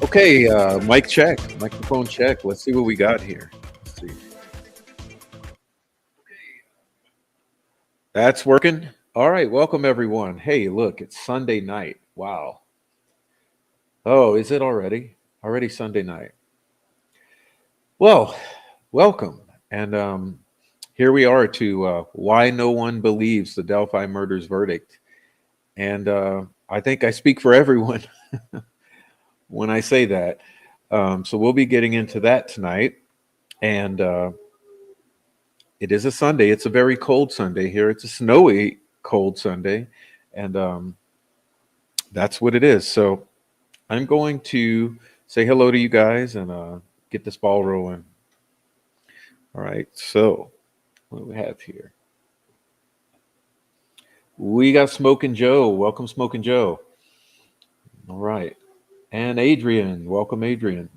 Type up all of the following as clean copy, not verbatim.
Okay, mic check, microphone check. Let's see what we got here. Let's see. That's working. All right, welcome everyone. Hey, look, it's Sunday night. Wow. Oh, is it already? Already Sunday night. Well, welcome. And here we are to why no one believes the Delphi murders verdict. And I think I speak for everyone when I say that. So we'll be getting into that tonight. And it is a Sunday. It's a very cold Sunday here. It's a snowy, cold Sunday. And that's what it is. So I'm going to say hello to you guys and get this ball rolling. All right. So what do we have here? We got Smoking Joe. Welcome, Smoking Joe. All right. And Adrian. Welcome, Adrian.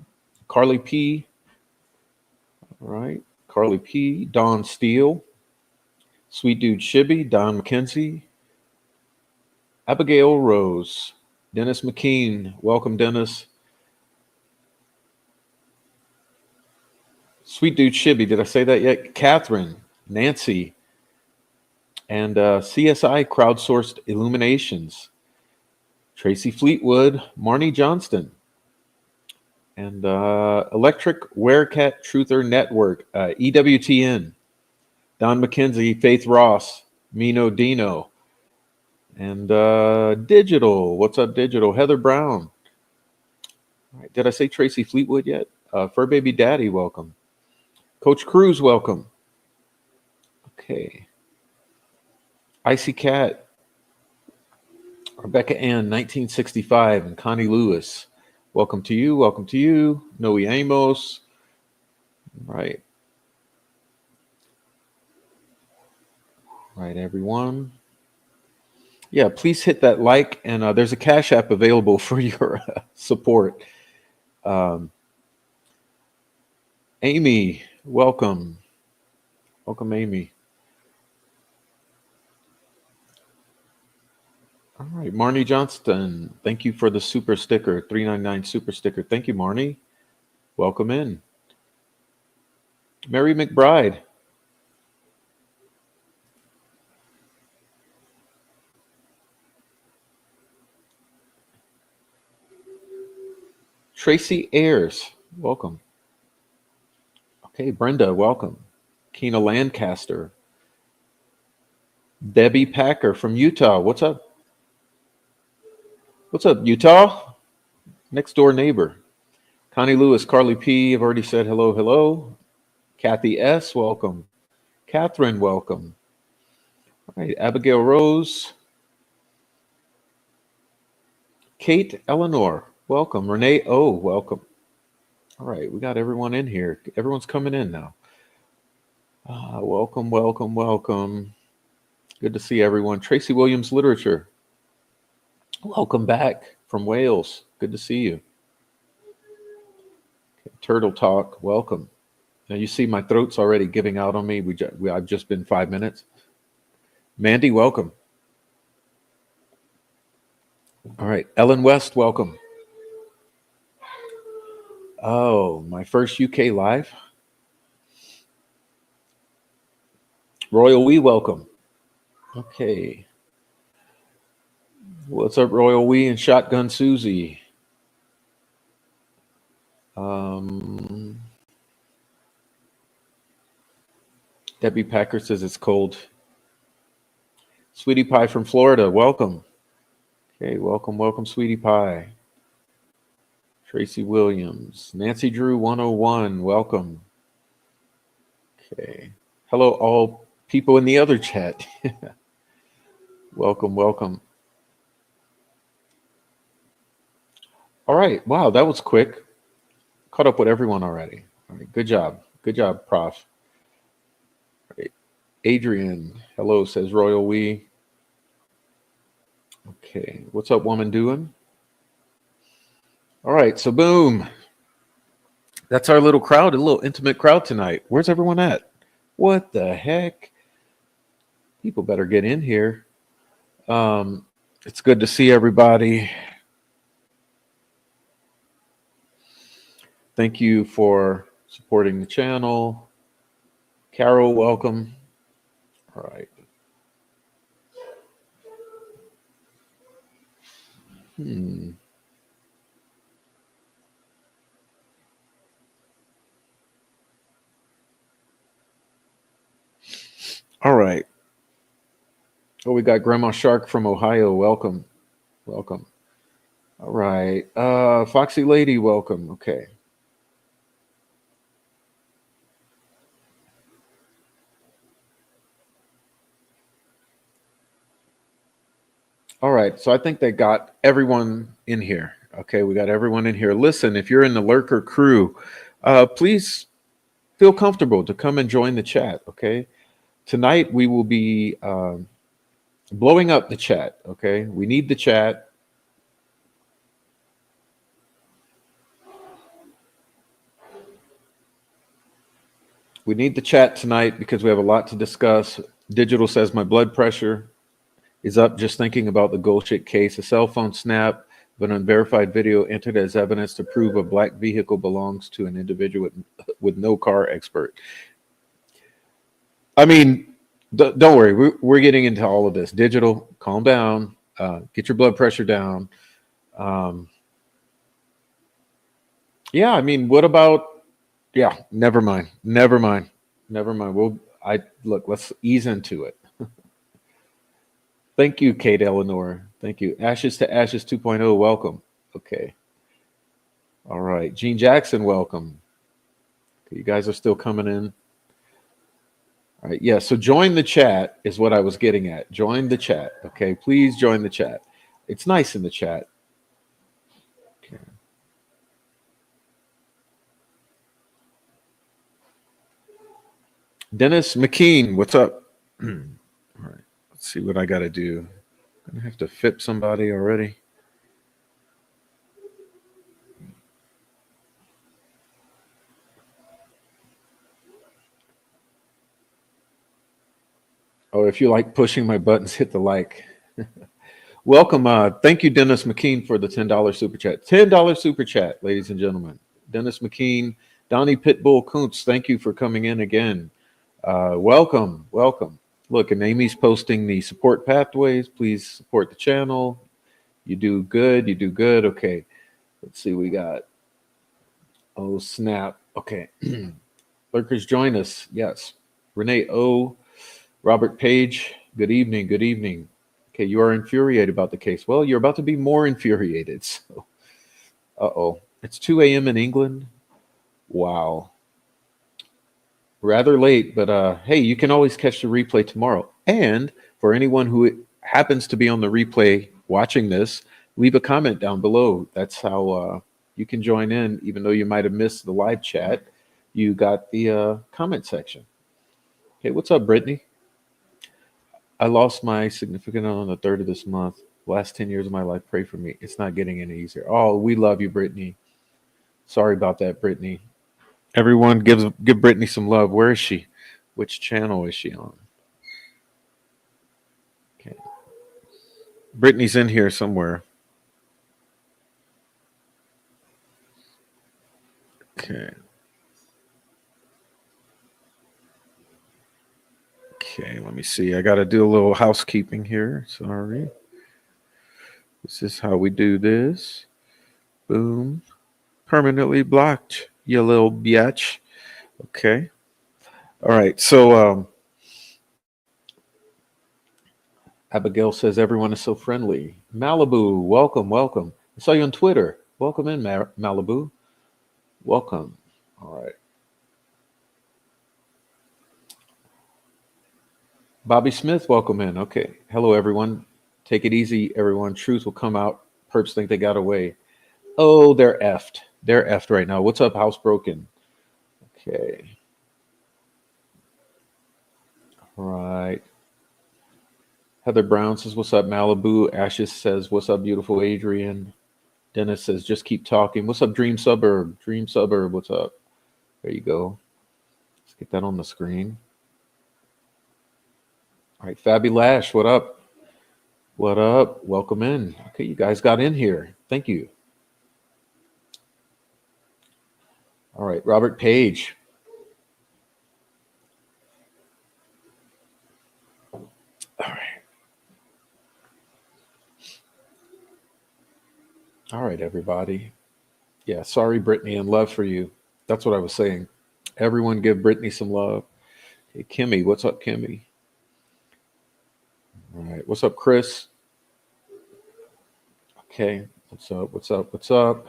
Carly P. All right. Carly P. Don Steele. Sweet Dude Shibby. Don McKenzie. Abigail Rose. Dennis McKean. Welcome, Dennis. Sweet Dude Shibby. Did I say that yet? Catherine. Nancy. And CSI Crowdsourced Illuminations. Tracy Fleetwood. Marnie Johnston. And Electric Werecat Truther Network, EWTN, Don McKenzie, Faith Ross, Mino Dino, and Digital. What's up, Digital? Heather Brown. All right, did I say Tracy Fleetwood yet? Fur Baby Daddy, welcome. Coach Cruz, welcome. Okay. Icy Cat, Rebecca Ann, 1965, and Connie Lewis. Welcome to you. Welcome to you. Noe Amos. Right. Right, everyone. Yeah, please hit that like, and there's a Cash App available for your support. Amy, welcome. Welcome, Amy. All right, Marnie Johnston, thank you for the super sticker, 399 super sticker. Thank you, Marnie. Welcome in. Mary McBride. Tracy Ayers, welcome. Okay, Brenda, welcome. Keena Lancaster. Debbie Packer from Utah. What's up? What's up, Utah? Next door neighbor. Connie Lewis, Carly P. I've already said hello, hello. Kathy S. Welcome. Catherine, welcome. All right, Abigail Rose. Kate Eleanor, welcome. Renee O, welcome. All right, we got everyone in here. Everyone's coming in now. Welcome, welcome, welcome. Good to see everyone. Tracy Williams Literature. Welcome back from Wales. Good to see you. Okay, Turtle Talk, welcome. Now you see my throat's already giving out on me. I've just been 5 minutes. Mandy, welcome. All right, Ellen West, welcome. Oh, my first UK live. Royal We, welcome. Okay. What's up, Royal We and Shotgun Susie? Debbie Packer says it's cold. Sweetie Pie from Florida, welcome. Okay, welcome, welcome, Sweetie Pie. Tracy Williams. Nancy Drew 101, welcome. Okay. Hello, all people in the other chat. Welcome, welcome. All right. Wow, that was quick. Caught up with everyone already. All right, good job. Good job, Prof. All right. Adrian, hello, says Royal We. Okay. What's up, woman doing? All right, so boom. That's our little crowd, a little intimate crowd tonight. Where's everyone at? What the heck? People better get in here. It's good to see everybody. Thank you for supporting the channel. Carol, welcome. All right. Hmm. All right. Oh, we got Grandma Shark from Ohio. Welcome. Welcome. All right. Foxy Lady, welcome. Okay. All right. So I think they got everyone in here. Okay. We got everyone in here. Listen, if you're in the lurker crew, please feel comfortable to come and join the chat. Okay. Tonight we will be blowing up the chat. Okay. We need the chat. We need the chat tonight because we have a lot to discuss. Digital says my blood pressure is up just thinking about the Goldshit case. A cell phone snap of an unverified video entered as evidence to prove a black vehicle belongs to an individual with no car expert. I mean, don't worry. We're getting into all of this. Digital, calm down. Get your blood pressure down. Um, yeah, I mean, what about? Yeah, never mind. Never mind. Never mind. Look. Let's ease into it. Thank you, Kate Eleanor. Thank you. Ashes to Ashes 2.0. Welcome. Okay. All right. Gene Jackson, welcome. Okay, you guys are still coming in. All right. Yeah. So join the chat is what I was getting at. Join the chat. Okay. Please join the chat. It's nice in the chat. Okay. Dennis McKean, what's up? All right. Let's see what I got to do. I'm going to have to FIP somebody already. Oh, if you like pushing my buttons, hit the like. Welcome. Thank you, Dennis McKean, for the $10 super chat. $10 super chat, ladies and gentlemen. Dennis McKean, Donnie Pitbull Kuntz, thank you for coming in again. Welcome. Welcome. Look, and Amy's posting the support pathways. Please support the channel. You do good. You do good. Okay. Let's see. We got, oh, snap. Okay. Lurkers, join us. Yes. Renee O. Robert Page, good evening. Good evening. Okay, you are infuriated about the case. Well, you're about to be more infuriated. So, uh-oh. It's 2 a.m. in England. Wow. Rather late, but hey, you can always catch the replay tomorrow. And for anyone who happens to be on the replay watching this, leave a comment down below. That's how you can join in, even though you might have missed the live chat. You got the comment section. Hey, what's up, Brittany? I lost my significant other on the 3rd of this month. Last 10 years of my life, pray for me. It's not getting any easier. Oh, we love you, Brittany. Sorry about that, Brittany. Everyone give Brittany some love. Where is she? Which channel is she on? Okay. Brittany's in here somewhere. Okay. Okay, let me see. I got to do a little housekeeping here. Sorry. This is how we do this. Boom. Permanently blocked, you little biatch. Okay. All right. So, Abigail says everyone is so friendly. Malibu, welcome, welcome. I saw you on Twitter. Welcome in, Malibu. Welcome. All right. Bobby Smith, welcome in. Okay. Hello, everyone. Take it easy, everyone. Truth will come out. Perps think they got away. Oh, they're effed. They're effed right now. What's up, Housebroken? Okay. All right. Heather Brown says, what's up, Malibu? Ashes says, what's up, beautiful Adrian? Dennis says, just keep talking. What's up, Dream Suburb? Dream Suburb, what's up? There you go. Let's get that on the screen. All right, Fabi Lash, what up? What up? Welcome in. Okay, you guys got in here. Thank you. All right, Robert Page. All right. All right, everybody. Yeah, sorry, Brittany, and love for you. That's what I was saying. Everyone give Brittany some love. Hey, Kimmy, what's up, Kimmy? All right, what's up, Chris? Okay, what's up? What's up? What's up?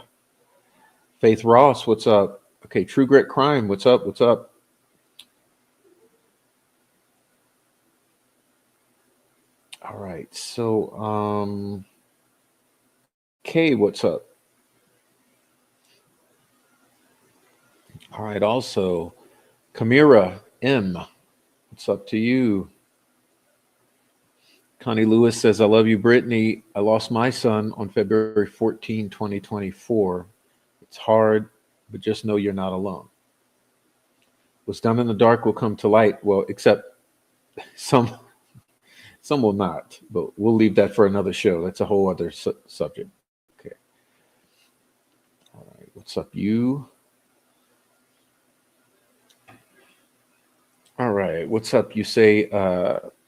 Faith Ross, what's up? Okay, True Grit Crime, what's up? What's up? All right, so Kay, what's up? All right, also Kamira M, what's up to you? Connie Lewis says, I love you, Brittany. I lost my son on February 14, 2024. It's hard, but just know you're not alone. What's done in the dark will come to light. Well, except some some will not, but we'll leave that for another show. That's a whole other subject. Okay. All right. What's up, you? All right. What's up? You say,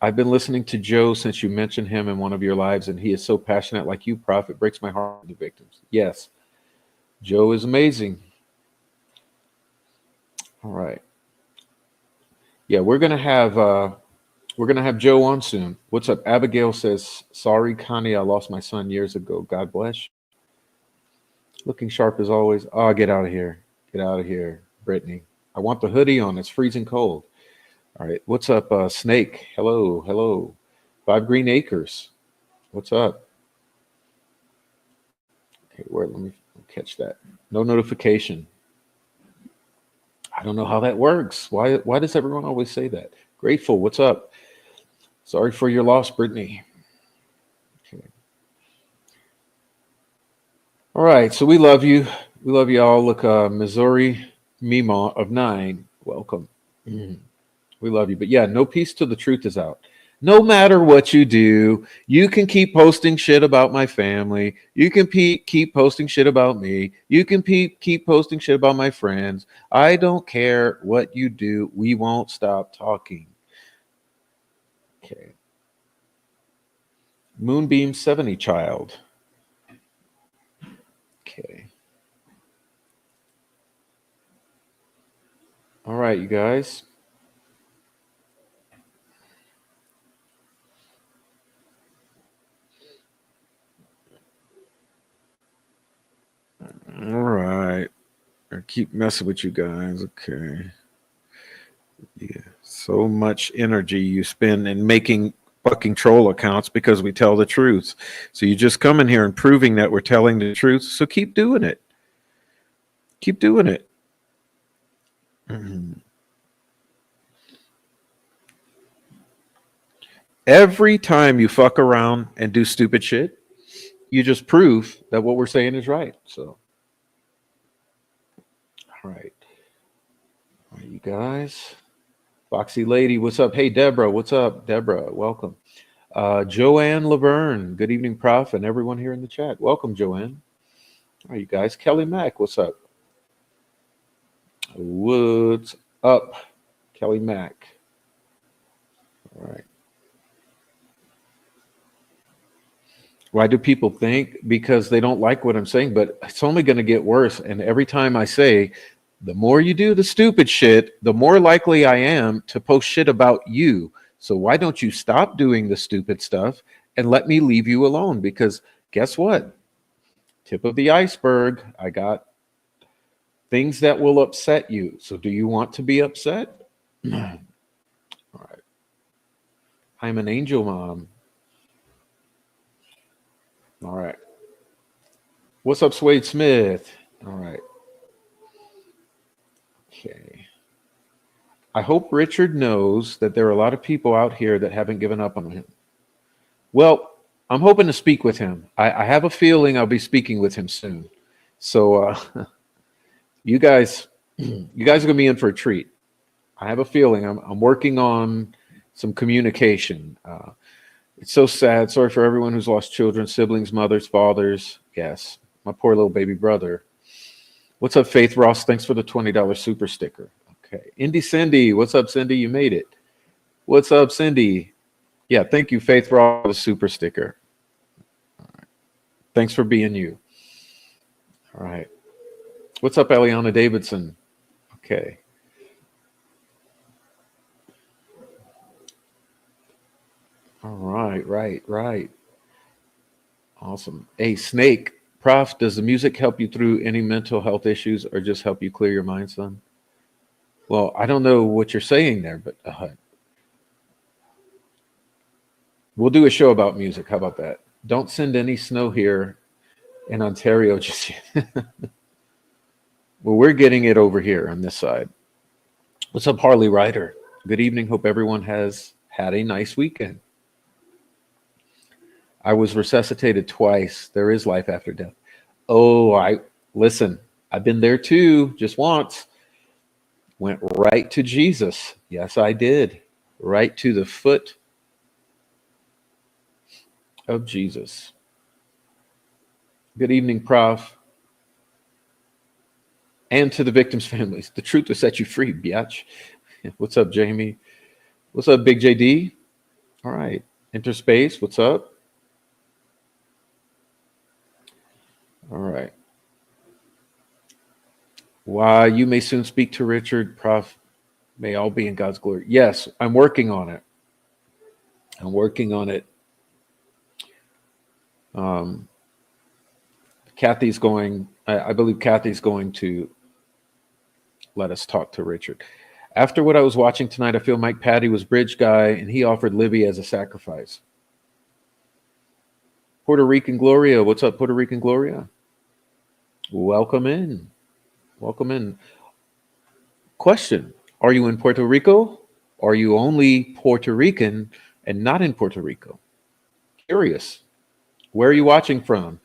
I've been listening to Joe since you mentioned him in one of your lives, and he is so passionate like you, Prof. It breaks my heart for the victims. Yes, Joe is amazing. All right. Yeah, we're gonna have Joe on soon. What's up? Abigail says, sorry, Connie, I lost my son years ago. God bless. Looking sharp as always. Oh, get out of here. Get out of here, Brittany. I want the hoodie on. It's freezing cold. All right. What's up, Snake? Hello. Hello. Five Green Acres. What's up? Okay, where let me catch that. No notification. I don't know how that works. Why does everyone always say that? Grateful. What's up? Sorry for your loss, Brittany. Okay. All right. So we love you. We love you all. Look, Missouri Mima of 9. Welcome. Mm. We love you. But yeah, no peace till the truth is out. No matter what you do, you can keep posting shit about my family. You can keep posting shit about me. You can keep posting shit about my friends. I don't care what you do. We won't stop talking. Okay. Moonbeam 70 child. Okay. All right, you guys. All right. I keep messing with you guys. Okay. Yeah. So much energy you spend in making fucking troll accounts because we tell the truth. So you just come in here and proving that we're telling the truth. So keep doing it. Keep doing it. Mhm. Every time you fuck around and do stupid shit, you just prove that what we're saying is right. So, all right. All right, you guys. Foxy Lady, what's up? Hey, Deborah, what's up? Deborah, welcome. Joanne Laverne, good evening, Prof, and everyone here in the chat. Welcome, Joanne. All right, you guys. Kelly Mack, what's up? What's up, Kelly Mack? All right. Why do people think? Because they don't like what I'm saying, but it's only going to get worse. And every time I say, the more you do the stupid shit, the more likely I am to post shit about you. So why don't you stop doing the stupid stuff and let me leave you alone? Because guess what? Tip of the iceberg. I got things that will upset you. So do you want to be upset? All right. I'm an angel mom. All right. What's up, Swade Smith? All right. Okay. I hope Richard knows that there are a lot of people out here that haven't given up on him. Well, I'm hoping to speak with him. I have a feeling I'll be speaking with him soon. So you guys, you guys are gonna be in for a treat. I have a feeling I'm working on some communication. It's so sad. Sorry for everyone who's lost children, siblings, mothers, fathers. Yes, my poor little baby brother. What's up, Faith Ross? Thanks for the $20 super sticker. Okay. Indy Cindy, what's up, Cindy? You made it. What's up, Cindy? Yeah, thank you, Faith Ross, for the super sticker. Thanks for being you. All right. What's up, Eliana Davidson? Okay. All right, right. Awesome. Hey, Snake, Prof, does the music help you through any mental health issues or just help you clear your mind, son? Well, I don't know what you're saying there, but we'll do a show about music. How about that? Don't send any snow here in Ontario just yet. Well, we're getting it over here on this side. What's up, Harley Ryder? Good evening. Hope everyone has had a nice weekend. I was resuscitated twice. There is life after death. Oh, listen, I've been there too, just once. Went right to Jesus. Yes, I did. Right to the foot of Jesus. Good evening, Prof. And to the victims' families. The truth will set you free, biatch. What's up, Jamie? What's up, Big JD? All right. Interspace, what's up? All right. Why, you may soon speak to Richard, Prof. May all be in God's glory. Yes, I'm working on it. I'm working on it. Kathy's going, I believe Kathy's going to let us talk to Richard. After what I was watching tonight, I feel Mike Patty was bridge guy and he offered Libby as a sacrifice. Puerto Rican Gloria, what's up, Puerto Rican Gloria? Welcome in. Welcome in. Question, are you in Puerto Rico? Or are you only Puerto Rican and not in Puerto Rico? Curious. Where are you watching from?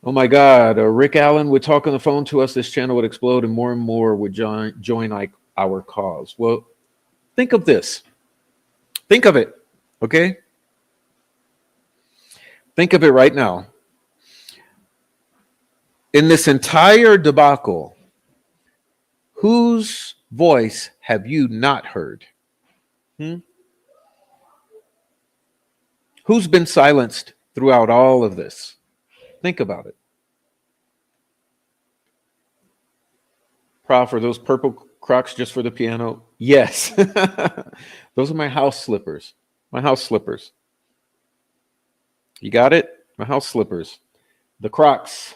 Oh my God, Rick Allen would talk on the phone to us. This channel would explode and more would join our cause. Well, think of this. Think of it, okay? Think of it right now. In this entire debacle, whose voice have you not heard? Who's been silenced throughout all of this? Think about it. Prof, are those purple Crocs just for the piano? Yes. Those are my house slippers. My house slippers. You got it? My house slippers. The Crocs.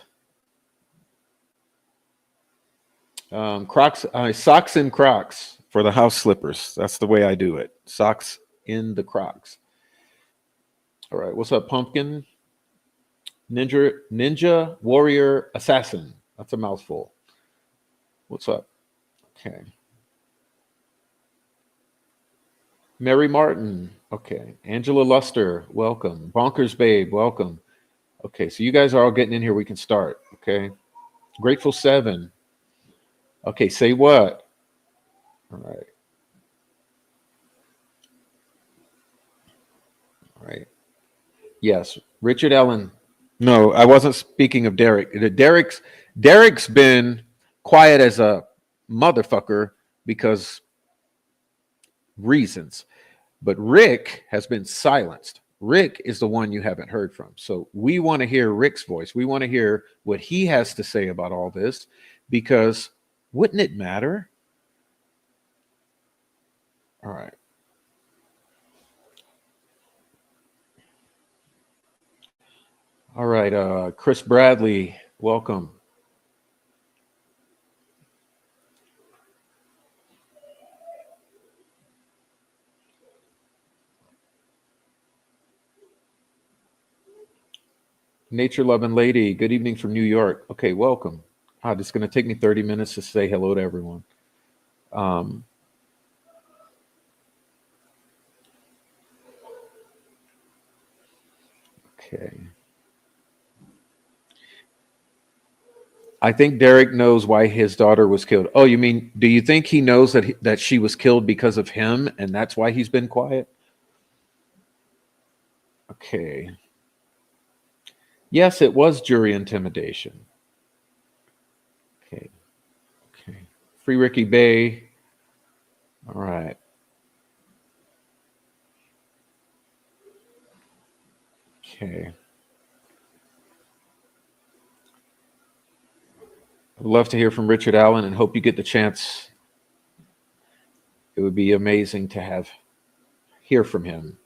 Crocs, socks in Crocs for the house slippers. That's the way I do it. Socks in the Crocs. All right. What's up, Pumpkin? Ninja Warrior Assassin. That's a mouthful. What's up? Okay. Mary Martin. Okay. Angela Luster. Welcome. Bonkers Babe. Welcome. Okay. So you guys are all getting in here. We can start. Okay. Grateful 7. Okay. Say what? All right. All right. Yes. Richard Allen. No, I wasn't speaking of Derek. Derek's been quiet as a motherfucker because reasons. But Rick has been silenced. Rick is the one you haven't heard from. So we want to hear Rick's voice. We want to hear what he has to say about all this because wouldn't it matter? All right. All right. Chris Bradley, welcome. Nature loving lady, good evening from New York. Okay, welcome. It's going to take me 30 minutes to say hello to everyone. Okay. I think Derek knows why his daughter was killed. Oh, you mean, do you think he knows that she was killed because of him and that's why he's been quiet? Okay. Yes, it was jury intimidation. Okay. Free Ricky Bay. All right. Okay. I'd love to hear from Richard Allen and hope you get the chance. It would be amazing to hear from him.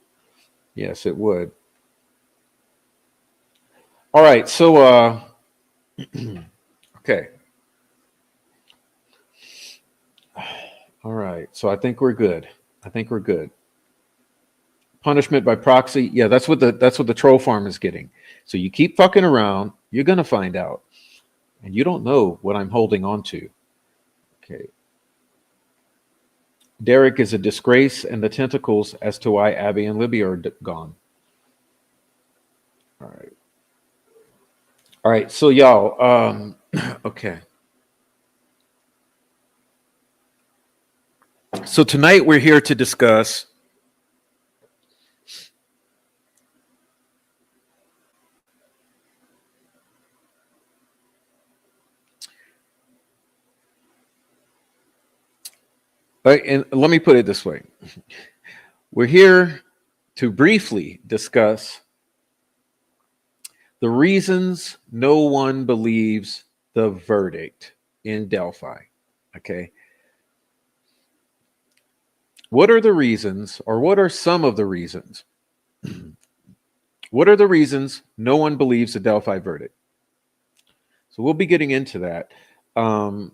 Yes, it would. All right. So, okay. All right. So I think we're good. I think we're good. Punishment by proxy. Yeah, that's what the troll farm is getting. So you keep fucking around, you're gonna find out, and you don't know what I'm holding on to. Okay. Derek is a disgrace, and the tentacles as to why Abby and Libby are gone. All right. All right. So y'all. Okay. So tonight we're here to discuss and let me put it this way. We're here to briefly discuss the reasons no one believes the verdict in Delphi. Okay. What are the reasons, or what are some of the reasons? What are the reasons no one believes the Delphi verdict? So we'll be getting into that. Um,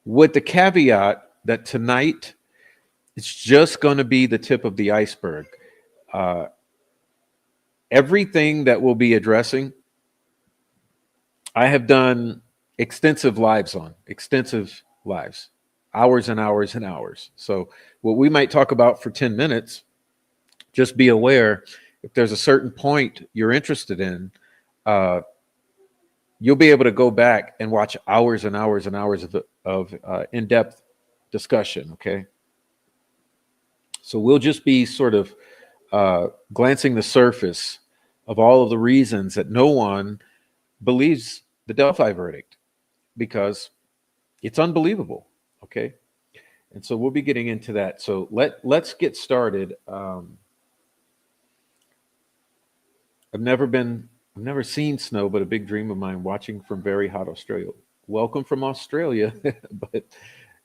with the caveat that tonight it's just going to be the tip of the iceberg. Uh, Everything that we'll be addressing, I have done extensive lives, hours and hours and hours. So what we might talk about for 10 minutes, just be aware if there's a certain point you're interested in, uh, you'll be able to go back and watch hours and hours and hours of in-depth discussion. Okay. So we'll just be sort of glancing the surface of all of the reasons that no one believes the Delphi verdict because it's unbelievable. Okay. And so we'll be getting into that. So let's get started. I've never seen snow, but a big dream of mine watching from very hot Australia. Welcome from Australia, but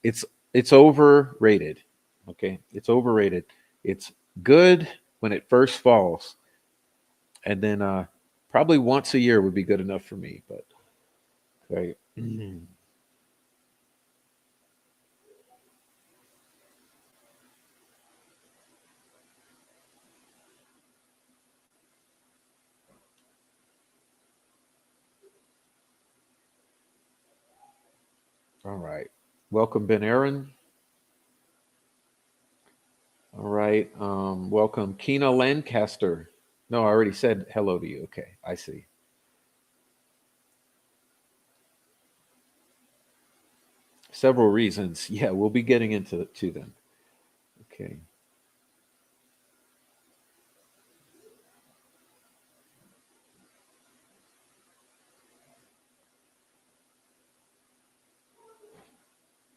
it's it's overrated. Okay, it's overrated. It's good when it first falls, and then probably once a year would be good enough for me. But okay, all right. Welcome, Ben Aaron. All right. Welcome, Kina Lancaster. No, I already said hello to you. Okay, I see. Several reasons. Yeah, we'll be getting into to them. Okay.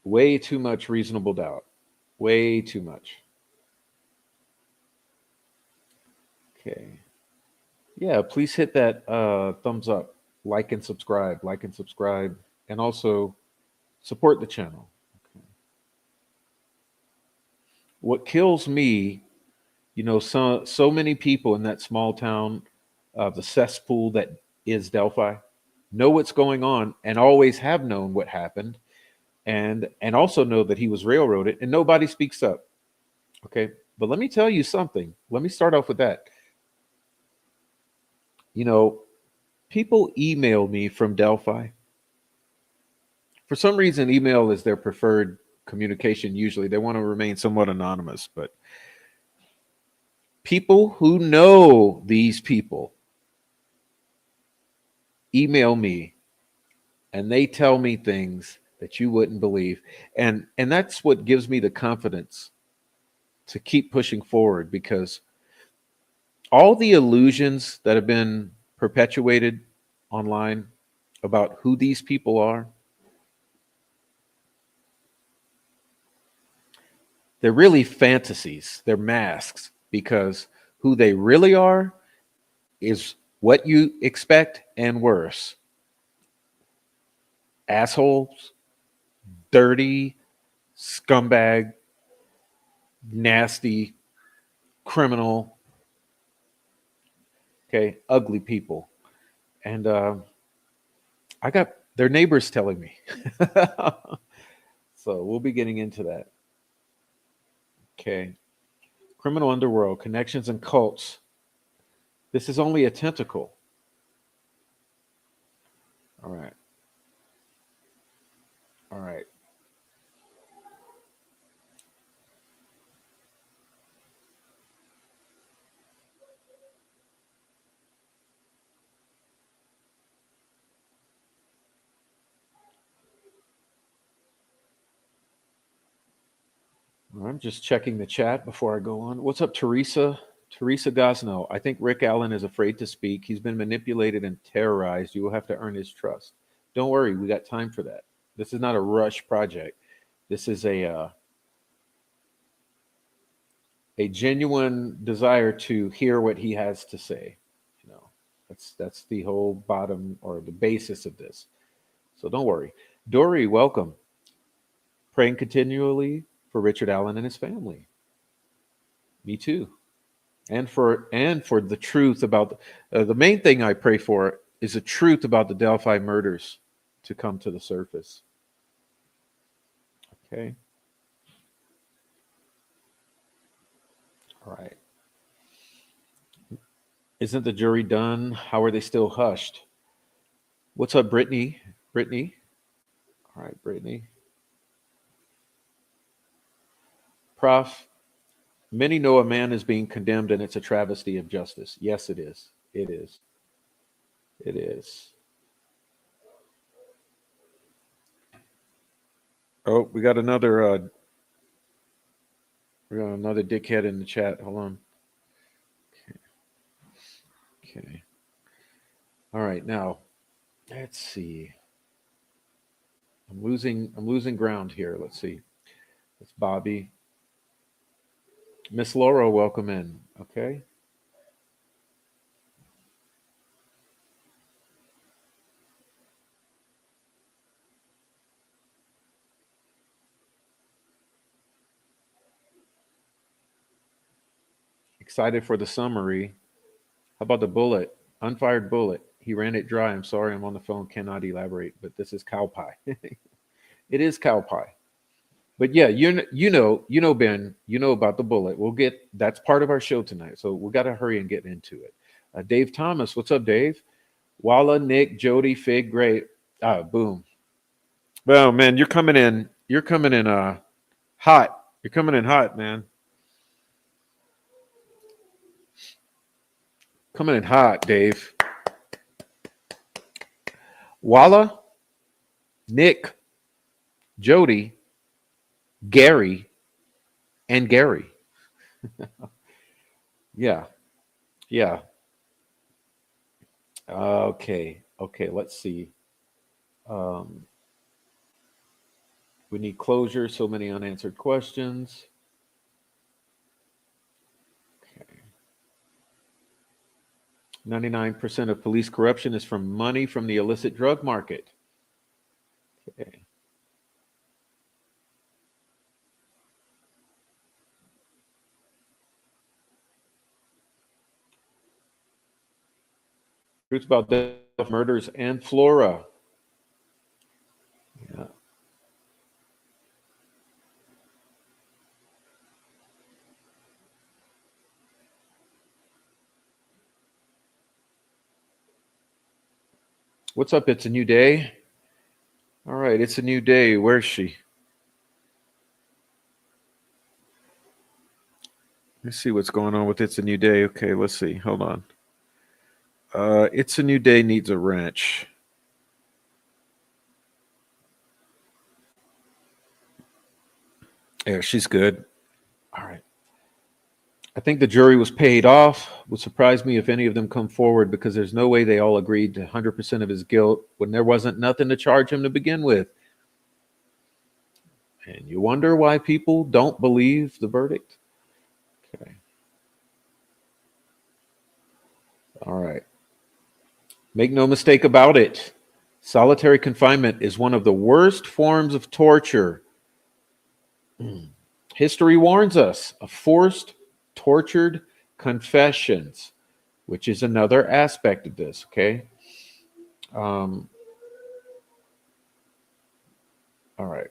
Way too much reasonable doubt. Way too much. Okay. Yeah, please hit that thumbs up, like and subscribe, and also support the channel. Okay. What kills me, so many people in that small town, the cesspool that is Delphi, know what's going on and always have known what happened, and also know that he was railroaded, and nobody speaks up. Okay, but let me tell you something. Let me start off with that. You know, people email me from Delphi. For some reason, email is their preferred communication. Usually, they want to remain somewhat anonymous, but people who know these people email me and they tell me things that you wouldn't believe. And that's what gives me the confidence to keep pushing forward because all the illusions that have been perpetuated online about who these people are, They're really fantasies. They're masks because who they really are is what you expect and worse. Assholes, dirty, scumbag, nasty, criminal, okay, ugly people. And I got their neighbors telling me. So we'll be getting into that. Okay. Criminal underworld, connections and cults. This is only a tentacle. All right. All right. I'm just checking the chat before I go on. What's up, Teresa? Teresa Gosnell. I think Rick Allen is afraid to speak. He's been manipulated and terrorized. You will have to earn his trust. Don't worry, we got time for that. This is not a rush project. This is a genuine desire to hear what he has to say. You know, that's the whole bottom or the basis of this. So don't worry. Dory, welcome. Praying continually for Richard Allen and his family. Me too. And for the truth about the main thing I pray for is the truth about the Delphi murders to come to the surface. Okay. All right. Isn't the jury done? How are they still hushed? What's up, Brittany? Brittany. All right, Brittany. Prof, many know a man is being condemned and it's a travesty of justice. Yes, it is. It is. It is. Oh, we got another dickhead in the chat. Hold on. Okay. All right, now let's see. I'm losing ground here. Let's see. It's Bobby. Miss Laura, welcome in. Okay. Excited for the summary. How about the bullet? Unfired bullet. He ran it dry. I'm sorry, I'm on the phone, cannot elaborate, but this is cow pie. It is cow pie. But yeah, Ben, you know about the bullet. We'll get that's part of our show tonight, so we got to hurry and get into it. Dave Thomas, what's up, Dave? Walla, Nick, Jody, Fig, great. Boom. Well, man, you're coming in. You're coming in hot. You're coming in hot, man. Coming in hot, Dave. Walla, Nick, Jody, Gary, and Gary. Yeah. Yeah. Okay. Okay. Let's see. Um, we need closure. So many unanswered questions. Okay. 99% of police corruption is from money from the illicit drug market. Okay. Truth about death, murders, and flora. Yeah. What's up? It's a new day. All right, it's a new day. Where's she? Let's see what's going on with It's a New Day. Okay, let's see. Hold on. It's a New Day needs a wrench. Yeah, she's good. All right. I think the jury was paid off. Would surprise me if any of them come forward because there's no way they all agreed to 100% of his guilt when there wasn't nothing to charge him to begin with. And you wonder why people don't believe the verdict? Okay. All right. Make no mistake about it. Solitary confinement is one of the worst forms of torture. History warns us of forced, tortured confessions, which is another aspect of this. Okay. Um, all right.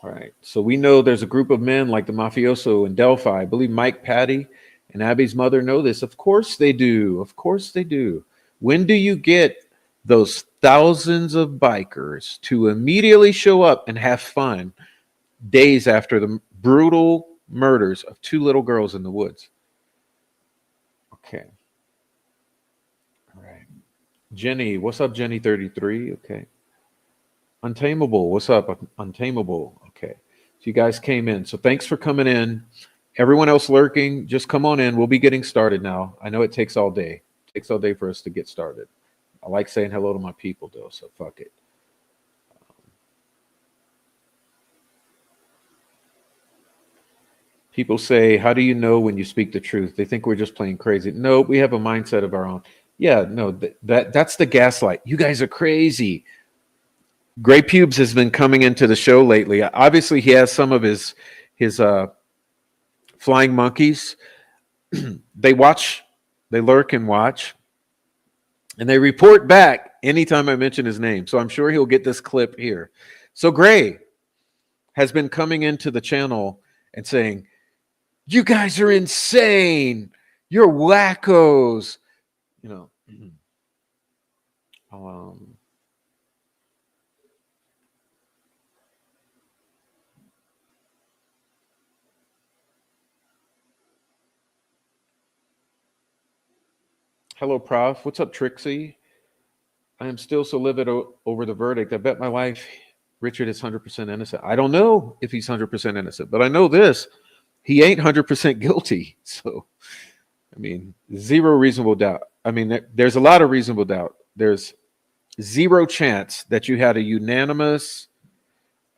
All right. So we know there's a group of men like the mafioso in Delphi. I believe Mike, Patty, and Abby's mother know this. Of course they do. Of course they do. When do you get those thousands of bikers to immediately show up and have fun days after the brutal murders of two little girls in the woods? Okay. All right. Jenny, what's up, Jenny 33? Okay. Untamable, what's up? Untamable. Okay. So you guys came in. So thanks for coming in. Everyone else lurking, just come on in. We'll be getting started now. I know it takes all day. It takes all day for us to get started. I like saying hello to my people, though, so fuck it. People say, how do you know when you speak the truth? They think we're just playing crazy. No, we have a mindset of our own. Yeah, no, that's the gaslight. You guys are crazy. Gray Pubes has been coming into the show lately. Obviously, he has some of his flying monkeys. They watch, they lurk and watch, and they report back anytime I mention his name. So I'm sure he'll get this clip here. So Gray has been coming into the channel and saying, "You guys are insane. You're wackos." You know. Um, Hello, Prof. What's up, Trixie? I am still so livid over the verdict. I bet my life Richard is 100% innocent. I don't know if he's 100% innocent, but I know this. He ain't 100% guilty. So, I mean, zero reasonable doubt. I mean, there's a lot of reasonable doubt. There's zero chance that you had a unanimous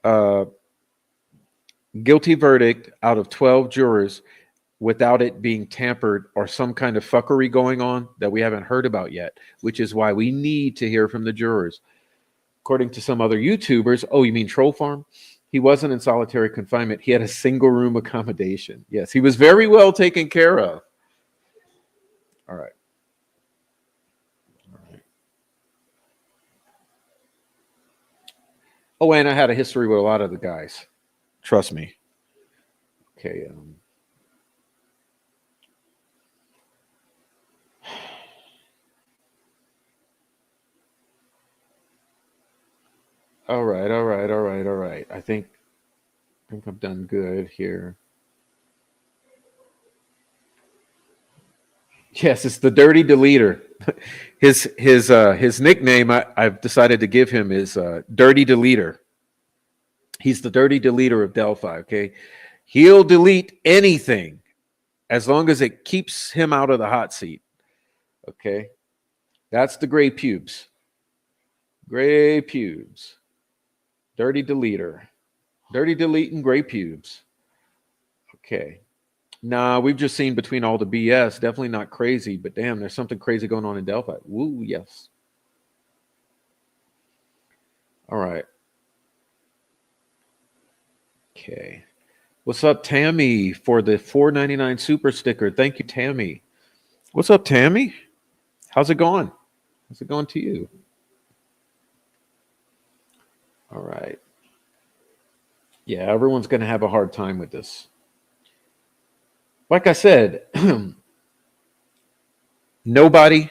uh, guilty verdict out of 12 jurors without it being tampered or some kind of fuckery going on that we haven't heard about yet, which is why we need to hear from the jurors. According to some other YouTubers, oh, you mean Troll Farm? He wasn't in solitary confinement. He had a single room accommodation. Yes, he was very well taken care of. All right. All right. Oh, and I had a history with a lot of the guys. Trust me. Okay. All right. All right. All right. All right. I think I've done good here. Yes, it's the Dirty Deleter. His nickname I've decided to give him is Dirty Deleter. He's the Dirty Deleter of Delphi. Okay, he'll delete anything as long as it keeps him out of the hot seat. Okay, that's the Gray Pubes. Gray Pubes. Dirty Deleter. Dirty Deleting Gray Pubes. Okay. Nah, we've just seen between all the BS. Definitely not crazy, but damn, there's something crazy going on in Delphi. Woo, yes. All right. Okay. What's up, Tammy, for the $4.99 super sticker? Thank you, Tammy. What's up, Tammy? How's it going? How's it going to you? All right. Yeah, everyone's going to have a hard time with this. Like I said, nobody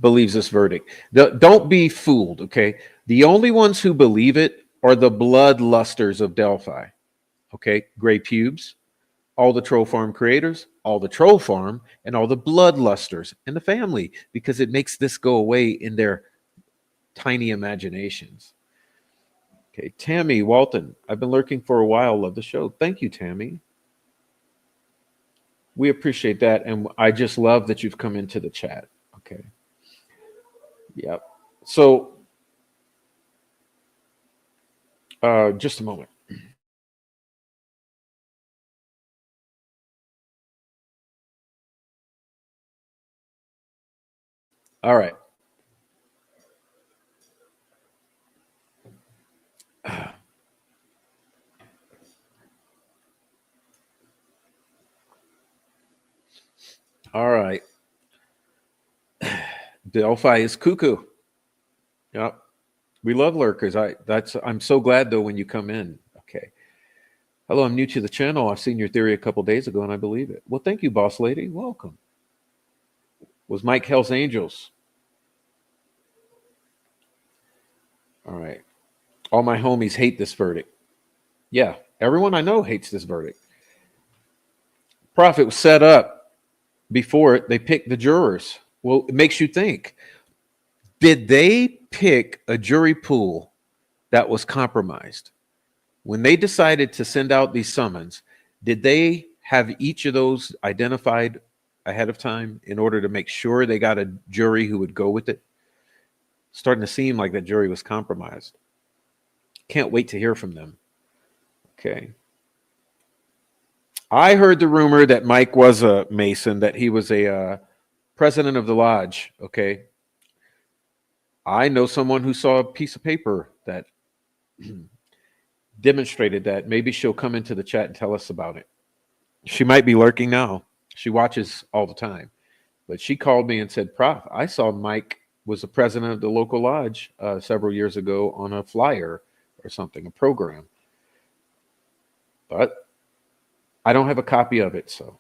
believes this verdict. Don't be fooled, okay? The only ones who believe it are the bloodlusters of Delphi, okay? Gray Pubes, all the troll farm creators, all the troll farm, and all the bloodlusters and the family, because it makes this go away in their tiny imaginations. Okay, Tammy Walton, I've been lurking for a while. Love the show. Thank you, Tammy. We appreciate that, and I just love that you've come into the chat. Okay. Yep. So Just a moment. All right. All right. Delphi is cuckoo. Yep. We love lurkers. I'm so glad though when you come in. Okay. Hello, I'm new to the channel. I've seen your theory a couple days ago and I believe it. Well, thank you, boss lady. Welcome. Was Mike Hell's Angels? All right. All my homies hate this verdict. Yeah, everyone I know hates this verdict. Profit was set up before it. They picked the jurors. Well, it makes you think. Did they pick a jury pool that was compromised? When they decided to send out these summons, did they have each of those identified ahead of time in order to make sure they got a jury who would go with it? Starting to seem like that jury was compromised. Can't wait to hear from them. Okay. I heard the rumor that Mike was a Mason, that he was a president of the lodge. Okay. I know someone who saw a piece of paper that demonstrated that. Maybe she'll come into the chat and tell us about it. She might be lurking now. She watches all the time. But she called me and said, Prof, I saw Mike was the president of the local lodge several years ago on a flyer or something, a program. But I don't have a copy of it. So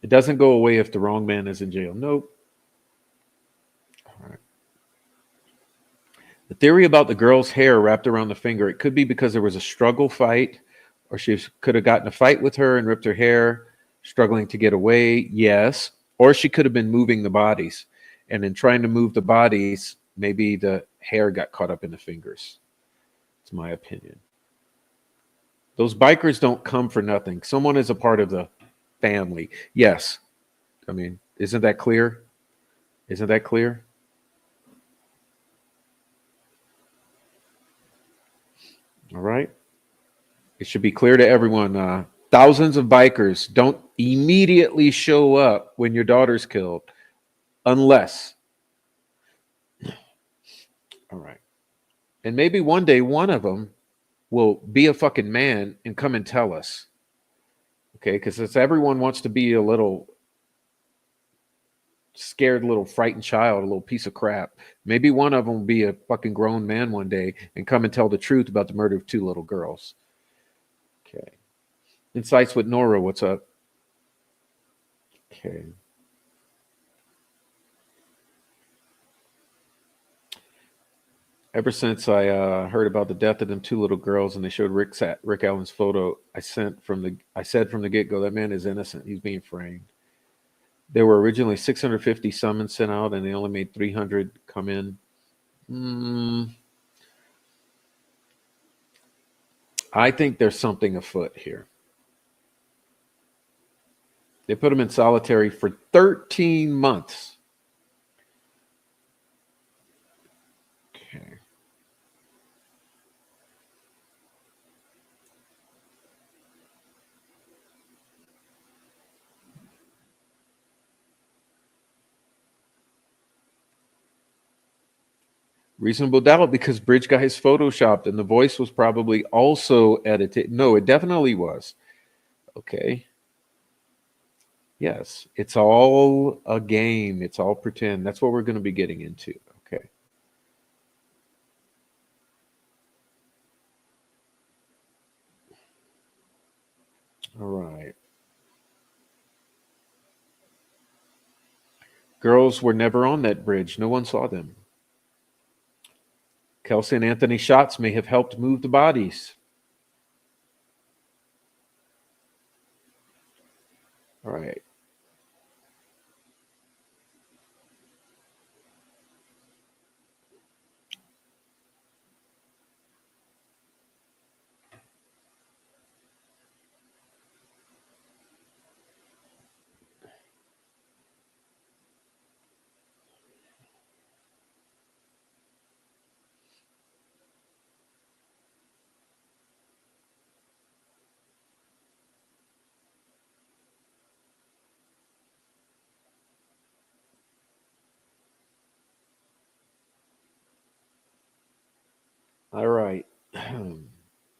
it doesn't go away if the wrong man is in jail. Nope. All right. The theory about the girl's hair wrapped around the finger, it could be because there was a struggle fight, or she could have gotten a fight with her and ripped her hair, struggling to get away. Yes. Or she could have been moving the bodies. And in trying to move the bodies, maybe the hair got caught up in the fingers. It's my opinion. Those bikers don't come for nothing. Someone is a part of the family. Yes. I mean, isn't that clear? Isn't that clear? All right. It should be clear to everyone. Thousands of bikers don't immediately show up when your daughter's killed, unless. All right. And maybe one day one of them will be a fucking man and come and tell us. Okay. Because it's everyone wants to be a little scared, little frightened child, a little piece of crap. Maybe one of them will be a fucking grown man one day and come and tell the truth about the murder of two little girls. Okay. Insights with Nora. What's up? Okay. Ever since I heard about the death of them two little girls and they showed Rick Allen's photo, I said from the get go that man is innocent. He's being framed. There were originally 650 summons sent out, and they only made 300 come in. Mm, I think there's something afoot here. They put him in solitary for 13 months. Okay. Reasonable doubt because Bridge Guy's photoshopped and the voice was probably also edited. No, it definitely was. Okay. Yes. It's all a game. It's all pretend. That's what we're going to be getting into. Okay. All right. Girls were never on that bridge. No one saw them. Kelsey and Anthony shots may have helped move the bodies. All right.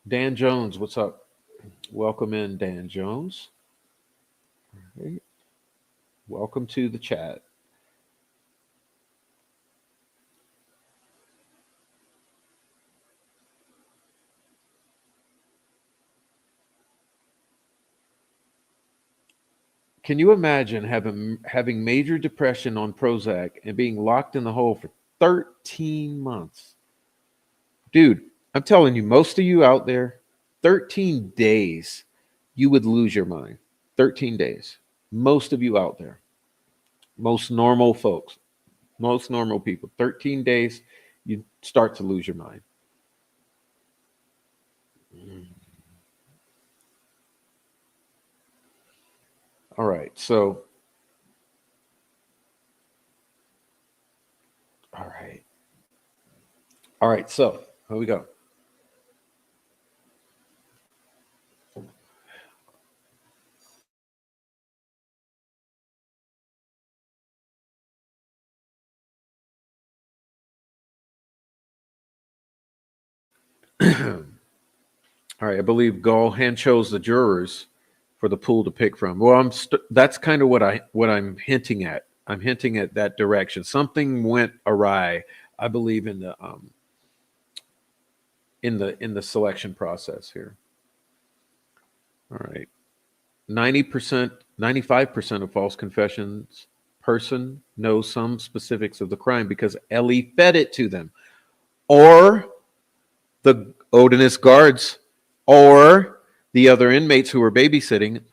Dan Jones, what's up? Welcome in, Dan Jones. Hey, welcome to the chat. Can you imagine having major depression on Prozac and being locked in the hole for 13 months? Dude, I'm telling you, most of you out there, 13 days, you would lose your mind. 13 days. Most of you out there, most normal folks, most normal people, 13 days, you start to lose your mind. All right. So, all right. All right. So, here we go. All right. I believe Gall hand chose the jurors for the pool to pick from. Well, that's kind of what I'm hinting at. I'm hinting at that direction. Something went awry, I believe, in the selection process here. All right. 90%, 95% of false confessions person knows some specifics of the crime because Ellie fed it to them. Or the Odinist guards, or the other inmates who were babysitting,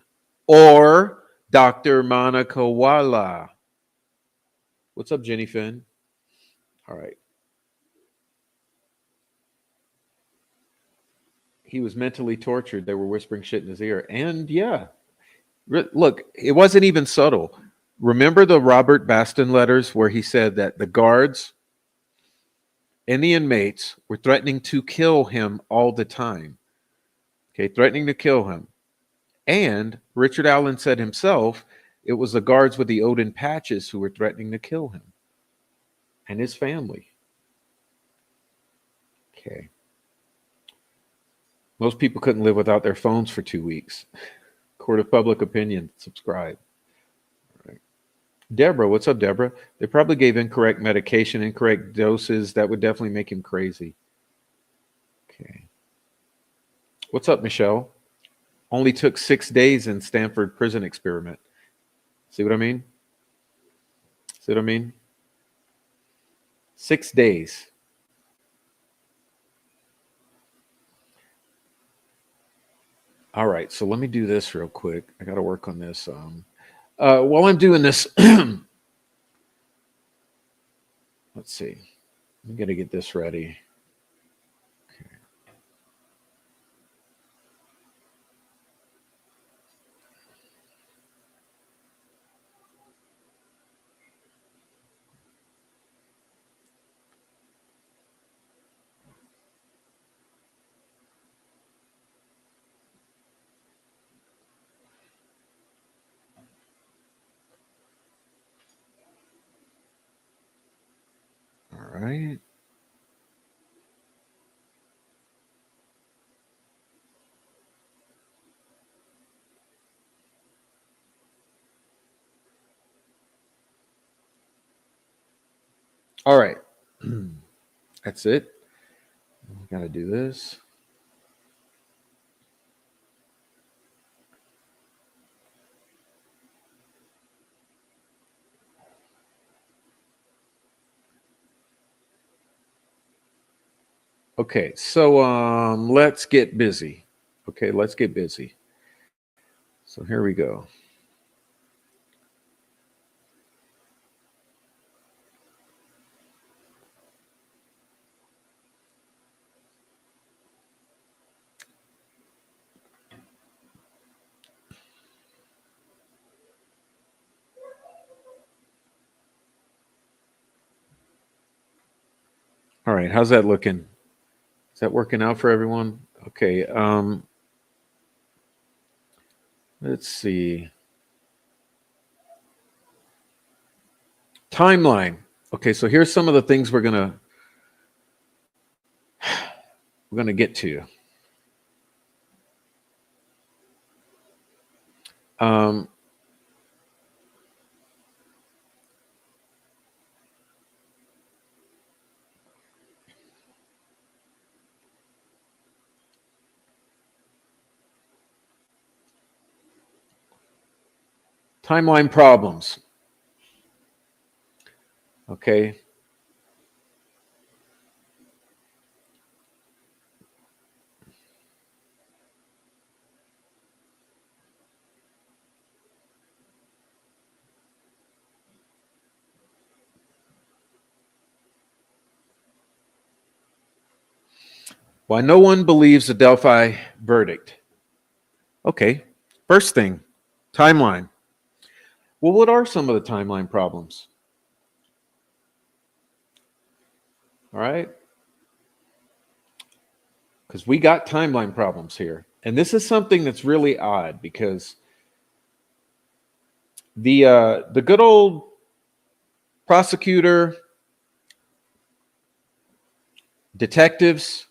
or Dr. Manakawala. What's up, Jenny Finn? All right. He was mentally tortured. They were whispering shit in his ear. And yeah, look, it wasn't even subtle. Remember the Robert Baston letters where he said that the guards and the inmates were threatening to kill him all the time? Okay, threatening to kill him. And Richard Allen said himself it was the guards with the Odin patches who were threatening to kill him and his family. Okay. Most people couldn't live without their phones for 2 weeks. Court of Public Opinion, subscribe. All right. Deborah, what's up, Deborah? They probably gave incorrect medication, incorrect doses. That would definitely make him crazy. Okay. What's up, Michelle? Only took 6 days in Stanford prison experiment. See what I mean? See what I mean? 6 days. All right, so let me do this real quick. I got to work on this. While I'm doing this, let's see. I'm going to get this ready. Okay. All right. All right. That's it. Got to do this. Okay, so let's get busy. Okay, let's get busy. So here we go. All right, how's that looking? Is that working out for everyone? Okay, let's see. Timeline. Okay, so here's some of the things we're gonna we're going to get to. Um, Timeline problems. Okay. Why no one believes the Delphi verdict. Okay. First thing, timeline. Well, what are some of the timeline problems? All right. Because we got timeline problems here. And this is something that's really odd because the good old prosecutor, detectives,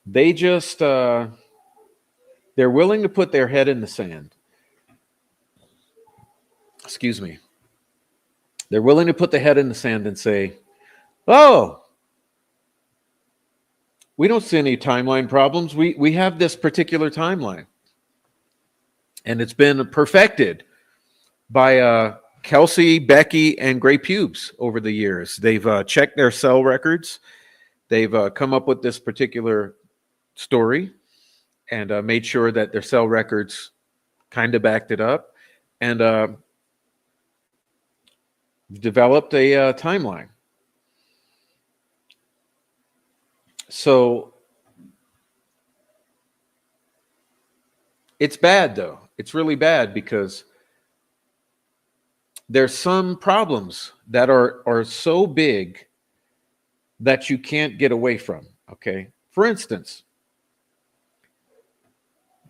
they just they're willing to put their head in the sand. Excuse me. They're willing to put the head in the sand and say, "Oh, we don't see any timeline problems. We have this particular timeline, and it's been perfected by Kelsey, Becky, and Gray Pubes over the years. They've checked their cell records. They've come up with this particular story and made sure that their cell records kind of backed it up and developed a timeline. So it's bad, though. It's really bad because there's some problems that are so big that you can't get away from. Okay. For instance,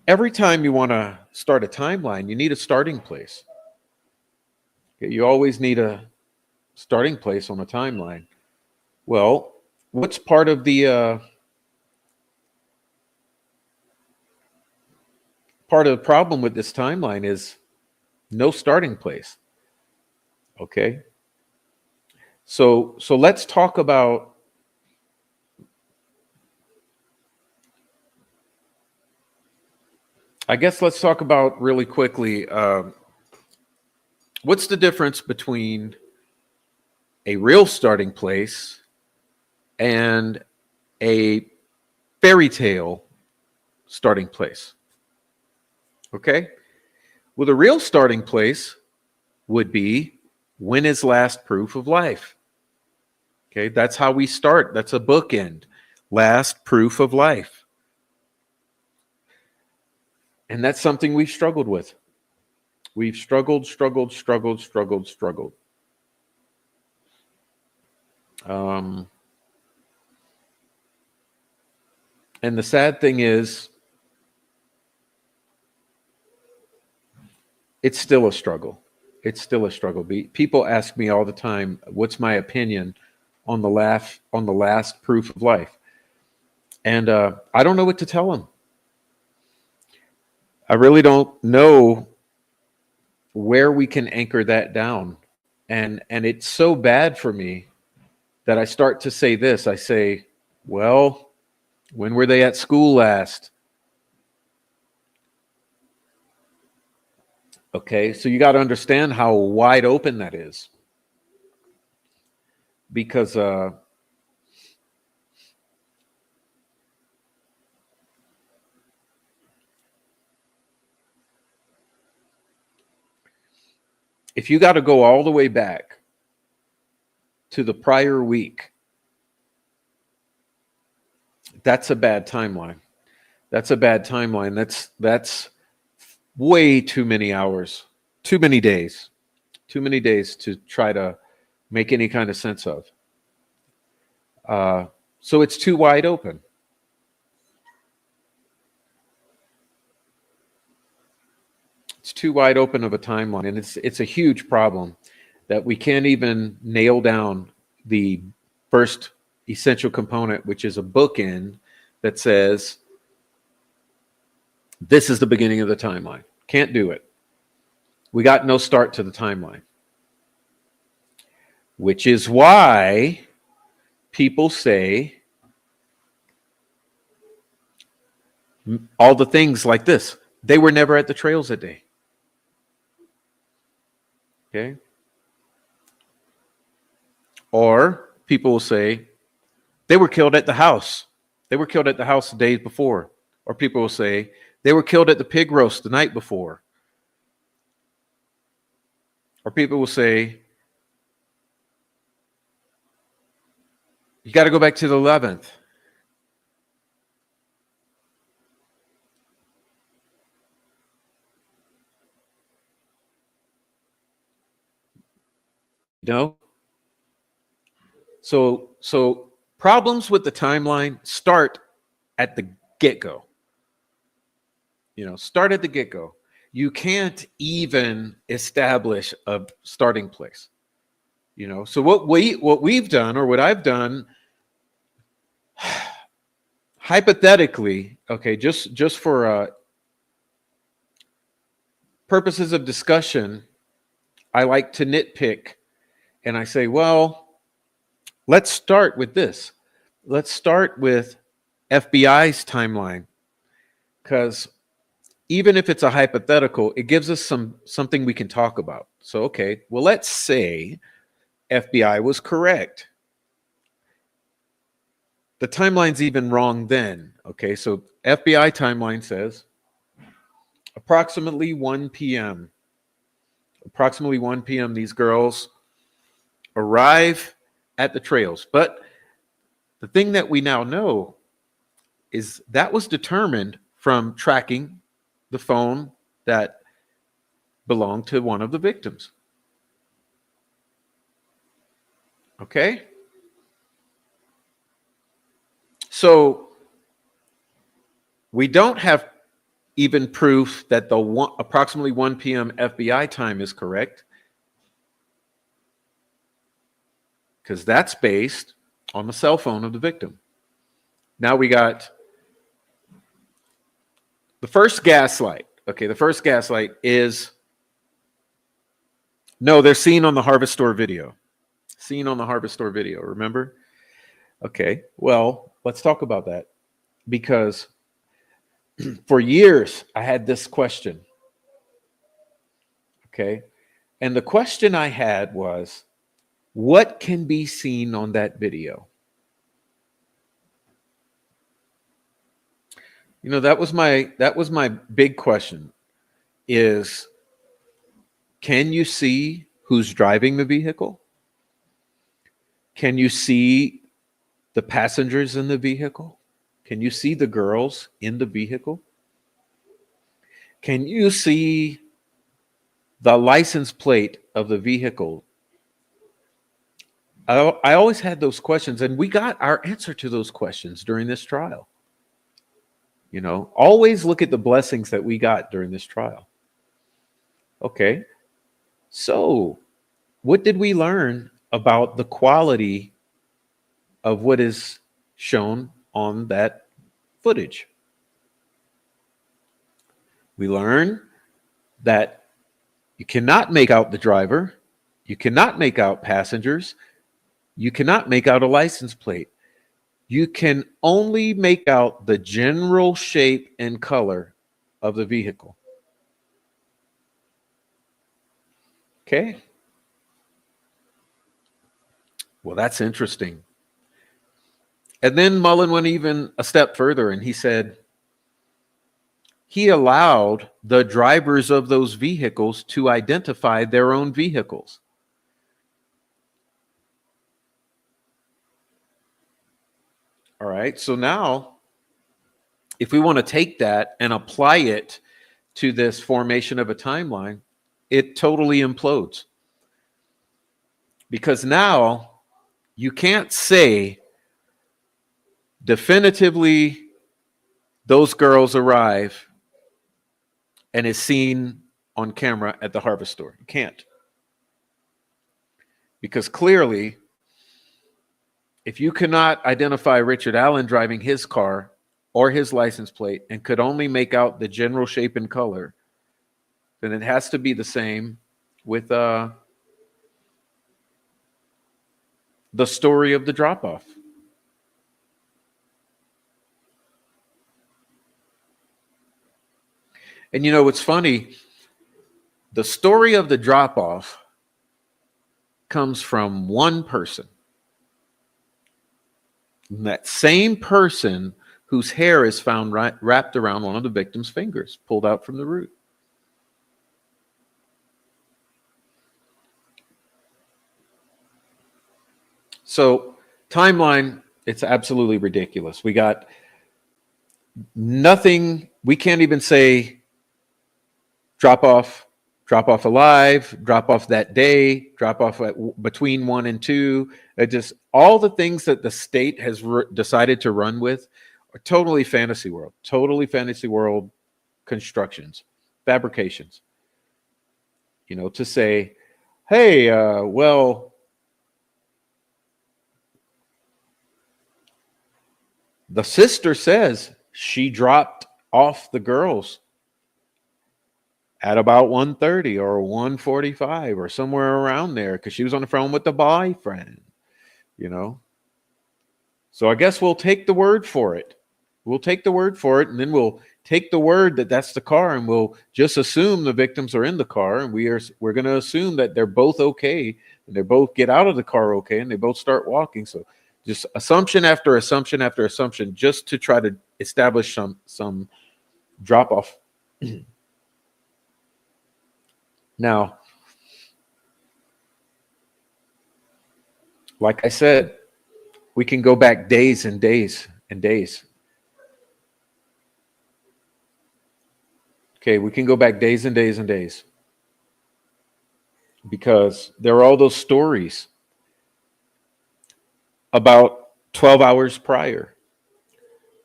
every time you want to start a timeline, you need a starting place. Okay? You always need a starting place on a timeline. Well, what's part of the problem with this timeline is no starting place. Okay. So let's talk about let's talk about really quickly what's the difference between a real starting place and a fairy tale starting place. Okay. Well, the real starting place would be when is last proof of life? Okay. That's how we start. That's a bookend. Last proof of life. And that's something we've struggled with. We've struggled. And the sad thing is, it's still a struggle. It's still a struggle. People ask me all the time, "What's my opinion on the last proof of life?" And I don't know what to tell them. I really don't know where we can anchor that down. And it's so bad for me that I start to say this. I say, "Well, when were they at school last?" Okay, so you got to understand how wide open that is. Because if you got to go all the way back to the prior week, that's a bad timeline. That's a bad timeline. That's way too many hours, too many days to try to make any kind of sense of. So it's too wide open. It's too wide open of a timeline, and it's a huge problem that we can't even nail down the first essential component, which is a bookend that says, this is the beginning of the timeline. Can't do it. We got no start to the timeline. Which is why people say all the things like this. They were never at the trails that day. Okay. Or people will say they were killed at the house. They were killed at the house the days before. Or people will say they were killed at the pig roast the night before. Or people will say, you got to go back to the 11th. You know? So problems with the timeline start at the get-go. Start at the get-go. You can't even establish a starting place. So what we've done, or what I've done, hypothetically, okay, just for purposes of discussion, I like to nitpick, and I say, well, let's start with this. Let's start with FBI's timeline, because even if it's a hypothetical, it gives us something we can talk about. So, okay, well, let's say FBI was correct. The timeline's even wrong then. Okay, so FBI timeline says approximately 1 p.m. Approximately 1 p.m. these girls arrive at the trails. But the thing that we now know is that was determined from tracking the phone that belonged to one of the victims. Okay? So we don't have even proof that the approximately 1 p.m. FBI time is correct, because that's based on the cell phone of the victim. Now we got the first gaslight. Okay, the first gaslight is, no, they're seen on the Harvest Store video. Seen on the Harvest Store video, remember? Okay, well, let's talk about that, because for years I had this question. Okay, and the question I had was, what can be seen on that video? That was my big question, is, can you see who's driving the vehicle? Can you see the passengers in the vehicle? Can you see the girls in the vehicle? Can you see the license plate of the vehicle? I always had those questions, and we got our answer to those questions during this trial. Always look at the blessings that we got during this trial. Okay, so what did we learn about the quality of what is shown on that footage? We learned that you cannot make out the driver, you cannot make out passengers, you cannot make out a license plate. You can only make out the general shape and color of the vehicle. Okay. Well, that's interesting. And then Mullen went even a step further, and he said he allowed the drivers of those vehicles to identify their own vehicles. All right. So now, if we want to take that and apply it to this formation of a timeline, it totally implodes. Because now you can't say definitively those girls arrive and is seen on camera at the Harvest Store. You can't. Because clearly, if you cannot identify Richard Allen driving his car or his license plate and could only make out the general shape and color, then it has to be the same with the story of the drop-off. And you know what's funny? The story of the drop-off comes from one person. And that same person whose hair is found wrapped around one of the victim's fingers, pulled out from the root. So, timeline, it's absolutely ridiculous. We got nothing. We can't even say drop off alive, drop off that day, drop off between 1 and 2. It just all the things that the state has decided to run with are totally fantasy world constructions, fabrications. You know, to say, hey, well, the sister says she dropped off the girls at about 1:30 or 1:45 or somewhere around there because she was on the phone with the boyfriend, you know. So I guess we'll take the word for it. We'll take the word for it, and then we'll take the word that that's the car, and we'll just assume the victims are in the car, and we're going to assume that they're both okay, and they both get out of the car okay, and they both start walking. So just assumption after assumption after assumption, just to try to establish some drop off. Now, like I said, we can go back days and days and days. Okay, we can go back days and days and days because there are all those stories about 12 hours prior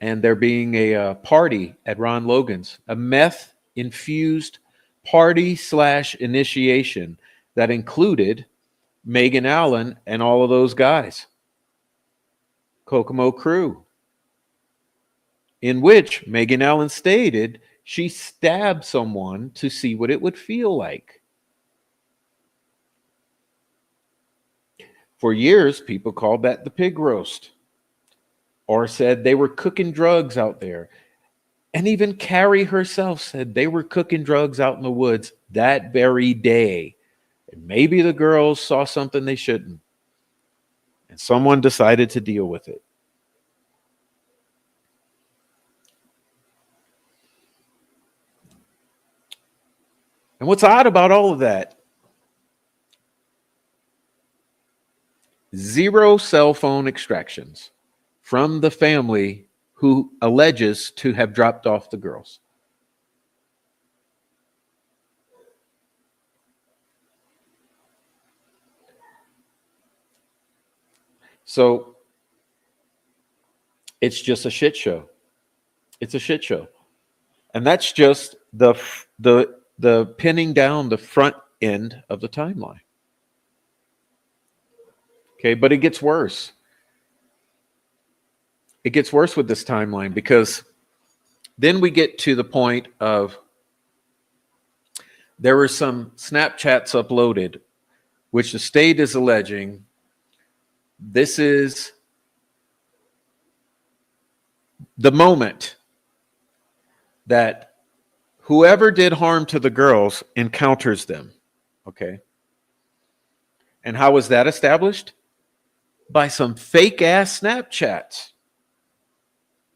and there being a party at Ron Logan's, a meth infused party / initiation that included Megan Allen and all of those guys, Kokomo crew, in which Megan Allen stated she stabbed someone to see what it would feel like. For years, people called that the pig roast or said they were cooking drugs out there. And even Carrie herself said they were cooking drugs out in the woods that very day. And maybe the girls saw something they shouldn't. And someone decided to deal with it. And what's odd about all of that? 0 cell phone extractions from the family who alleges to have dropped off the girls. So it's just a shit show. It's a shit show. And that's just the pinning down the front end of the timeline. Okay, but it gets worse. It gets worse with this timeline because then we get to the point of there were some Snapchats uploaded, which the state is alleging this is the moment that whoever did harm to the girls encounters them. Okay. And how was that established? By some fake ass Snapchats.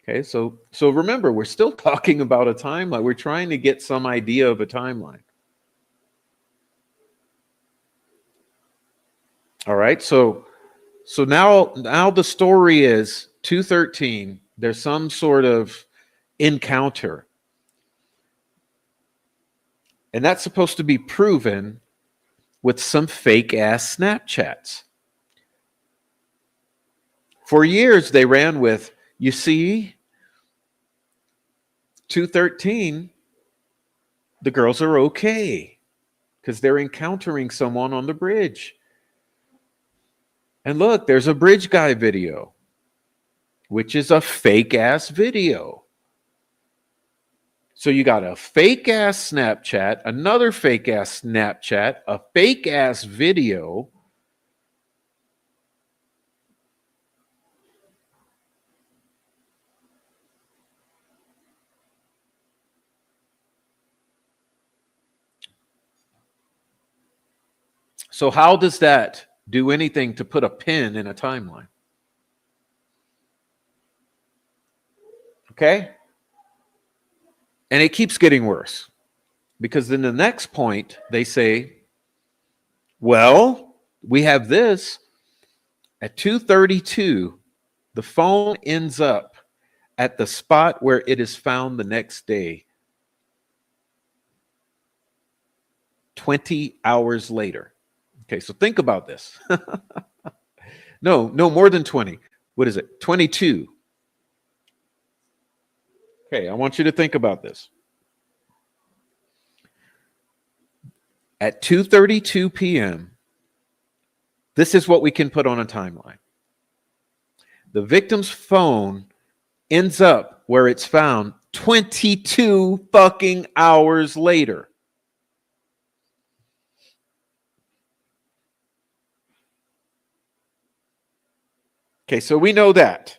Okay, so remember, we're still talking about a timeline. We're trying to get some idea of a timeline. All right, so now the story is 213. There's some sort of encounter, and that's supposed to be proven with some fake ass Snapchats. For years, they ran with, you see, 213, the girls are okay because they're encountering someone on the bridge. And look, there's a bridge guy video, which is a fake ass video. So you got a fake ass Snapchat, another fake ass Snapchat, a fake ass video. So how does that do anything to put a pin in a timeline? Okay? And it keeps getting worse. Because then the next point, they say, well, we have this. At 2:32, the phone ends up at the spot where it is found the next day, 20 hours later. Okay, so think about this. No, more than 20. What is it? 22. Okay, I want you to think about this. At 2:32 p.m., this is what we can put on a timeline. The victim's phone ends up where it's found 22 fucking hours later. Okay, so we know that.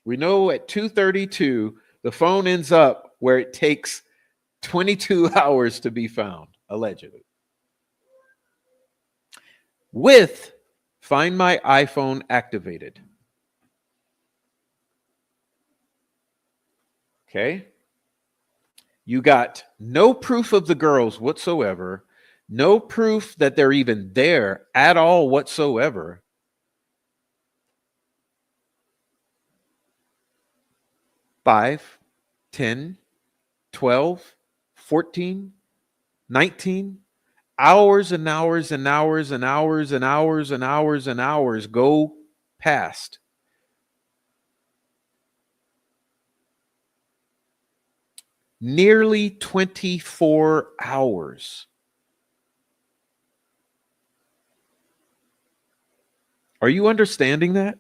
We know at 2:32, the phone ends up where it takes 22 hours to be found, allegedly. With Find My iPhone activated. Okay. You got no proof of the girls whatsoever, no proof that they're even there at all whatsoever. Five, 10, 12, 14, 19 hours and hours and hours and hours and hours and hours and hours go past. Nearly 24 hours. Are you understanding that?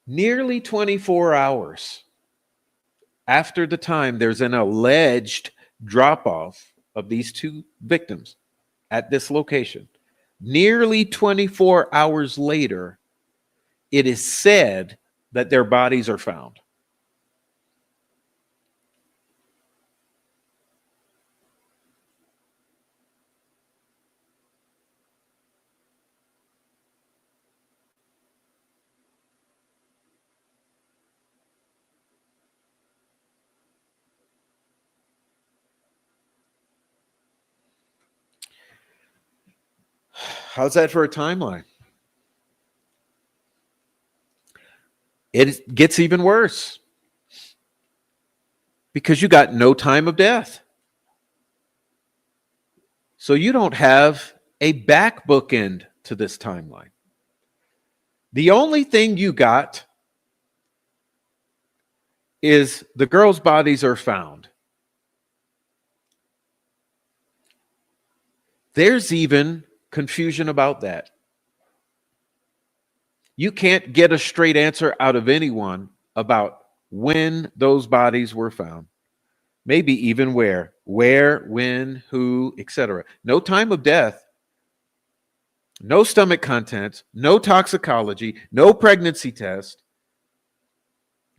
Nearly 24 hours after the time there's an alleged drop off of these two victims at this location. Nearly 24 hours later, it is said that their bodies are found. How's that for a timeline? It gets even worse because you got no time of death. So you don't have a back bookend to this timeline. The only thing you got is the girls' bodies are found. There's even confusion about that. You can't get a straight answer out of anyone about when those bodies were found. Maybe even where, when, who, etc. No time of death, no stomach contents, no toxicology, no pregnancy test.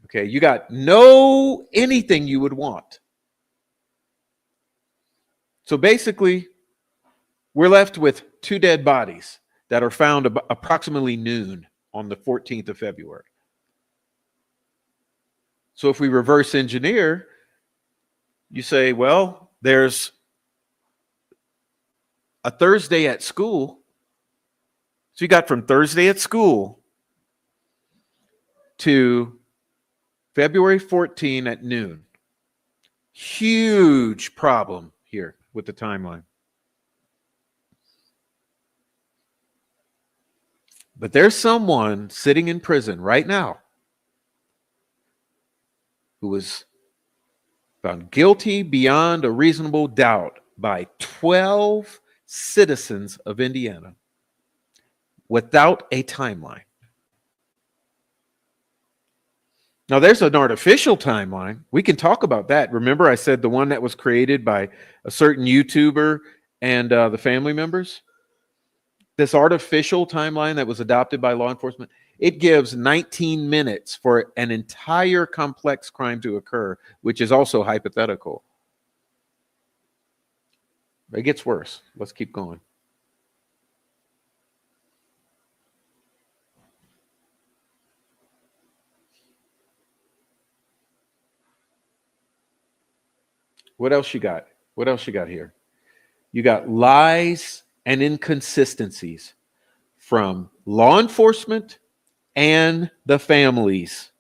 Okay, you got no anything you would want. So basically, we're left with two dead bodies that are found approximately noon on the 14th of February. So if we reverse engineer, you say, well, there's a Thursday at school. So you got from Thursday at school to February 14 at noon. Huge problem here with the timeline. But there's someone sitting in prison right now who was found guilty beyond a reasonable doubt by 12 citizens of Indiana. without a timeline. Now, there's an artificial timeline. We can talk about that. Remember, I said the one that was created by a certain YouTuber and the family members? This artificial timeline that was adopted by law enforcement, it gives 19 minutes for an entire complex crime to occur, which is also hypothetical. It gets worse. Let's keep going. What else you got? What else you got here? You got lies and inconsistencies from law enforcement and the families.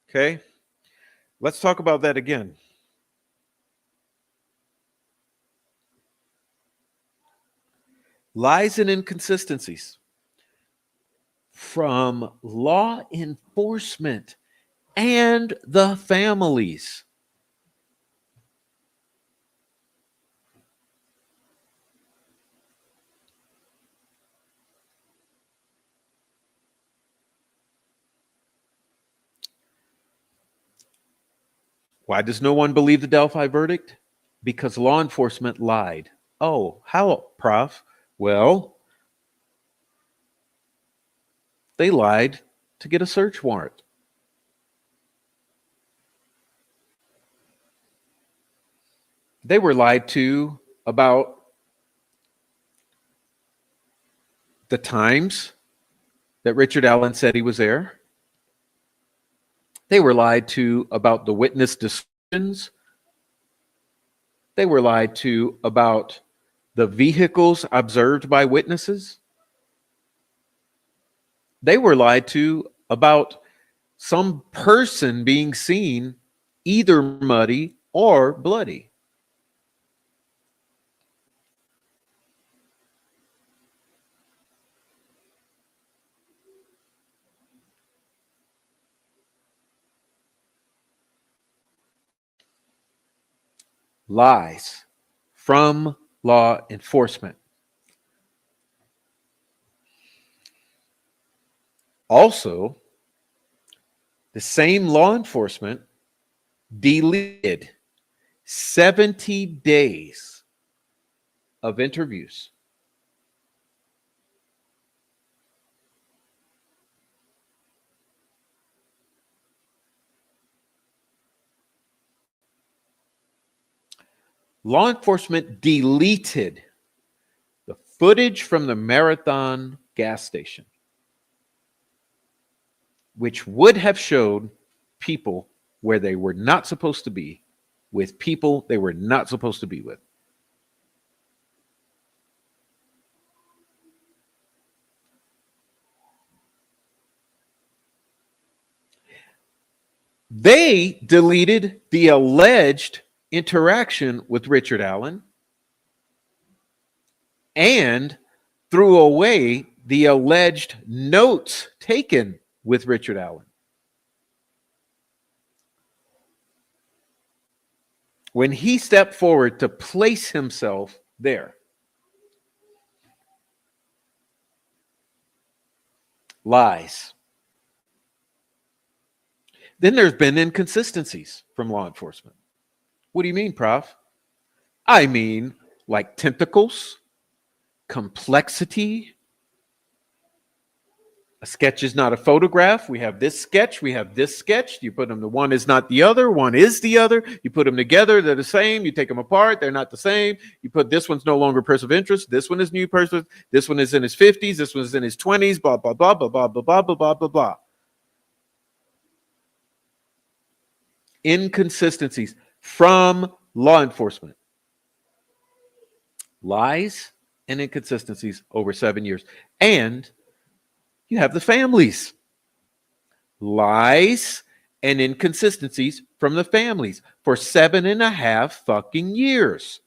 Okay, let's talk about that again. Lies and inconsistencies from law enforcement and the families. Why does no one believe the Delphi verdict? Because law enforcement lied. Oh, how, Prof? Well, they lied to get a search warrant. They were lied to about the times that Richard Allen said he was there. They were lied to about the witness descriptions. They were lied to about the vehicles observed by witnesses. They were lied to about some person being seen either muddy or bloody. Lies from law enforcement. Also, the same law enforcement deleted 70 days of interviews. Law enforcement deleted the footage from the Marathon gas station, which would have showed people where they were not supposed to be with people they were not supposed to be with. They deleted the alleged interaction with Richard Allen and threw away the alleged notes taken with Richard Allen. When he stepped forward to place himself there. Lies. Then there's been inconsistencies from law enforcement. What do you mean, Prof? I mean, like tentacles, complexity. A sketch is not a photograph. We have this sketch. We have this sketch. You put them, the one is not the other. One is the other. You put them together. They're the same. You take them apart. They're not the same. You put this one's no longer person of interest. This one is new person. This one is in his 50s. This one's in his 20s. Blah, blah, blah, blah, blah, blah, blah, blah, blah, blah, blah. Inconsistencies from law enforcement. Lies and inconsistencies over 7 years. And you have the families. Lies and inconsistencies from the families for 7.5 fucking years.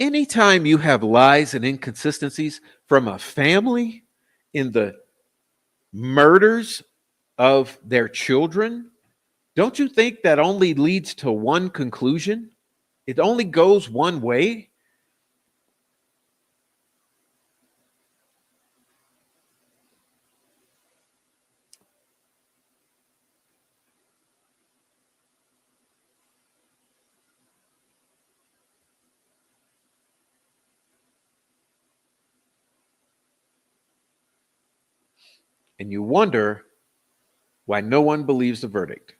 Anytime you have lies and inconsistencies from a family in the murders of their children, don't you think that only leads to one conclusion? It only goes one way. And you wonder why no one believes the verdict.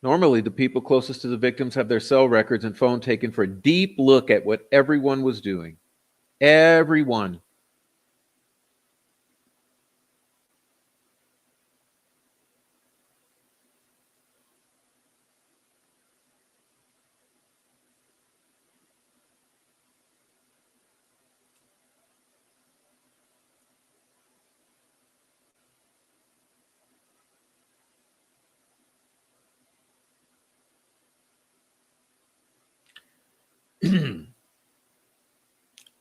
Normally, the people closest to the victims have their cell records and phone taken for a deep look at what everyone was doing. Everyone.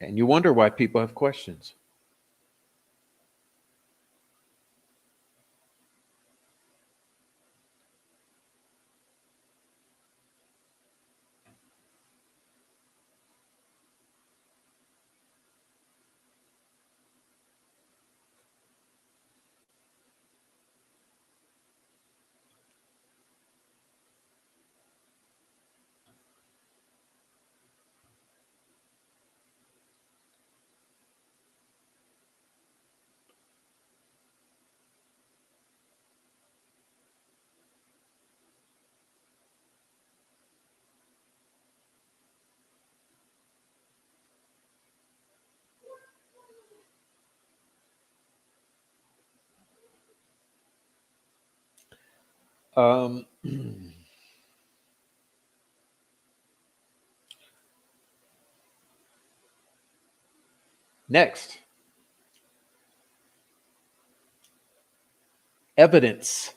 And you wonder why people have questions. Um, Next, evidence.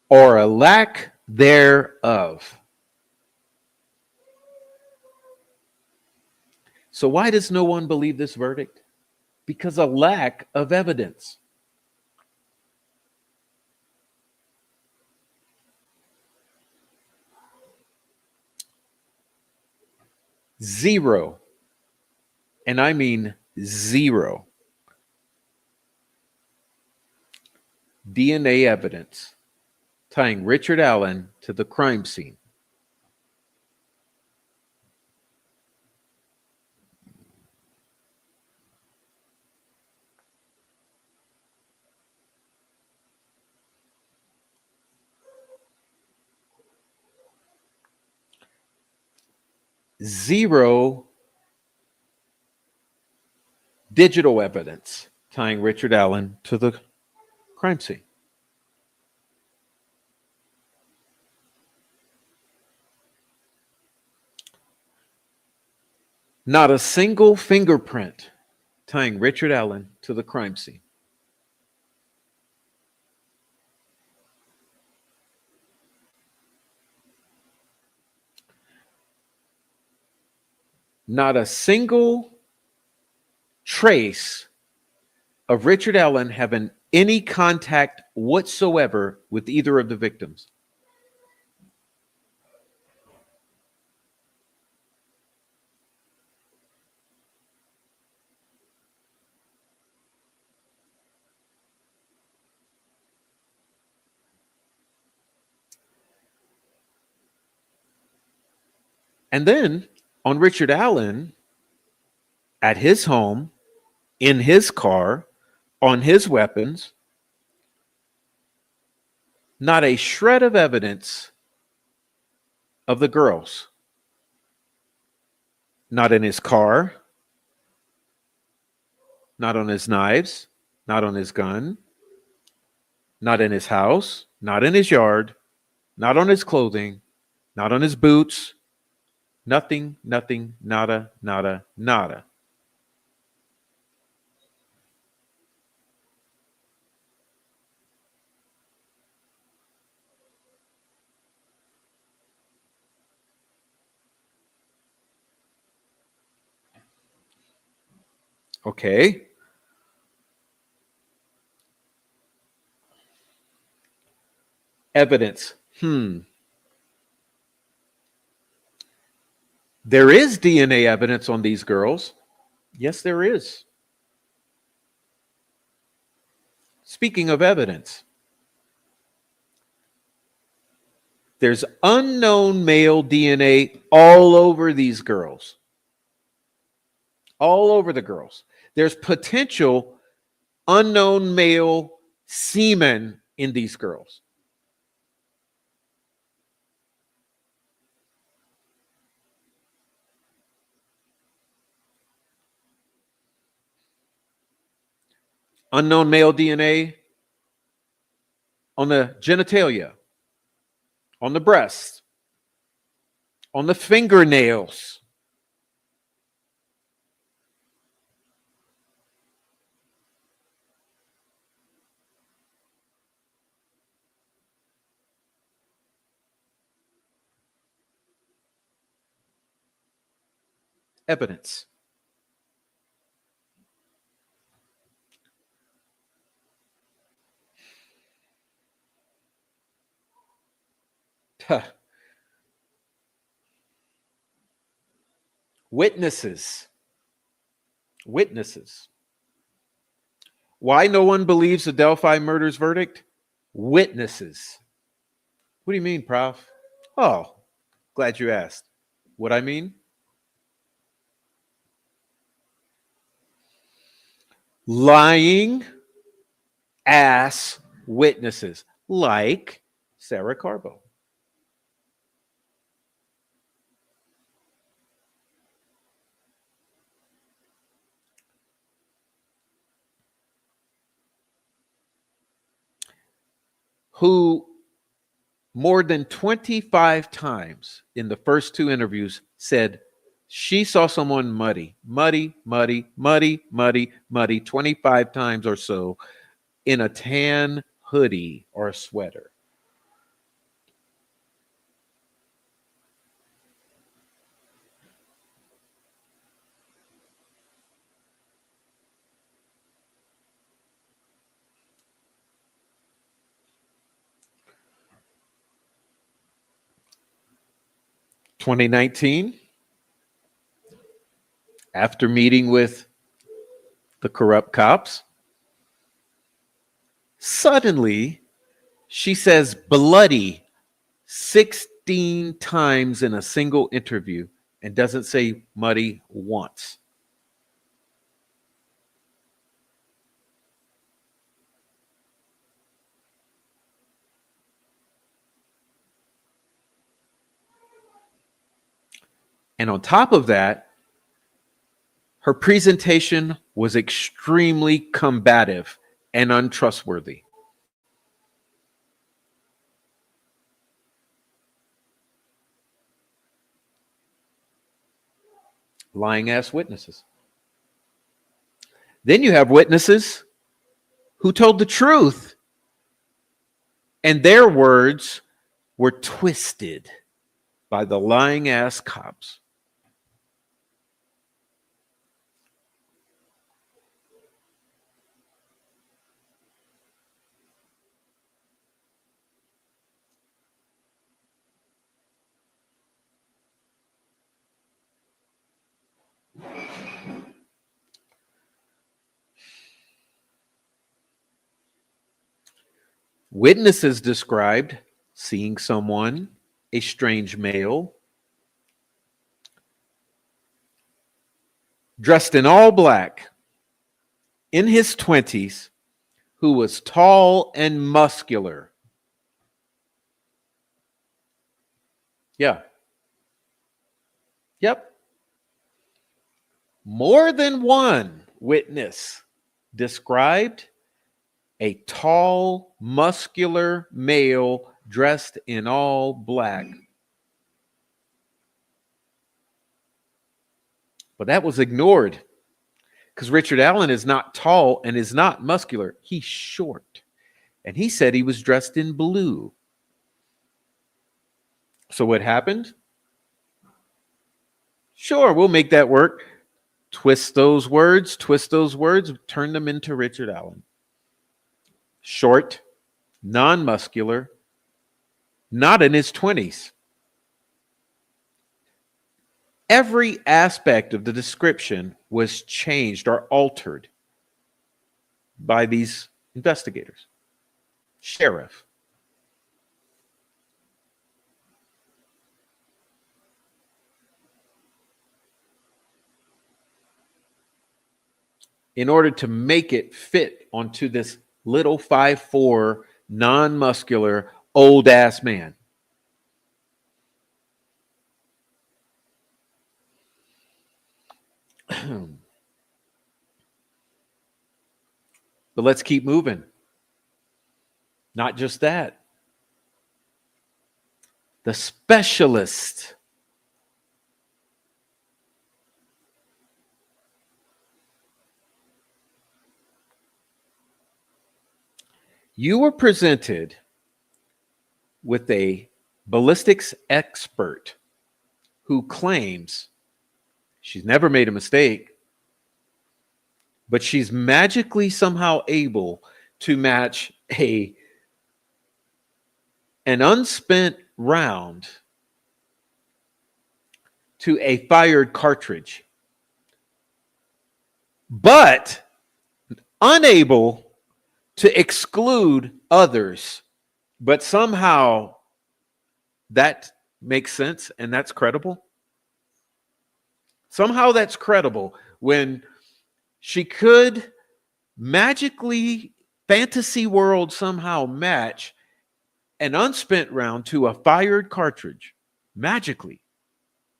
Or a lack thereof. So, why does no one believe this verdict? Because a lack of evidence. Zero, and I mean zero, DNA evidence tying Richard Allen to the crime scene. Zero digital evidence tying Richard Allen to the crime scene. Not a single fingerprint tying Richard Allen to the crime scene. Not a single trace of Richard Allen having any contact whatsoever with either of the victims. And then on Richard Allen, at his home, in his car, on his weapons, not a shred of evidence of the girls. Not in his car, not on his knives, not on his gun, not in his house, not in his yard, not on his clothing, not on his boots. Nothing, nothing, nada, nada, nada. Okay. Evidence. There is DNA evidence on these girls. Yes, there is. Speaking of evidence, there's unknown male DNA all over these girls. All over the girls. There's potential unknown male semen in these girls. Unknown male DNA on the genitalia, on the breast, on the fingernails. Evidence. Witnesses. Witnesses. Why no one believes the Delphi murders verdict? Witnesses. What do you mean, Prof? Oh, glad you asked. What I mean? Lying ass witnesses like Sarah Carbo. Who more than 25 times in the first two interviews said she saw someone muddy, 25 times or so in a tan hoodie or a sweater. (2019) after meeting with the corrupt cops, suddenly she says bloody 16 times in a single interview and doesn't say muddy once. And on top of that, her presentation was extremely combative and untrustworthy. Lying ass witnesses. Then you have witnesses who told the truth, and their words were twisted by the lying ass cops. Witnesses described seeing someone, a strange male, dressed in all black, in his 20s, who was tall and muscular. Yeah, Yep. More than one witness described a tall, muscular male dressed in all black. But that was ignored because Richard Allen is not tall and is not muscular. He's short. And he said he was dressed in blue. So what happened? Sure, we'll make that work. Twist those words, turn them into Richard Allen. Short, non-muscular, not in his 20s. Every aspect of the description was changed or altered by these investigators. Sheriff. In order to make it fit onto this little 5'4", non-muscular, old-ass man. But let's keep moving. Not just that. The specialist. You were presented with a ballistics expert who claims she's never made a mistake, but she's magically somehow able to match an unspent round to a fired cartridge, but unable to exclude others. But somehow that makes sense and that's credible. Somehow that's credible when she could magically, fantasy world, somehow match an unspent round to a fired cartridge. Magically.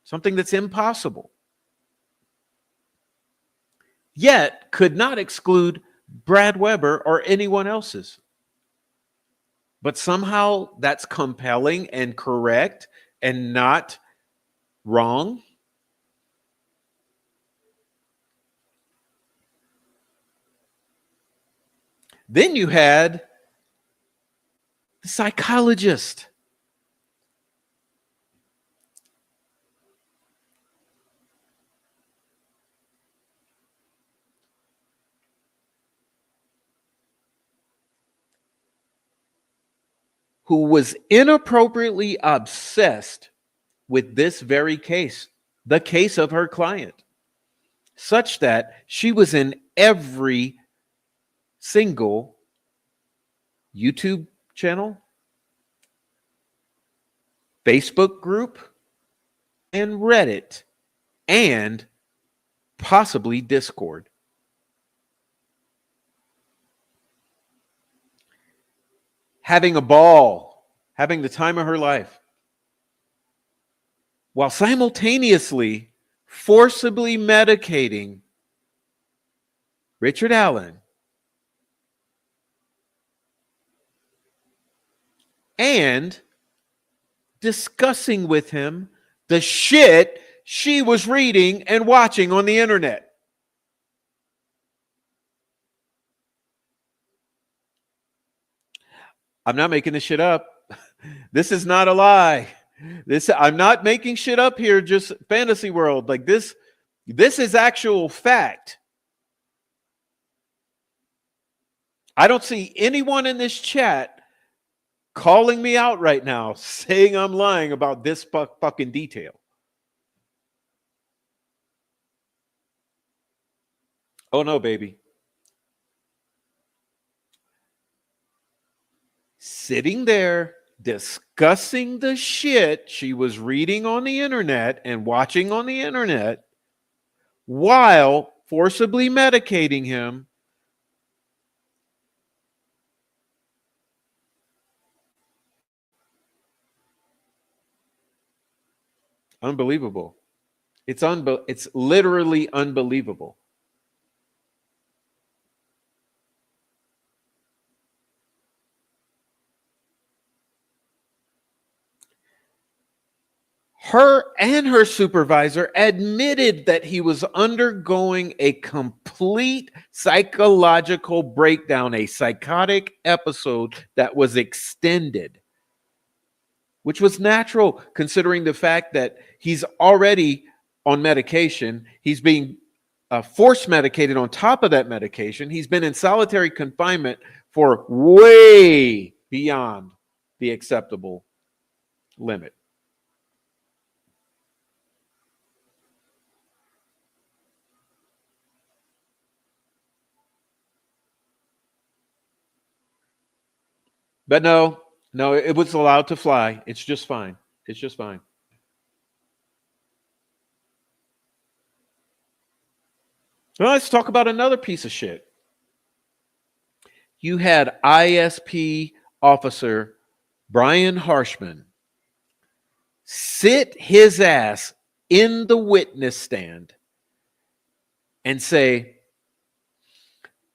Something that's impossible. Yet could not exclude Brad Weber or anyone else's. But somehow that's compelling and correct and not wrong. Then you had the psychologist. Who was inappropriately obsessed with this very case, the case of her client, such that she was in every single YouTube channel, Facebook group, and Reddit, and possibly Discord. Having a ball, having the time of her life, while simultaneously forcibly medicating Richard Allen and discussing with him the shit she was reading and watching on the internet. I'm not making this shit up. This is not a lie. I'm not making shit up here, just fantasy world. Like this is actual fact. I don't see anyone in this chat calling me out right now saying I'm lying about this fucking detail. Oh no, baby. Sitting there discussing the shit she was reading on the internet and watching on the internet while forcibly medicating him. Unbelievable. It's literally unbelievable. Her and her supervisor admitted that he was undergoing a complete psychological breakdown, a psychotic episode that was extended, which was natural considering the fact that he's already on medication. He's being force medicated on top of that medication. He's been in solitary confinement for way beyond the acceptable limit. But no, no, it was allowed to fly. It's just fine. It's just fine. Well, let's talk about another piece of shit. You had ISP officer Brian Harshman sit his ass in the witness stand and say,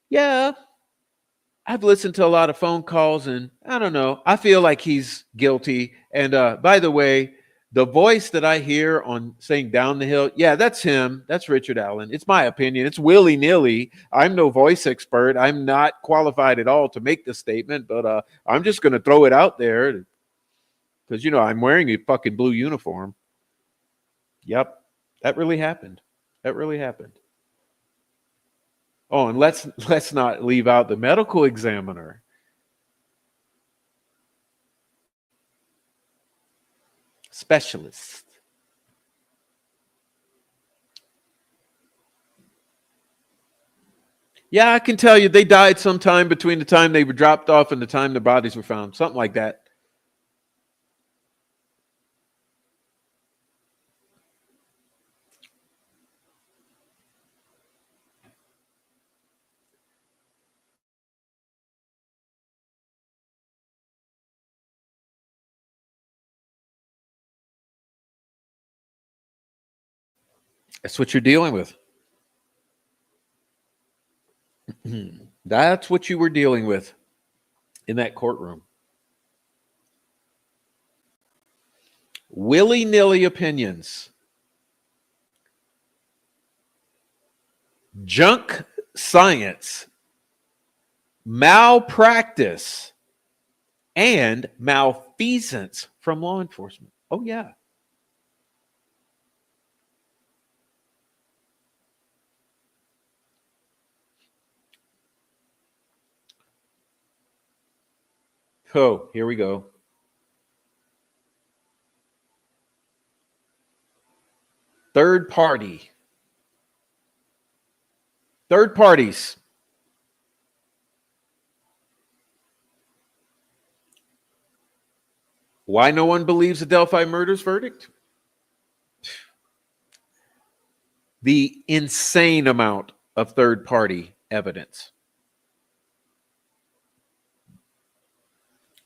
yeah, I've listened to a lot of phone calls and I don't know, I feel like he's guilty. And by the way, the voice that I hear on saying down the hill, yeah, that's him. That's Richard Allen. It's my opinion. It's willy nilly. I'm no voice expert. I'm not qualified at all to make this statement, but I'm just going to throw it out there because, I'm wearing a fucking blue uniform. Yep, that really happened. That really happened. Oh, and let's not leave out the medical examiner. Specialist. Yeah, I can tell you they died sometime between the time they were dropped off and the time the bodies were found. Something like that. That's what you're dealing with. That's what you were dealing with in that courtroom. Willy nilly opinions, junk science, malpractice, and malfeasance from law enforcement. Oh, yeah. Oh, here we go. Third party. Third parties. Why no one believes the Delphi murders verdict? The insane amount of third party evidence.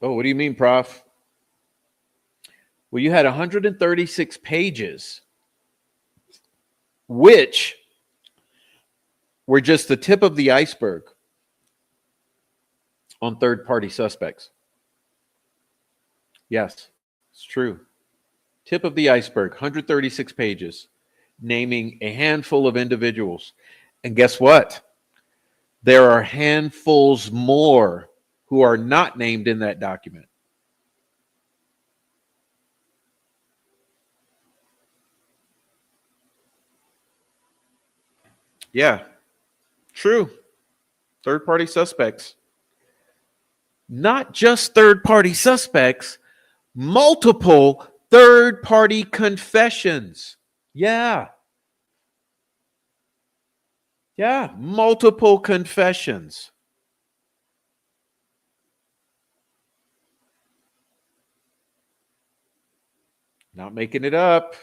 Oh, what do you mean, Prof? Well, you had 136 pages, which were just the tip of the iceberg on third party suspects. Yes, it's true. Tip of the iceberg, 136 pages, naming a handful of individuals. And guess what? There are handfuls more who are not named in that document. Yeah, true. Third party suspects. Not just third party suspects, multiple third party confessions. Yeah, yeah, multiple confessions. Not making it up.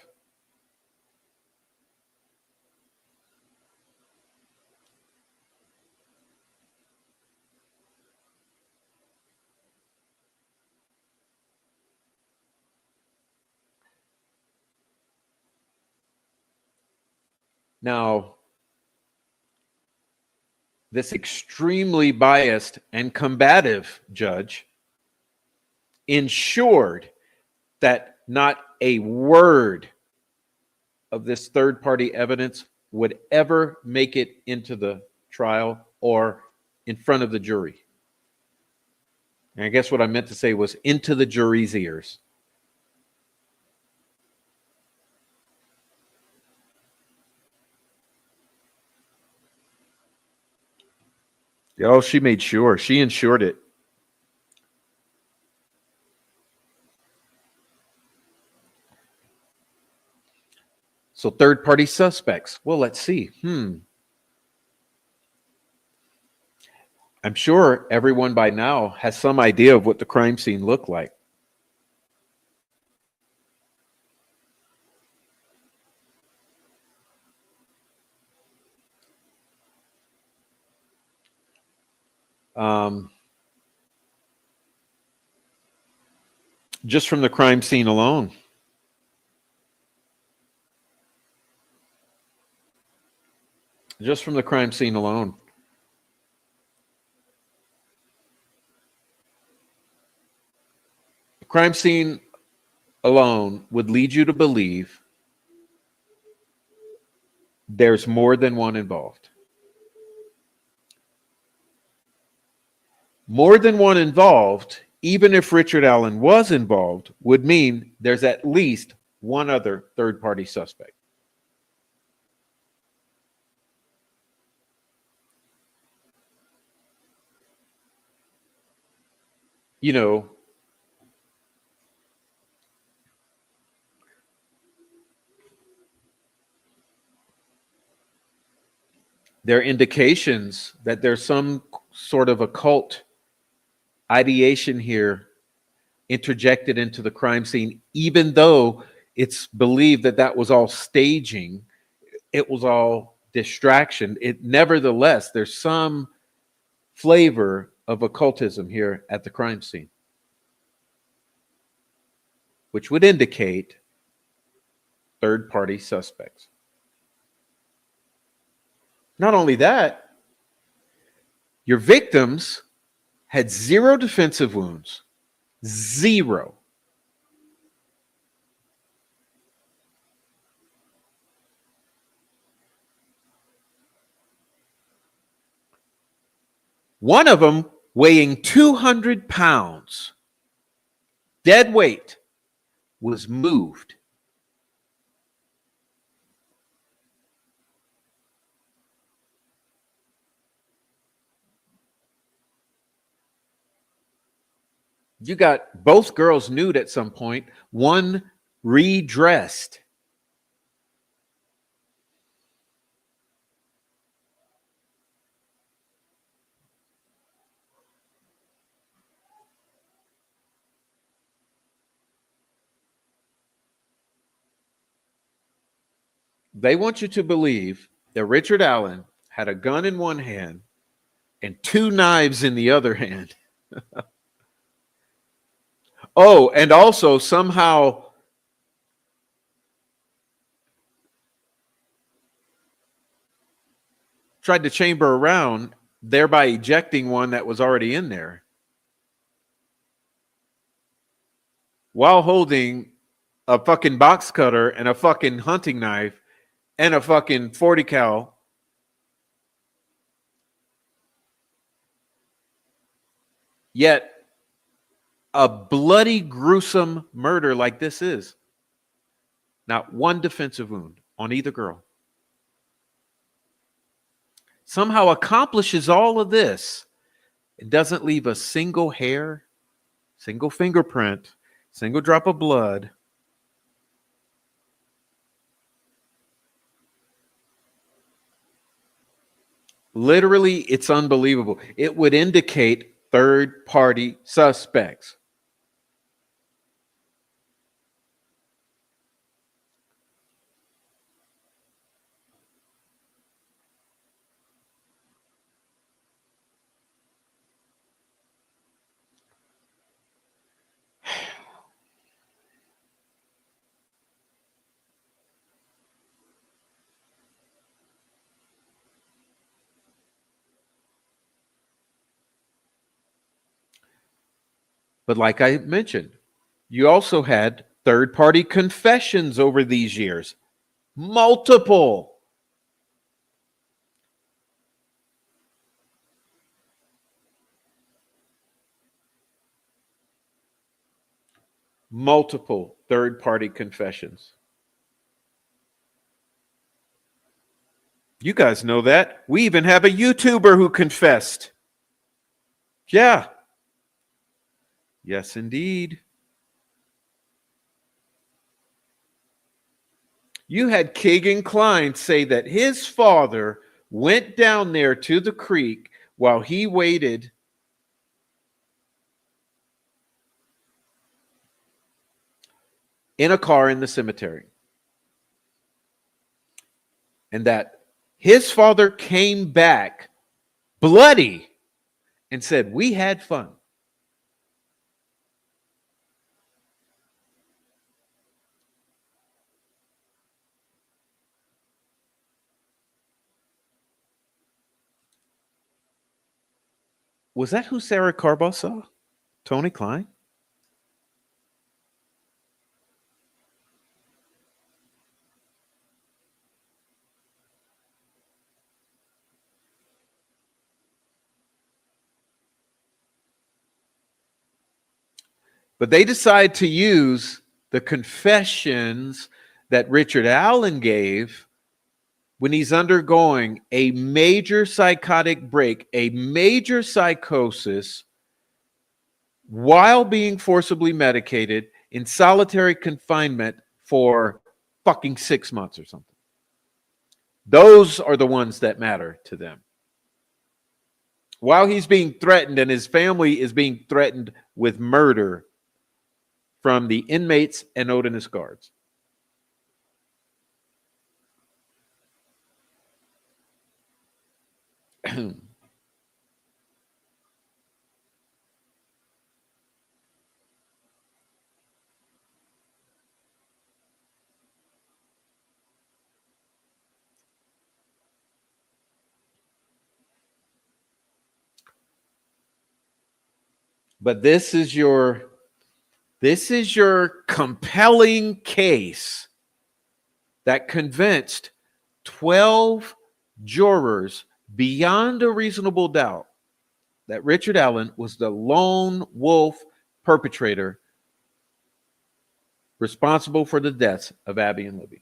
Now, this extremely biased and combative judge ensured that not a word of this third party evidence would ever make it into the trial or in front of the jury. And I guess what I meant to say was into the jury's ears. Oh, she made sure. She ensured it. So third party suspects. Well, let's see. I'm sure everyone by now has some idea of what the crime scene looked like. Just from the crime scene alone. Just from the crime scene alone. The crime scene alone would lead you to believe there's more than one involved. More than one involved, even if Richard Allen was involved, would mean there's at least one other third party suspect. You know, there are indications that there's some sort of occult ideation here interjected into the crime scene, even though it's believed that that was all staging, it was all distraction. It nevertheless, there's some flavor of occultism here at the crime scene, which would indicate third party suspects. Not only that, your victims had zero defensive wounds. Zero. One of them weighing 200 pounds, dead weight, was moved. You got both girls nude at some point, one redressed. They want you to believe that Richard Allen had a gun in one hand and two knives in the other hand. Oh, and also somehow tried to chamber around, thereby ejecting one that was already in there while holding a fucking box cutter and a fucking hunting knife and a fucking 40 cal. Yet a bloody, gruesome murder like this is. Not one defensive wound on either girl. Somehow accomplishes all of this. It doesn't leave a single hair, single fingerprint, single drop of blood. Literally, it's unbelievable. It would indicate third party suspects. But like I mentioned, you also had third-party confessions over these years. Multiple. Multiple third-party confessions. You guys know that. We even have a YouTuber who confessed. Yeah. Yes, indeed. You had Keegan Klein say that his father went down there to the creek while he waited in a car in the cemetery. And that his father came back bloody and said, "We had fun." Was that who Sarah Carbaugh saw? Tony Klein? But they decide to use the confessions that Richard Allen gave when he's undergoing a major psychotic break, a major psychosis, while being forcibly medicated in solitary confinement for fucking 6 months or something. Those are the ones that matter to them. While he's being threatened and his family is being threatened with murder from the inmates and Odinist guards. But this is your compelling case that convinced 12 jurors beyond a reasonable doubt that Richard Allen was the lone wolf perpetrator responsible for the deaths of Abby and Libby.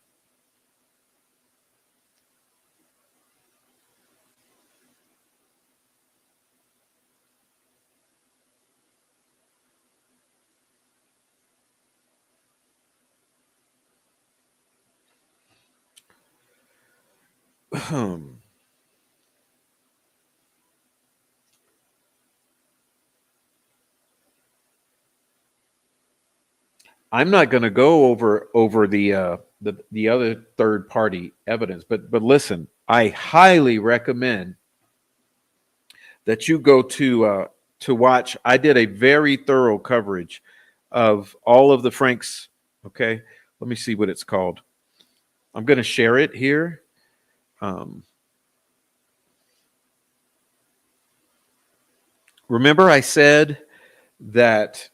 I'm not going to go over the other third party evidence, but listen, I highly recommend that you go to watch. I did a very thorough coverage of all of the Franks. Okay, let me see what it's called. I'm going to share it here. Remember, I said that.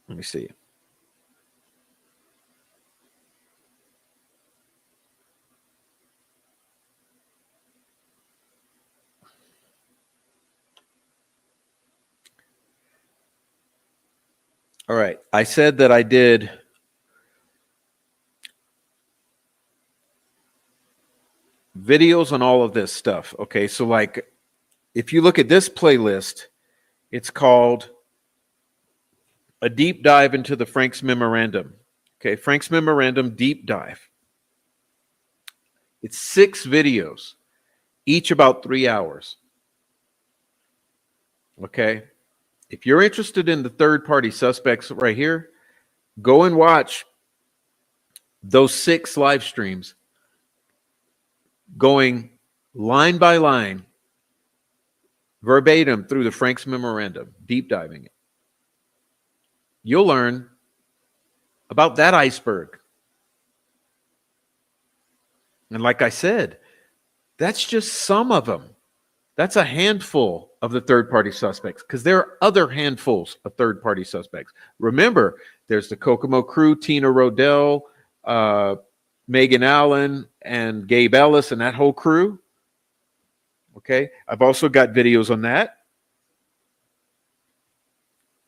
Let me see. All right. I said that I did videos on all of this stuff. Okay. So, like, if you look at this playlist, it's called A Deep Dive into the Franks Memorandum. Okay. Frank's Memorandum Deep Dive. It's 6 videos, each about 3 hours. Okay. If you're interested in the third party suspects right here, go and watch those 6 live streams going line by line, verbatim through the Frank's Memorandum, deep diving it. You'll learn about that iceberg. And like I said, that's just some of them. That's a handful of the third-party suspects because there are other handfuls of third-party suspects. Remember, there's the Kokomo crew, Tina Rodell, Megan Allen, and Gabe Ellis, and that whole crew. Okay, I've also got videos on that.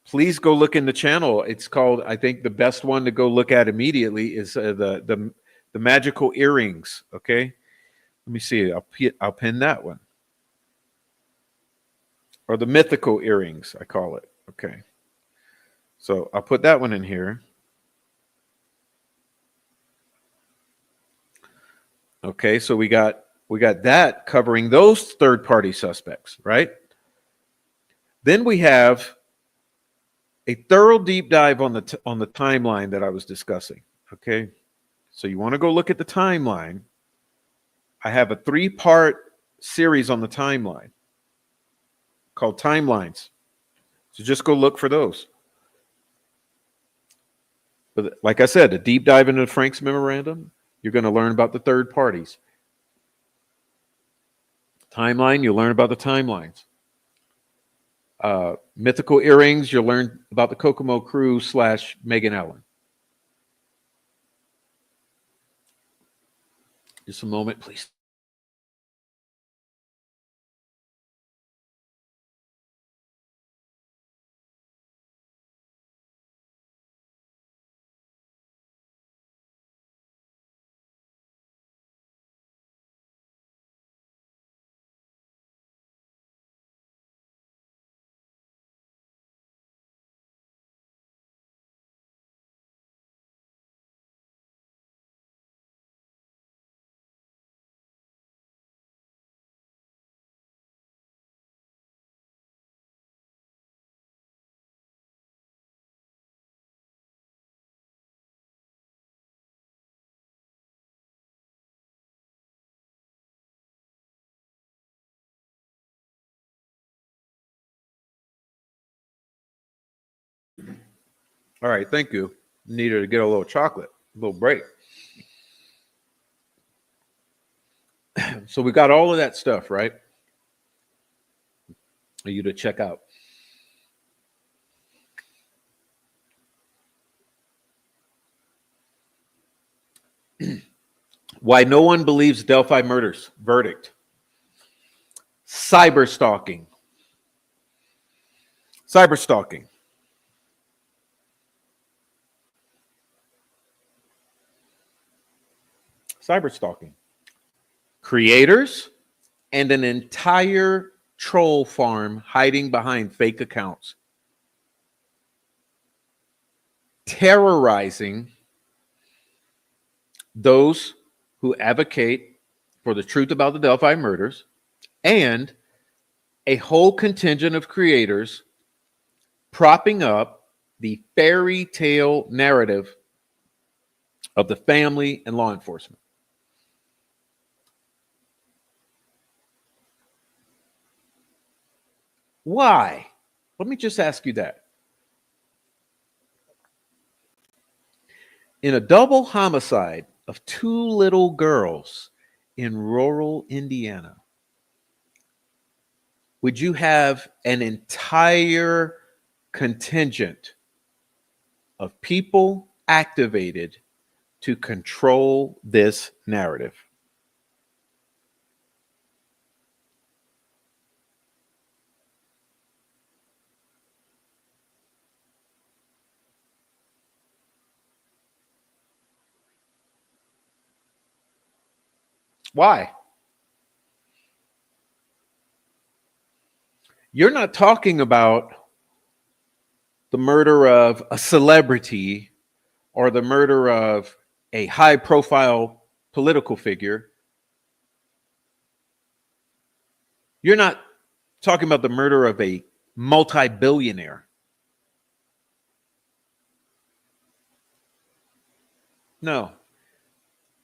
Please go look in the channel. It's called, I think the best one to go look at immediately is the magical earrings. Okay, let me see. I'll pin that one. Or the mythical earrings, I call it. Okay. So I'll put that one in here. Okay, so we got that covering those third-party suspects, right? Then we have a thorough deep dive on the timeline that I was discussing. Okay, so you want to go look at the timeline. I have a 3-part series on the timeline called Timelines. So just go look for those. But like I said, a deep dive into Frank's memorandum, you're going to learn about the third parties. Timeline, you'll learn about the timelines. Mythical earrings, you'll learn about the Kokomo crew / Megan Allen. Just a moment, please. All right, thank you. Needed to get a little chocolate, a little break. So we got all of that stuff, right? For you to check out. Why no one believes Delphi murders verdict. Cyber stalking. Cyber stalking. Cyber stalking. Creators and an entire troll farm hiding behind fake accounts, terrorizing those who advocate for the truth about the Delphi murders, and a whole contingent of creators propping up the fairy tale narrative of the family and law enforcement. Why? Let me just ask you that. In a double homicide of 2 little girls in rural Indiana, would you have an entire contingent of people activated to control this narrative? Why? You're not talking about the murder of a celebrity or the murder of a high profile political figure. You're not talking about the murder of a multi-billionaire. No.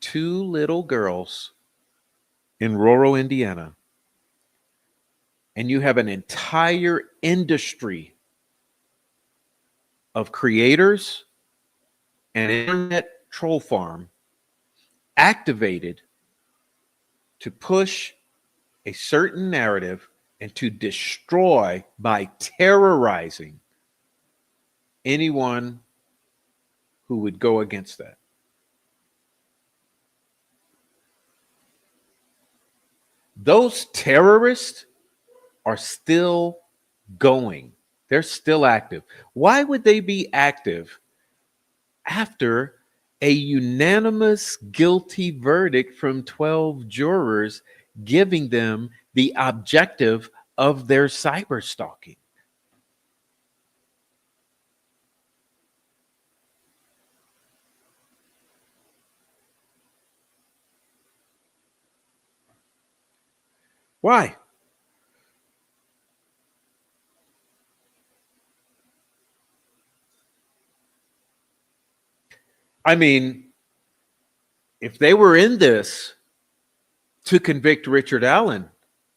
2 little girls in rural Indiana, and you have an entire industry of creators and internet troll farm activated to push a certain narrative and to destroy by terrorizing anyone who would go against that. Those terrorists are still going. They're still active. Why would they be active after a unanimous guilty verdict from 12 jurors giving them the objective of their cyber stalking? Why? I mean, if they were in this to convict Richard Allen,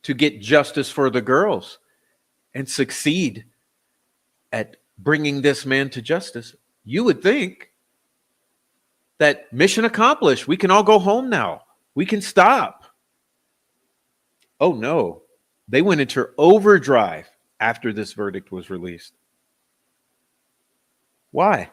to get justice for the girls, and succeed at bringing this man to justice, you would think that mission accomplished. We can all go home now. We can stop. Oh no, they went into overdrive after this verdict was released. Why?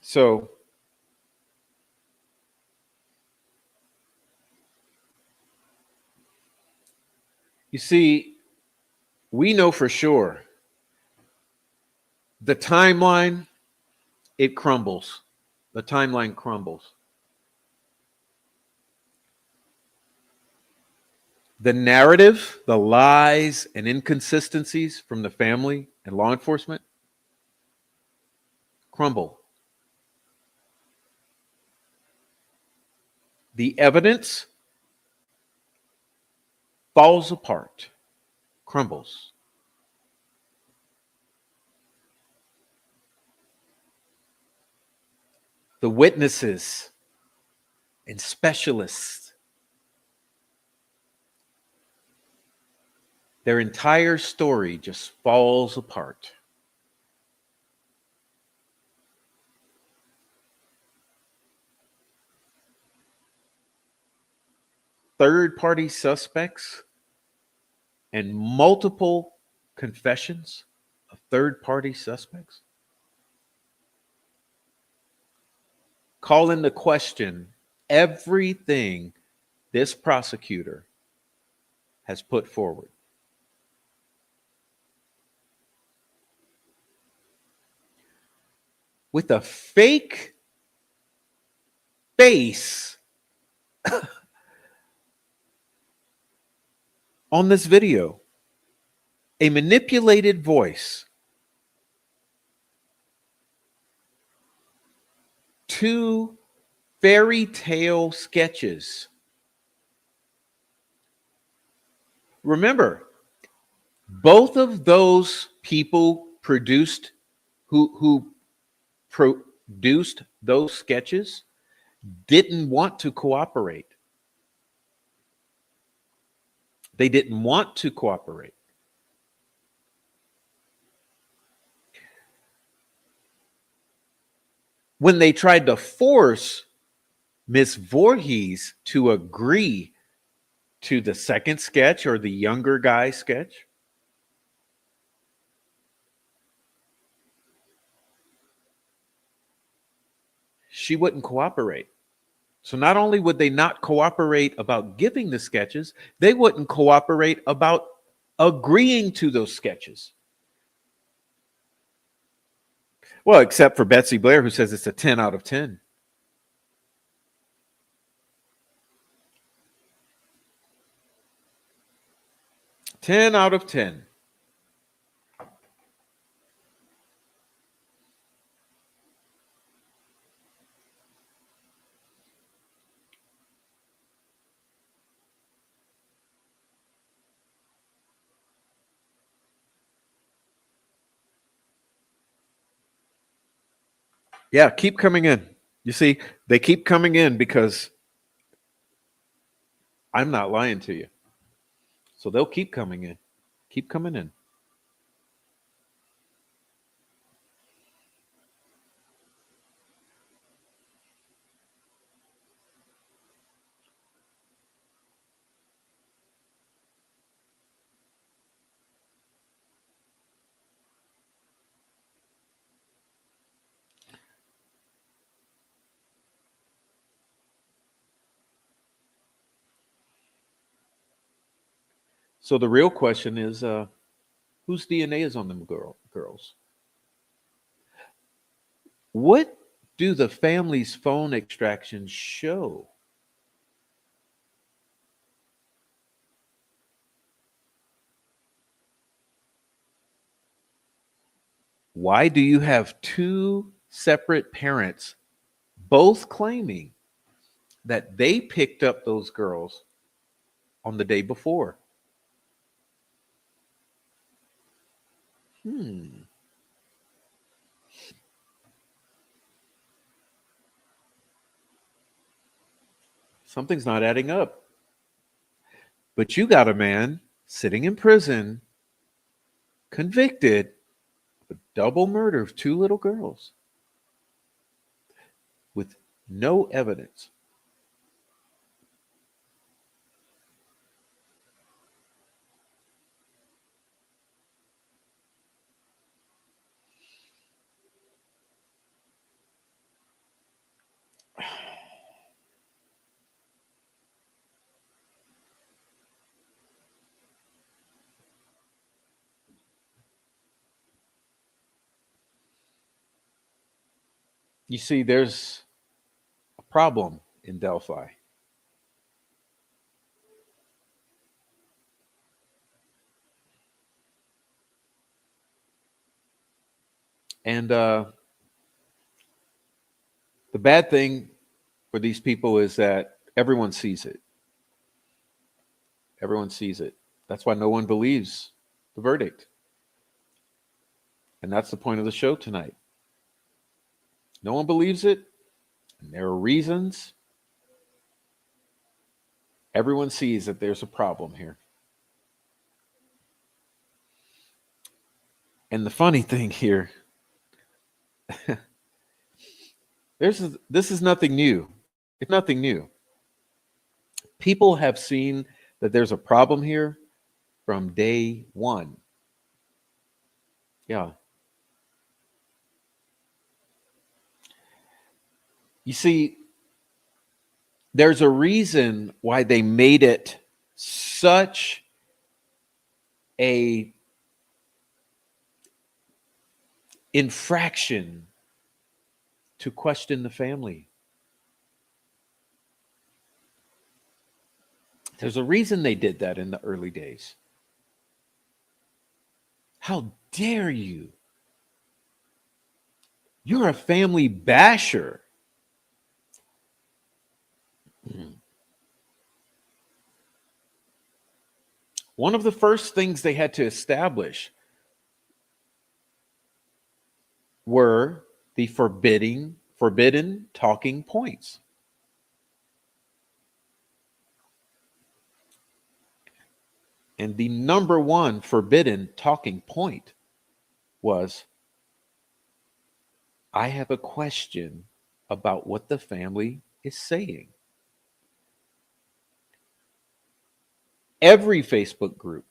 So, you see, we know for sure the timeline, it crumbles. The timeline crumbles. The narrative, the lies and inconsistencies from the family and law enforcement crumble. The evidence falls apart, crumbles. The witnesses and specialists, their entire story just falls apart. Third party suspects and multiple confessions of third party suspects call into question everything this prosecutor has put forward. With a fake face on this video, a manipulated voice, two fairy tale sketches. Remember, both of those people who produced those sketches didn't want to cooperate. They didn't want to cooperate. When they tried to force Miss Voorhees to agree to the second sketch or the younger guy sketch, she wouldn't cooperate. So not only would they not cooperate about giving the sketches, they wouldn't cooperate about agreeing to those sketches. Well, except for Betsy Blair, who says it's a 10 out of 10. Ten out of 10. Yeah, keep coming in. You see, they keep coming in because I'm not lying to you. So they'll keep coming in. Keep coming in. So the real question is whose DNA is on them girls? What do the family's phone extractions show? Why do you have two separate parents both claiming that they picked up those girls on the day before? Hmm, something's not adding up. But you got a man sitting in prison, convicted of double murder of two little girls with no evidence. You see, there's a problem in Delphi. And the bad thing for these people is that everyone sees it. Everyone sees it. That's why no one believes the verdict. And that's the point of the show tonight. No one believes it. And there are reasons. Everyone sees that there's a problem here. And the funny thing here, this is nothing new. It's nothing new. People have seen that there's a problem here from day one. Yeah. You see, there's a reason why they made it such a infraction to question the family. There's a reason they did that in the early days. How dare you? You're a family basher. One of the first things they had to establish were the forbidden talking points. And the number one forbidden talking point was, I have a question about what the family is saying. Every Facebook group,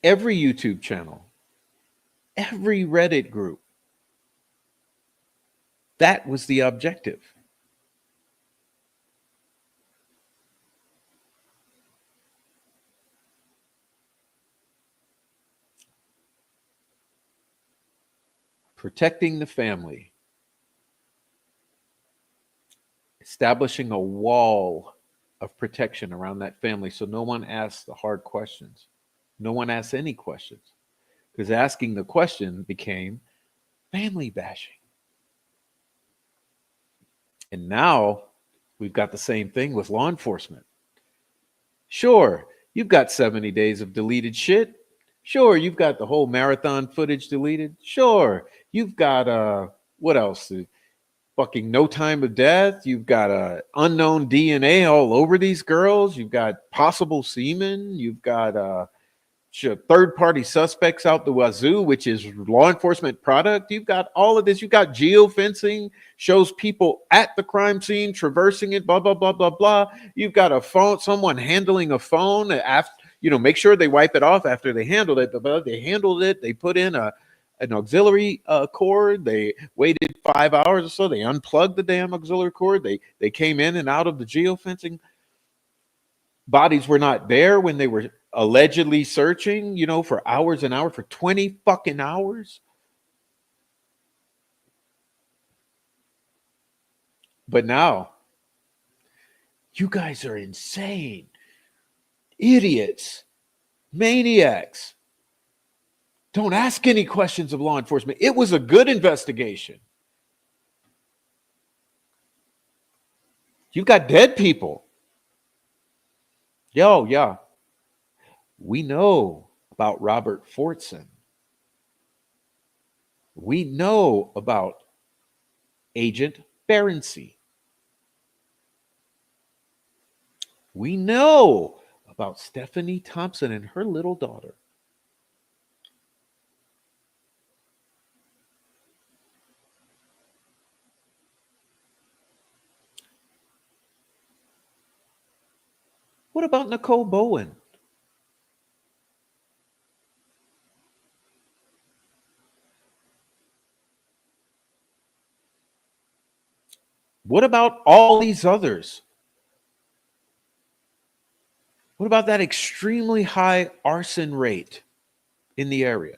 every YouTube channel, every Reddit group, that was the objective. Protecting the family, establishing a wall of protection around that family so no one asks the hard questions. No one asks any questions because asking the question became family bashing. And now we've got the same thing with law enforcement. Sure, you've got 70 days of deleted shit. Sure, you've got the whole marathon footage deleted. Sure, you've got what else? Fucking no time of death. You've got unknown DNA all over these girls. You've got possible semen. You've got third party suspects out the wazoo, which is law enforcement product. You've got all of this. You've got geofencing, shows people at the crime scene traversing it, blah, blah, blah, blah, blah. You've got a phone, someone handling a phone after, make sure they wipe it off after they handled it. But they handled it, they put in an auxiliary cord. They waited 5 hours or so. They unplugged the damn auxiliary cord. They came in and out of the geofencing. Bodies were not there when they were allegedly searching, for hours and hours, for 20 fucking hours. But now, you guys are insane. Idiots. Maniacs. Don't ask any questions of law enforcement. It was a good investigation. You've got dead people. Yo, yeah. We know about Robert Fortson. We know about Agent Barensey. We know about Stephanie Thompson and her little daughter. What about Nicole Bowen? What about all these others? What about that extremely high arson rate in the area?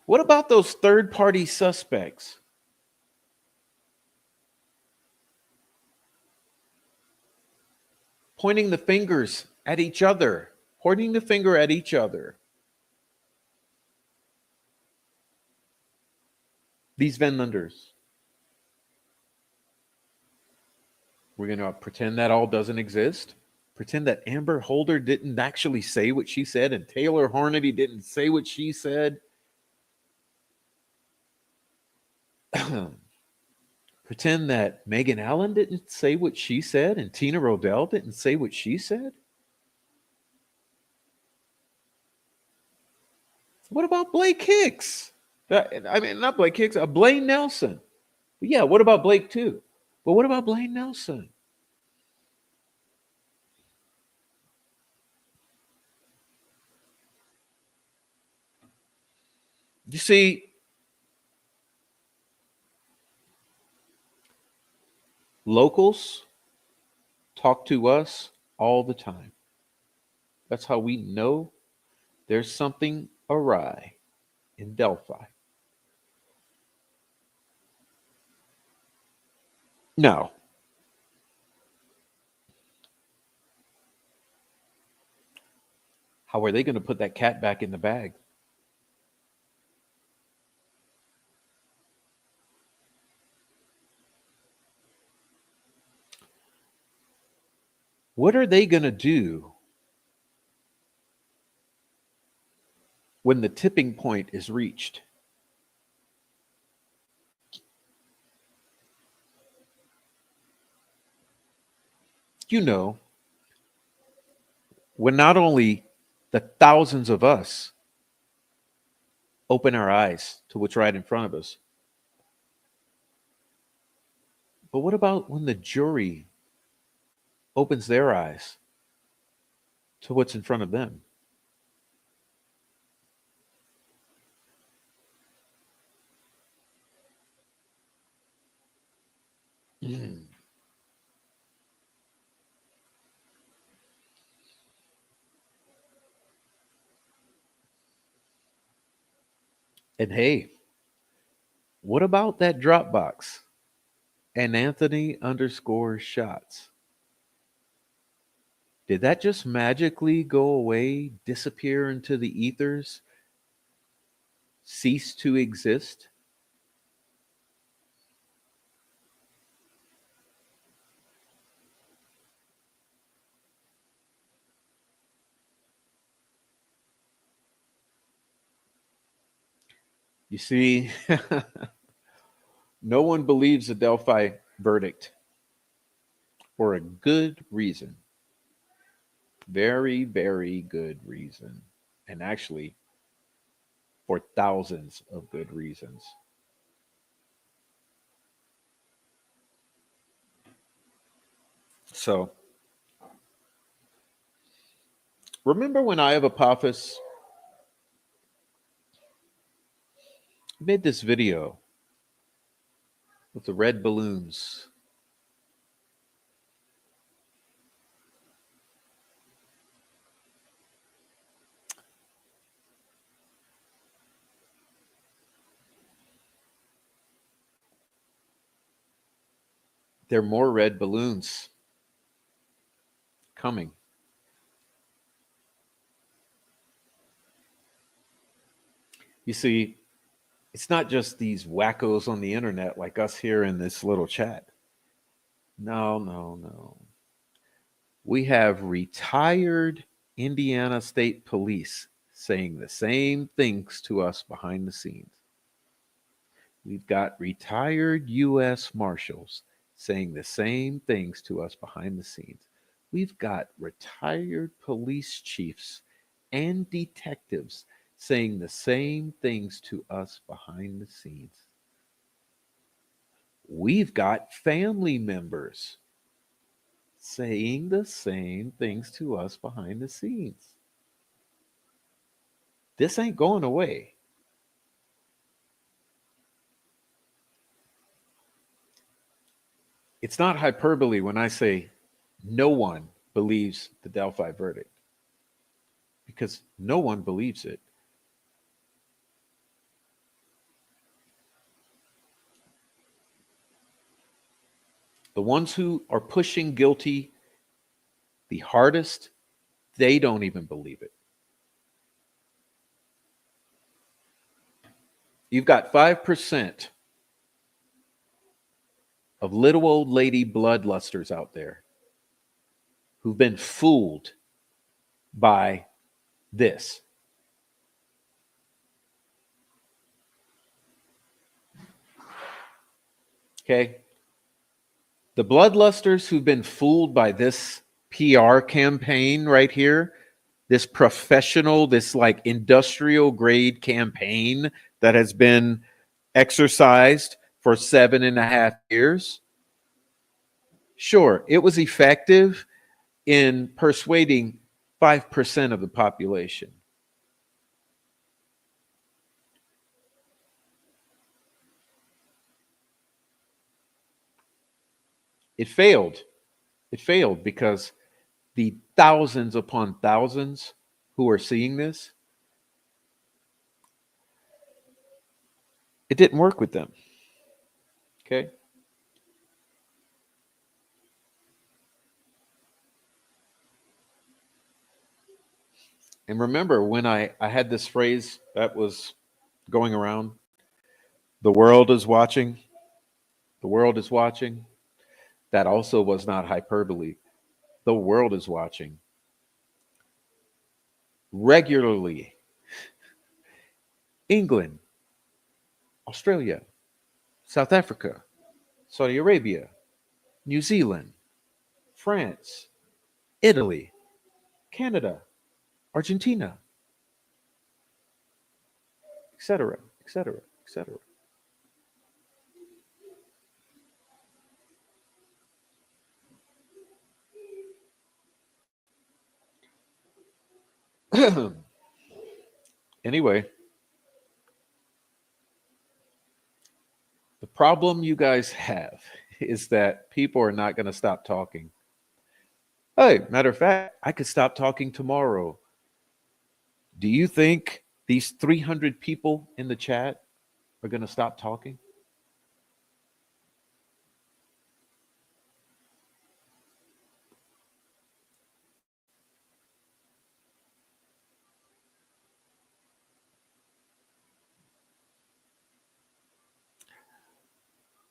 What about those third-party suspects? Pointing the fingers at each other, pointing the finger at each other. These vendors. We're going to pretend that all doesn't exist. Pretend that Amber Holder didn't actually say what she said and Taylor Hornady didn't say what she said. Pretend that Megan Allen didn't say what she said and Tina Rodell didn't say what she said. What about Blake Hicks? Not Blake Hicks, Blaine Nelson. But yeah, what about Blake too? But what about Blaine Nelson? You see, locals talk to us all the time. That's how we know there's something awry in Delphi. Now, how are they going to put that cat back in the bag? What are they going to do when the tipping point is reached? You know, when not only the thousands of us open our eyes to what's right in front of us, but what about when the jury opens their eyes to what's in front of them? Mm. And hey, what about that Dropbox and Anthony underscore shots? Did that just magically go away, disappear into the ethers, cease to exist? You see, no one believes the Delphi verdict for a good reason. Very, very good reason. And actually, for thousands of good reasons. So, remember when I have Apophis made this video with the red balloons? There are more red balloons coming. You see, it's not just these wackos on the internet like us here in this little chat. No, no, no. We have retired Indiana State Police saying the same things to us behind the scenes. We've got retired U.S. Marshals saying the same things to us behind the scenes. We've got retired police chiefs and detectives saying the same things to us behind the scenes. We've got family members saying the same things to us behind the scenes. This ain't going away. It's not hyperbole when I say no one believes the Delphi verdict, because no one believes it. The ones who are pushing guilty the hardest, they don't even believe it. You've got 5% of little old lady bloodlusters out there who've been fooled by this. Okay? The bloodlusters who've been fooled by this PR campaign right here, this professional, this like industrial grade campaign that has been exercised for 7.5 years. Sure, it was effective in persuading 5% of the population. It failed. It failed because the thousands upon thousands who are seeing this, it didn't work with them. Okay. And remember when I had this phrase that was going around, the world is watching, the world is watching. That also was not hyperbole. The world is watching. Regularly. England, Australia, South Africa, Saudi Arabia, New Zealand, France, Italy, Canada, Argentina, etc., etc., etc. Anyway, the problem you guys have is that people are not going to stop talking. Hey, matter of fact, I could stop talking tomorrow. Do you think these 300 people in the chat are going to stop talking?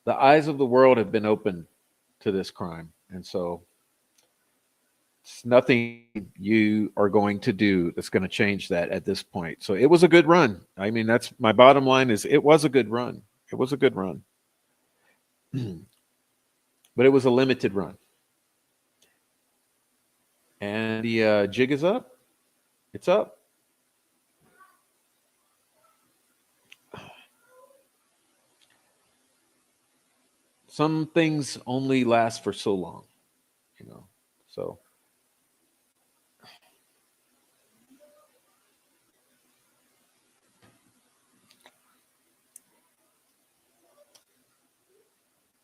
The eyes of the world have been opened to this crime. And so It's nothing you are going to do that's going to change that at this point. So it was a good run. I mean, that's my bottom line is it was a good run. It was a good run. But it was a limited run. And the jig is up. It's up. Some things only last for so long, you know. So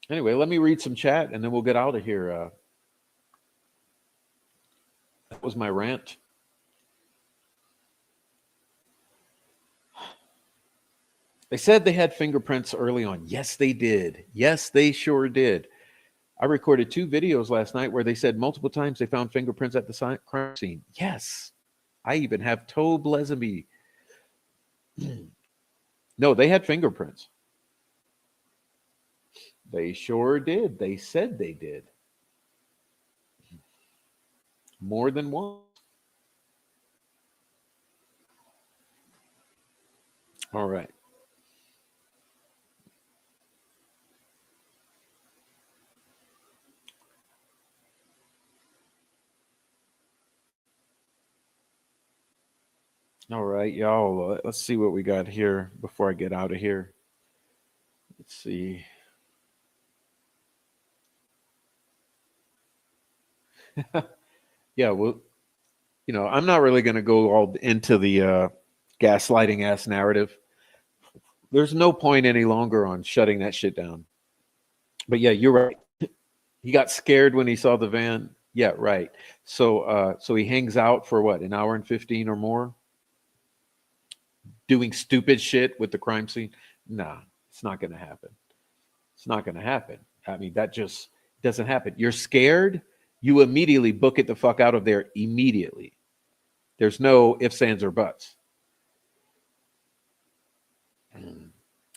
anyway, let me read some chat and then we'll get out of here. That was my rant. They said they had fingerprints early on. Yes, they did. Yes, they sure did. I recorded 2 videos last night where they said multiple times they found fingerprints at the crime scene. Yes. I even have Toe Blesaby. No, they had fingerprints. They sure did. They said they did. More than once. All right. All right, y'all. Let's see what we got here before I get out of here. Let's see. Yeah, well, I'm not really going to go all into the gaslighting ass narrative. There's no point any longer on shutting that shit down. But yeah, you're right. He got scared when he saw the van. Yeah, right. So he hangs out for what, an hour and 15 or more, doing stupid shit with the crime scene. Nah, it's not going to happen. It's not going to happen. I mean, that just doesn't happen. You're scared, you immediately book it the fuck out of there immediately. There's no ifs, ands, or buts.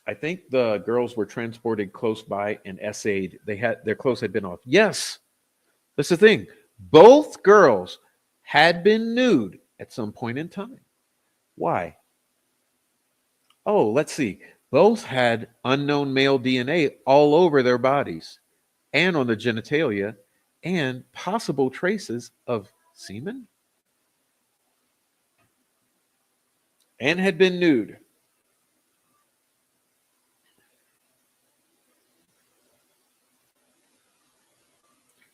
I think the girls were transported close by and essayed. They had their clothes had been off. Yes, that's the thing. Both girls had been nude at some point in time. Why? Oh, let's see. Both had unknown male DNA all over their bodies and on the genitalia and possible traces of semen and had been nude.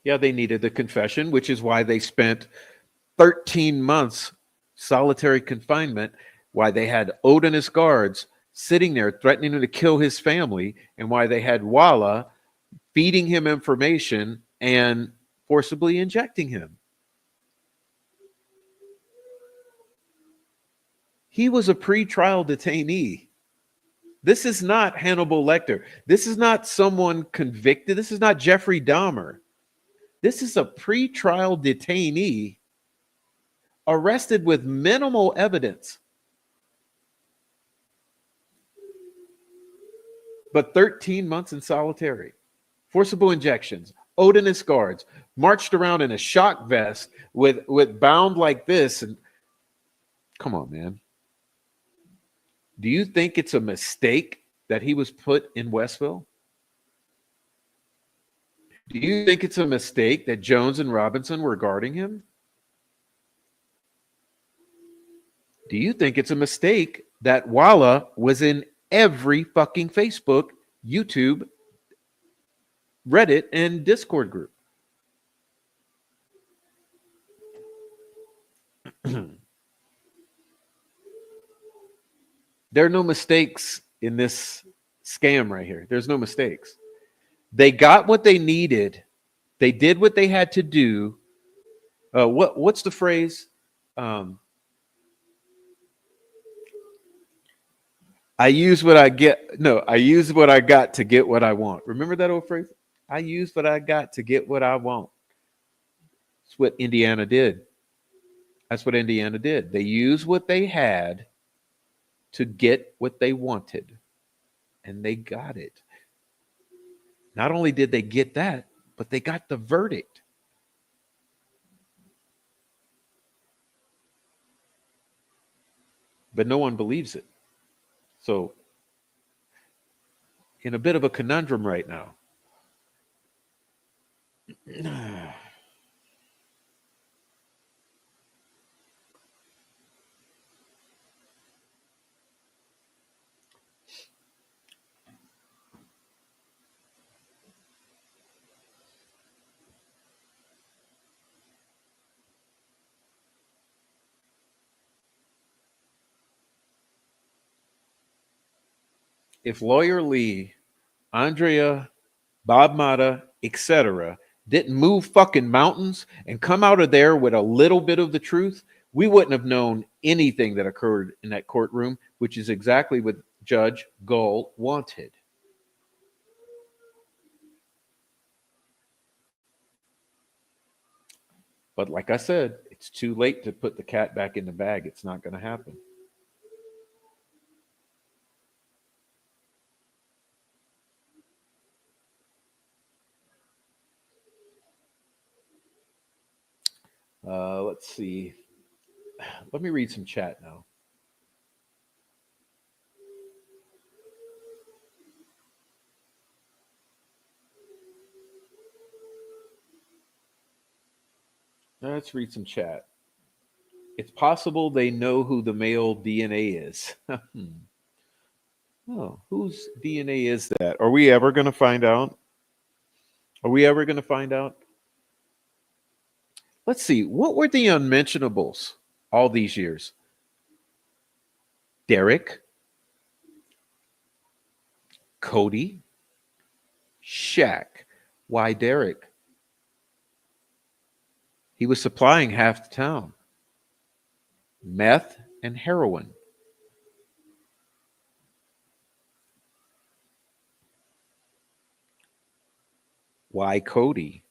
Yeah, they needed the confession, which is why they spent 13 months solitary confinement, why they had Odinist guards sitting there threatening to kill his family, and why they had Walla feeding him information and forcibly injecting him. He was a pre-trial detainee. This is not Hannibal Lecter. This is not someone convicted. This is not Jeffrey Dahmer. This is a pre-trial detainee arrested with minimal evidence, but 13 months in solitary, forcible injections, Odinist guards, marched around in a shock vest with bound like this. And come on, man. Do you think it's a mistake that he was put in Westville? Do you think it's a mistake that Jones and Robinson were guarding him? Do you think it's a mistake that Walla was in every fucking Facebook, YouTube, Reddit, and Discord group? There are no mistakes in this scam right here. There's no mistakes. They got what they needed. They did what they had to do. What's the phrase? I use what I get. No, I use what I got to get what I want. Remember that old phrase? I use what I got to get what I want. That's what Indiana did. That's what Indiana did. They used what they had to get what they wanted, and they got it. Not only did they get that, but they got the verdict. but no one believes it. So, in a bit of a conundrum right now. If Lawyer Lee, Andrea, Bob Mata, etc., didn't move fucking mountains and come out of there with a little bit of the truth, we wouldn't have known anything that occurred in that courtroom, which is exactly what Judge Gull wanted. But like I said, it's too late to put the cat back in the bag. It's not going to happen. Let's see. Let me read some chat now. Let's read some chat. It's possible they know who the male DNA is. Oh, whose DNA is that? Are we ever going to find out? Are we ever going to find out? Let's see. What were the unmentionables all these years? Derek, Cody, Shaq. Why Derek? He was supplying half the town. Meth and heroin. Why Cody?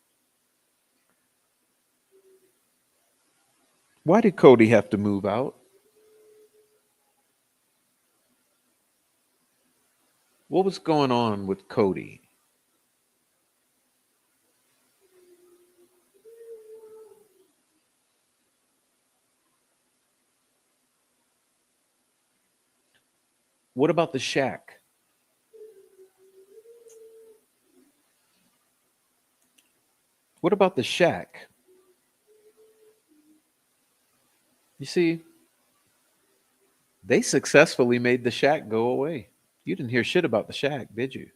Why did Cody have to move out? What was going on with Cody? What about the shack? What about the shack? You see, they successfully made the shack go away. You didn't hear shit about the shack, did you?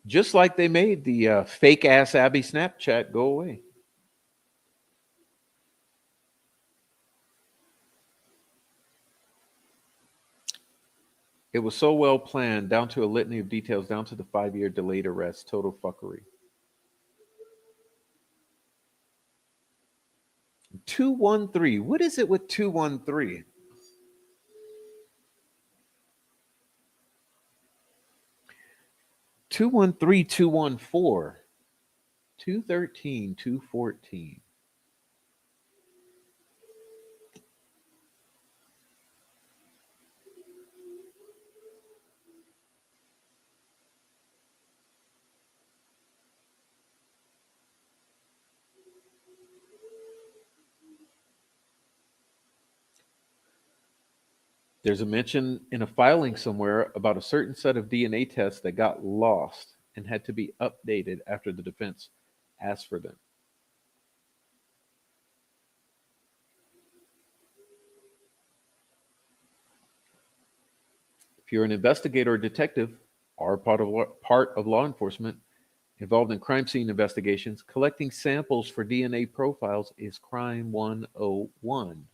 Just like they made the fake ass Abby Snapchat go away. It was so well planned, down to a litany of details, down to the 5 year delayed arrest. Total fuckery. 213. What is it with 213? 213, 214, 213, 214. There's a mention in a filing somewhere about a certain set of DNA tests that got lost and had to be updated after the defense asked for them. If you're an investigator or detective or part of law enforcement involved in crime scene investigations, collecting samples for DNA profiles is crime 101.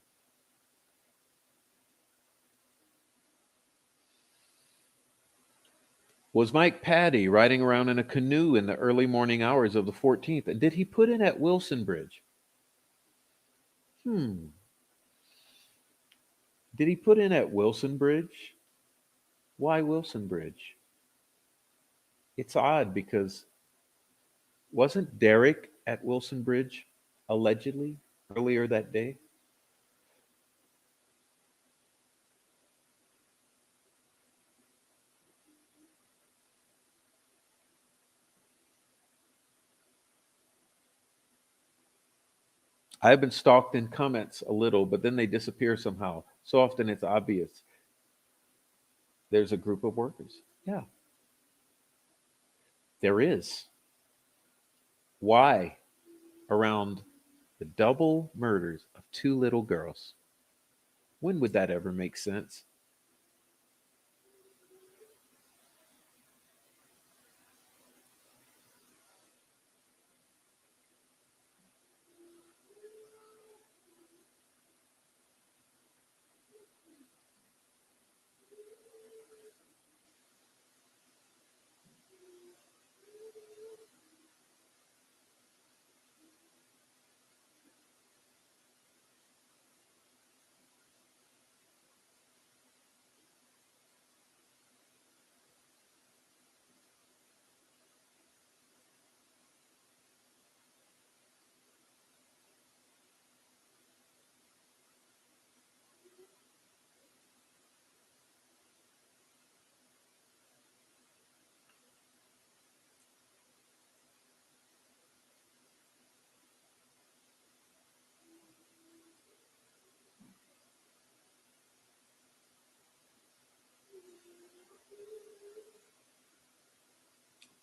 Was Mike Paddy riding around in a canoe in the early morning hours of the 14th? And did he put in at Wilson Bridge? Hmm. Did he put in at Wilson Bridge? Why Wilson Bridge? It's odd because wasn't Derek at Wilson Bridge allegedly earlier that day? I've been stalked in comments a little, but then they disappear somehow. So often it's obvious there's a group of workers. Yeah, there is. Why? Around the double murders of two little girls. When would that ever make sense?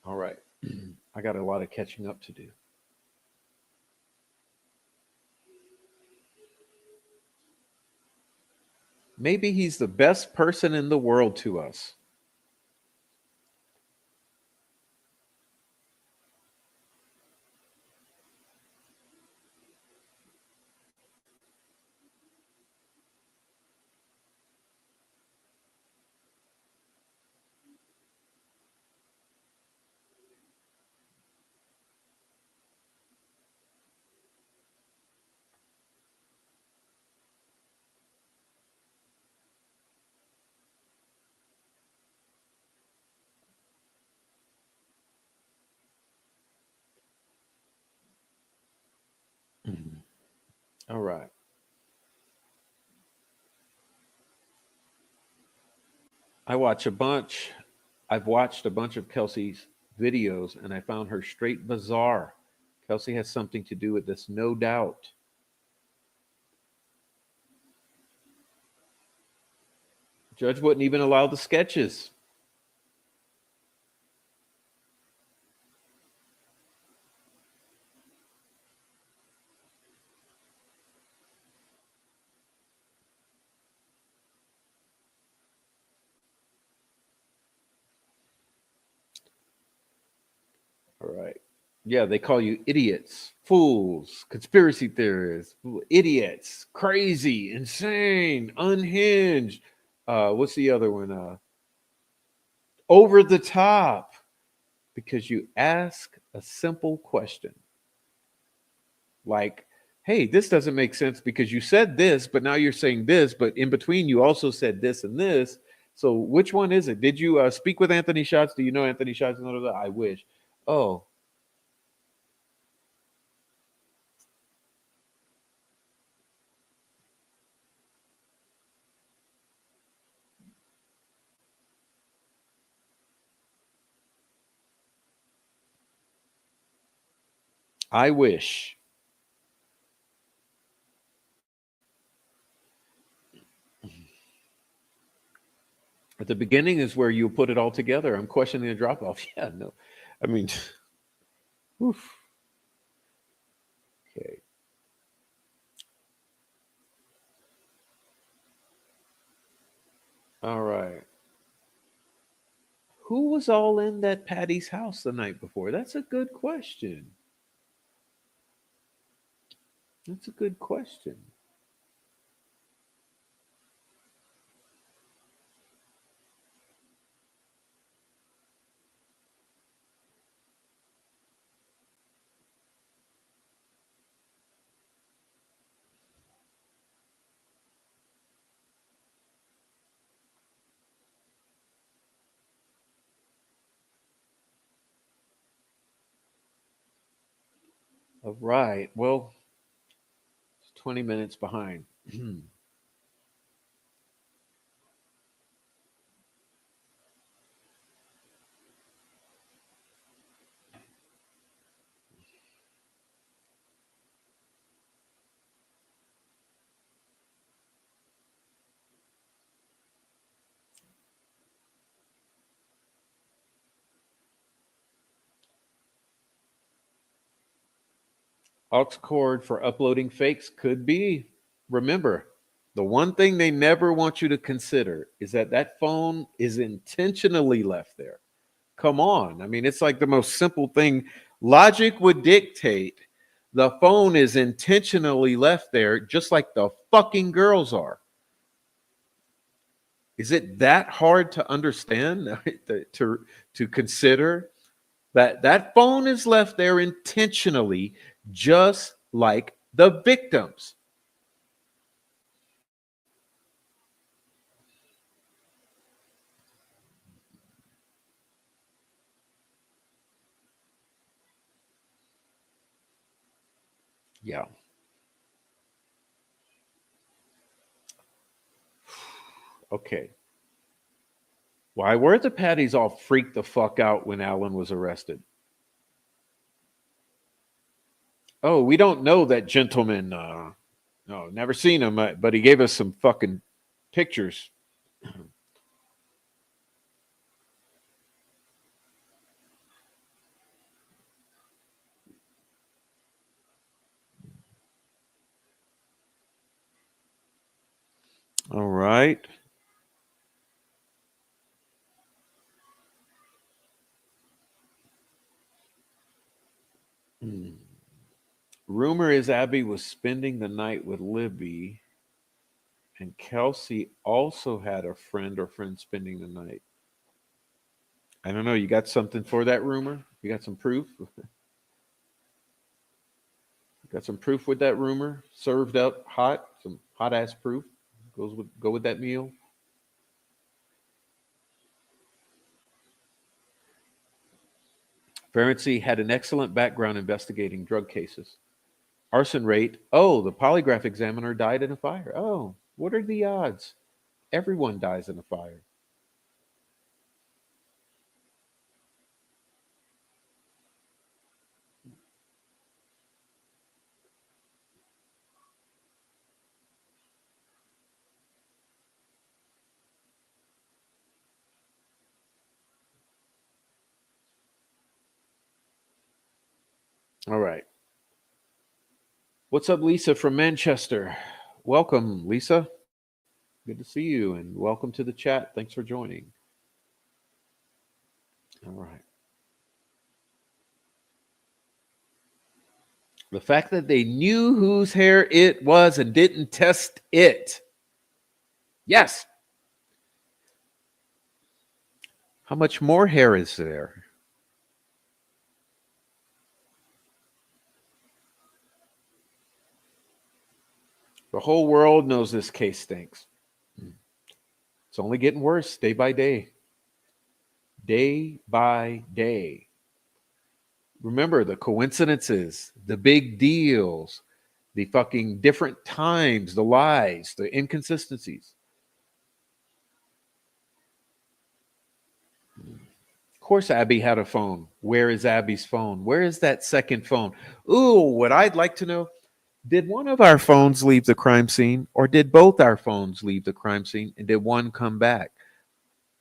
All right. I got a lot of catching up to do. Maybe he's the best person in the world to us. Mhm. All right. I watch a bunch. I've watched a bunch of Kelsey's videos and I found her straight bizarre. Kelsey has something to do with this, no doubt. Judge wouldn't even allow the sketches. All right. Yeah, they call you idiots, fools, conspiracy theorists, idiots, crazy, insane, unhinged. What's the other one? Over the top. Because you ask a simple question like, hey, this doesn't make sense because you said this, but now you're saying this, but in between you also said this and this. So which one is it? Did you speak with Anthony Schatz? Do you know Anthony Schatz? I wish. Oh, I wish. At the beginning is where you put it all together. I'm questioning the drop off. Yeah, no. I mean, oof. Okay. All right. Who was all in that Patty's house the night before? That's a good question. That's a good question. All right. Well, it's 20 minutes behind. Aux cord for uploading fakes could be. Remember, the one thing they never want you to consider is that that phone is intentionally left there. Come on. I mean, it's like the most simple thing. Logic would dictate the phone is intentionally left there, just like the fucking girls are. Is it that hard to understand, to consider that that phone is left there intentionally, just like the victims? Yeah. Okay. Why were the Patties all freaked the fuck out when Alan was arrested? Oh, we don't know that gentleman. No, never seen him, but he gave us some fucking pictures. All right. Hmm. Rumor is Abby was spending the night with Libby, and Kelsey also had a friend or friend spending the night. I don't know. You got something for that rumor? You got some proof? Got some proof with that rumor? Served up hot, some hot ass proof. Go with that meal. Ferenczi had an excellent background investigating drug cases. Arson rate. Oh, the polygraph examiner died in a fire. Oh, what are the odds? Everyone dies in a fire. All right. What's up, Lisa from Manchester? Welcome, Lisa. Good to see you and welcome to the chat. Thanks for joining. All right. The fact that they knew whose hair it was and didn't test it. Yes. How much more hair is there? The whole world knows this case stinks. It's only getting worse day by day. Day by day. Remember the coincidences, the big deals, the fucking different times, the lies, the inconsistencies. Of course, Abby had a phone. Where is Abby's phone? Where is that second phone? Ooh, what I'd like to know, did one of our phones leave the crime scene or did both our phones leave the crime scene and did one come back?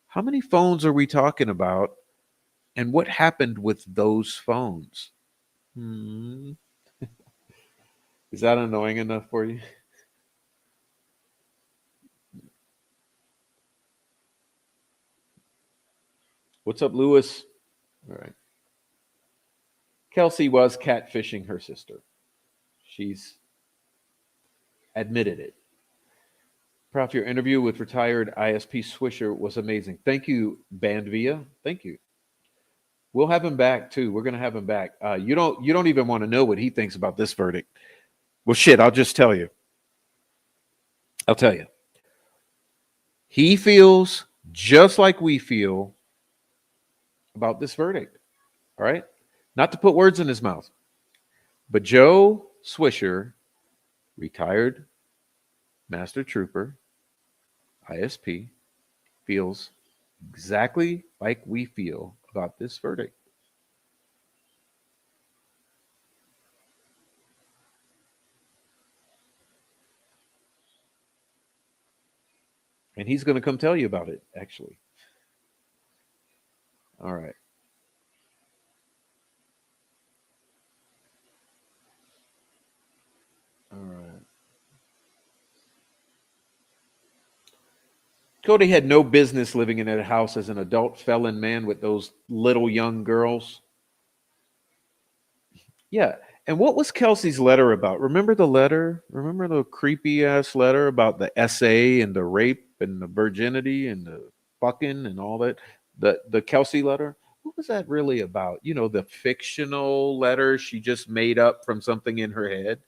How many phones are we talking about and what happened with those phones? Hmm. Is that annoying enough for you? What's up, Lewis? All right. Kelsey was catfishing her sister. She's admitted it. Prof, your interview with retired ISP Swisher was amazing. Thank you, Bandvia. Thank you. We'll have him back too. We're gonna have him back. You don't even want to know what he thinks about this verdict. Well, shit. I'll just tell you. I'll tell you. He feels just like we feel about this verdict. All right. Not to put words in his mouth, but Joe Swisher, retired Master Trooper, ISP, feels exactly like we feel about this verdict. And he's going to come tell you about it, actually. All right. Cody had no business living in that house as an adult felon man with those little young girls. Yeah. And what was Kelsey's letter about? Remember the letter? Remember the creepy ass letter about the essay and the rape and the virginity and the fucking and all that? The Kelsey letter? What was that really about? You know, the fictional letter she just made up from something in her head.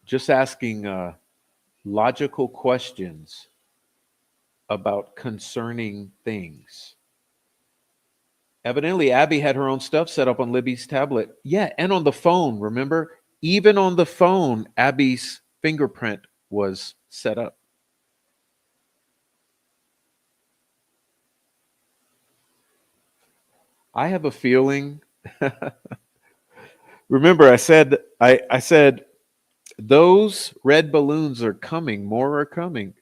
Just asking logical questions about concerning things. Evidently, Abby had her own stuff set up on Libby's tablet. Yeah, and on the phone, remember? Even on the phone, Abby's fingerprint was set up. I have a feeling. Remember, I said those red balloons are coming, more are coming.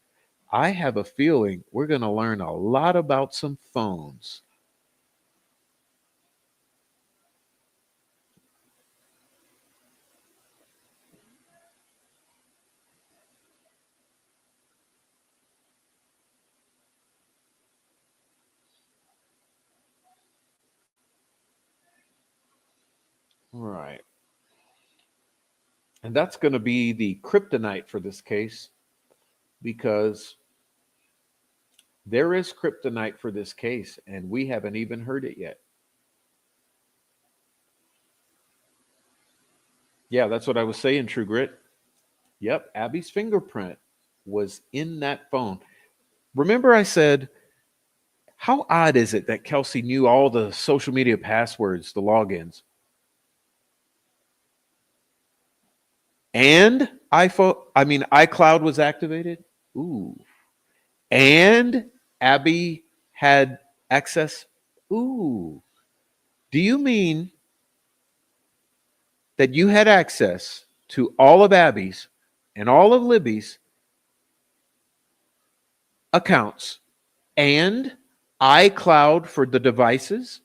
I have a feeling we're going to learn a lot about some phones. Right. And that's going to be the kryptonite for this case because there is kryptonite for this case, and we haven't even heard it yet. Yeah, that's what I was saying, True Grit. Yep, Abby's fingerprint was in that phone. Remember, I said, how odd is it that Kelsey knew all the social media passwords, the logins, and iCloud was activated? Ooh. And Abby had access? Ooh. Do you mean that you had access to all of Abby's and all of Libby's accounts and iCloud for the devices?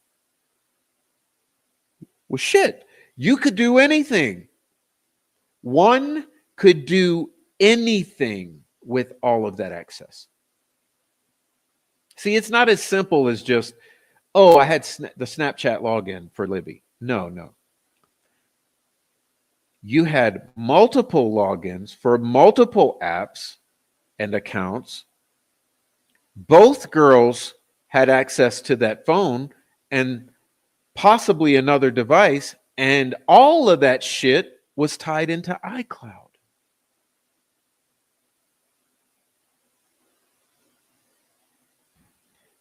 Well, shit, you could do anything. One could do anything with all of that access. See, it's not as simple as just, oh, I had the Snapchat login for Libby. No, no. You had multiple logins for multiple apps and accounts. Both girls had access to that phone and possibly another device, and all of that shit was tied into iCloud.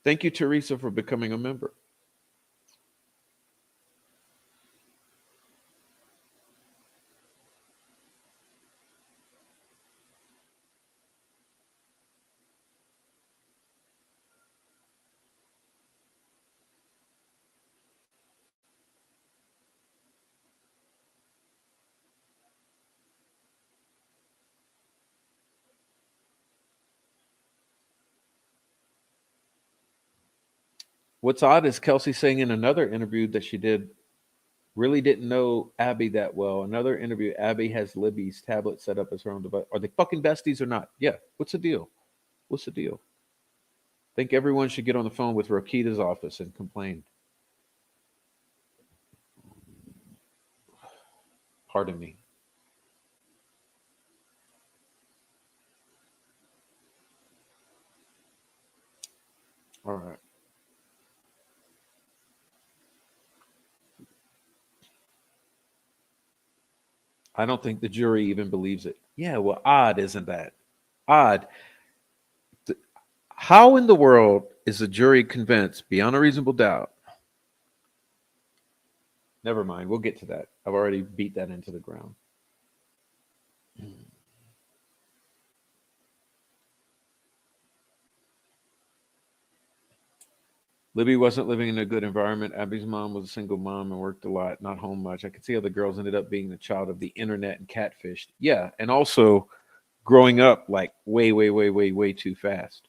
Thank you, Teresa, for becoming a member. What's odd is Kelsey saying in another interview that she did really didn't know Abby that well. Another interview, Abby has Libby's tablet set up as her own device. Are they fucking besties or not? Yeah. What's the deal? What's the deal? I think everyone should get on the phone with Rokita's office and complain. Pardon me. All right. I don't think the jury even believes it. Yeah, well, odd, isn't that? Odd. How in the world is a jury convinced beyond a reasonable doubt? Never mind. We'll get to that. I've already beat that into the ground. Libby wasn't living in a good environment. Abby's mom was a single mom and worked a lot, not home much. I could see how the girls ended up being the child of the internet and catfished. Yeah, and also growing up like way, way, way, way, way too fast.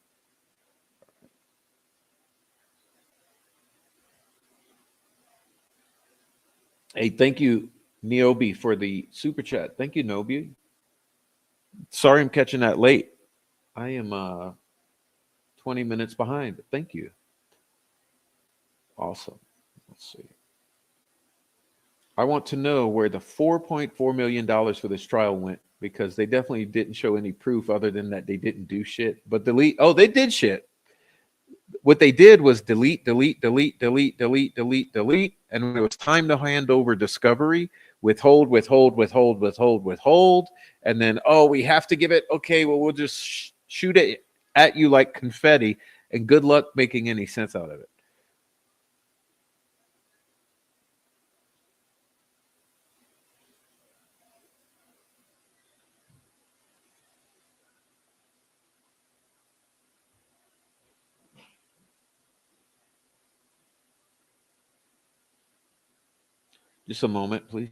Hey, thank you, Niobe, for the super chat. Thank you, Nobi. Sorry I'm catching that late. I am 20 minutes behind, but thank you. Awesome. Let's see. I want to know where the $4.4 million for this trial went because they definitely didn't show any proof other than that they didn't do shit. But delete, oh, they did shit. What they did was delete, delete, delete, delete, delete, delete, delete. And when it was time to hand over discovery, withhold, withhold, withhold, withhold, withhold. And then, oh, we have to give it. Okay, well, we'll just shoot it at you like confetti. And good luck making any sense out of it. Just a moment, please.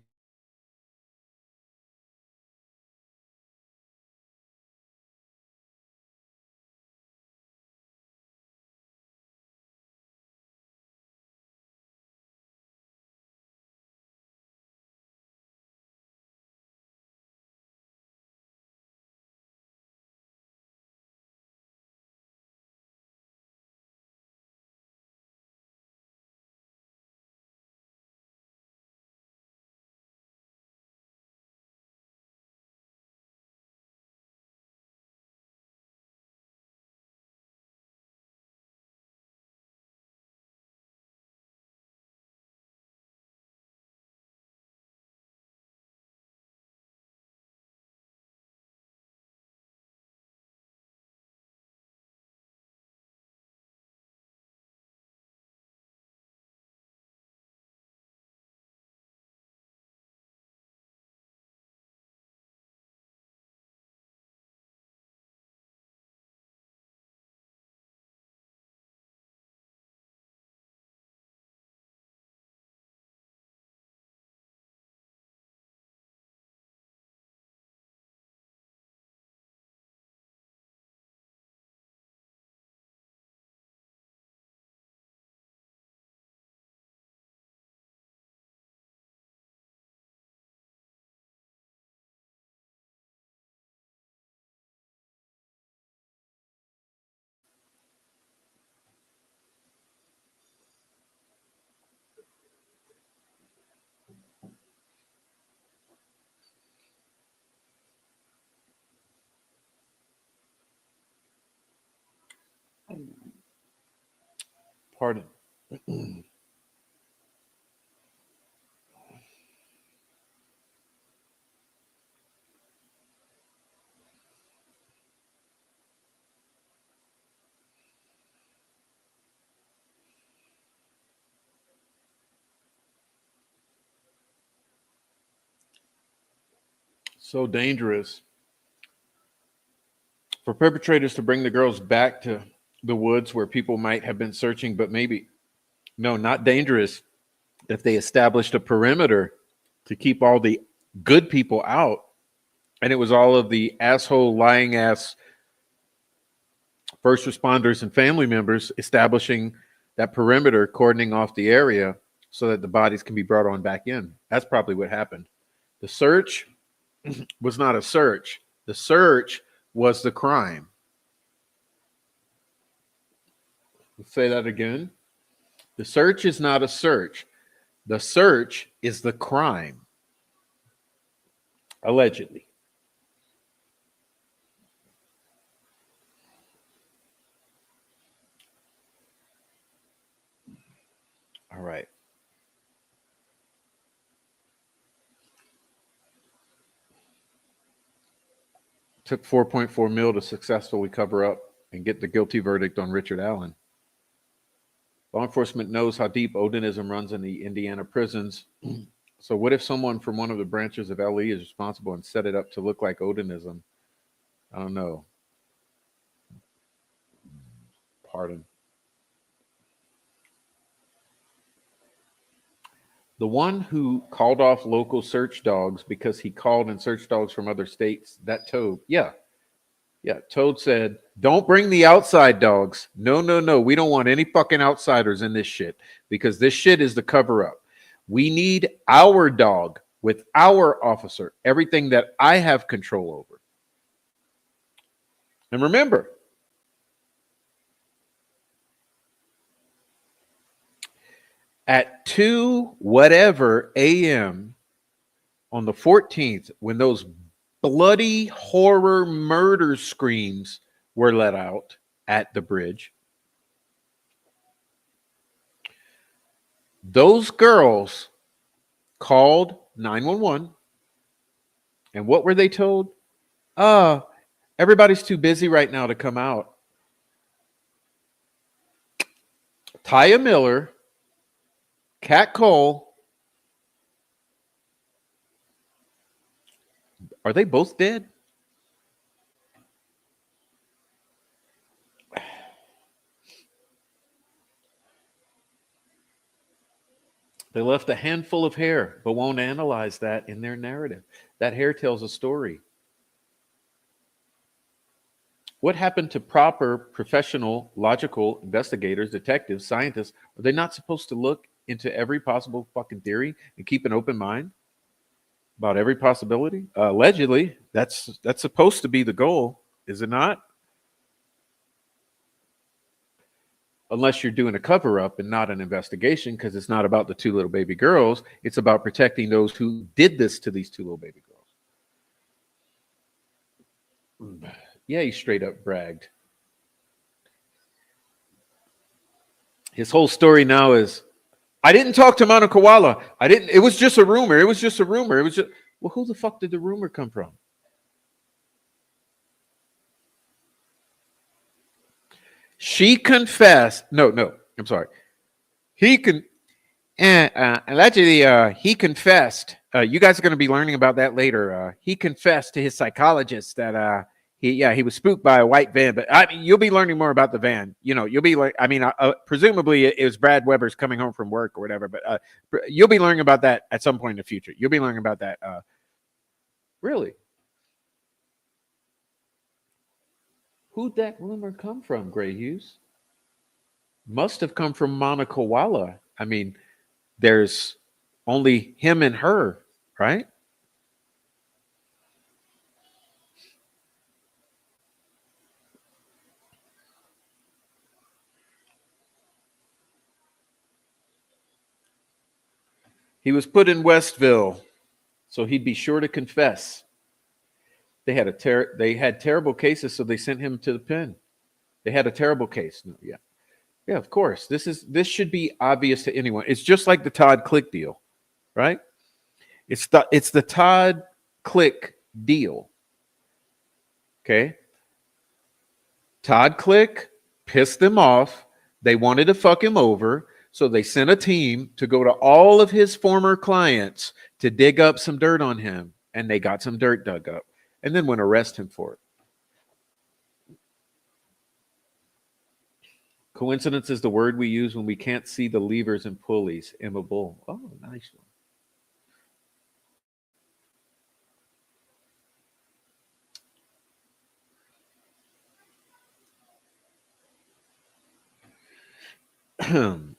Pardon. So dangerous for perpetrators to bring the girls back to the woods where people might have been searching, but maybe no, not dangerous if they established a perimeter to keep all the good people out. And it was all of the asshole, lying ass first responders and family members establishing that perimeter, cordoning off the area so that the bodies can be brought on back in. That's probably what happened. The search was not a search, the search was the crime. Let's say that again. The search is not a search. The search is the crime, allegedly. All right. Took 4.4 mil to successfully cover up and get the guilty verdict on Richard Allen. Law enforcement knows how deep Odinism runs in the Indiana prisons. So what if someone from one of the branches of LE is responsible and set it up to look like Odinism? I don't know. Pardon. The one who called off local search dogs because he called in search dogs from other states, that Toad. Yeah. Yeah. Toad said, don't bring the outside dogs. No, no, no. We don't want any fucking outsiders in this shit because this shit is the cover up. We need our dog with our officer, everything that I have control over. And remember, at 2 whatever a.m. on the 14th, when those bloody horror murder screams were let out at the bridge, those girls called 911. And what were they told? Everybody's too busy right now to come out. Taya Miller, Kat Cole, are they both dead? They left a handful of hair, but won't analyze that in their narrative. That hair tells a story. What happened to proper professional, logical investigators, detectives, scientists? Are they not supposed to look into every possible fucking theory and keep an open mind about every possibility? Allegedly, that's supposed to be the goal, is it not? Unless you're doing a cover up and not an investigation, because it's not about the two little baby girls. It's about protecting those who did this to these two little baby girls. Yeah, he straight up bragged. His whole story now is, I didn't talk to Monica Walla. I didn't. It was just a rumor. It was just a rumor. It was just. Well, who the fuck did the rumor come from? She confessed. No, I'm sorry. He can. Allegedly, he confessed. You guys are going to be learning about that later. He confessed to his psychologist that he was spooked by a white van. But I mean, you'll be learning more about the van. You know, you'll be like, I mean, presumably it was Brad Weber's coming home from work or whatever. But you'll be learning about that at some point in the future. You'll be learning about that. Really, who'd that rumor come from, Gray Hughes? Must have come from Monica Walla. I mean, there's only him and her, right? He was put in Westville, so he'd be sure to confess. They had terrible cases, so they sent him to the pen. They had a terrible case. No, yeah. Yeah, of course. This should be obvious to anyone. It's just like the Todd Click deal, right? It's the Todd Click deal. Okay. Todd Click pissed them off. They wanted to fuck him over. So they sent a team to go to all of his former clients to dig up some dirt on him. And they got some dirt dug up and then went arrest him for it. Coincidence is the word we use when we can't see the levers and pulleys. Emma Bull. Oh, nice one.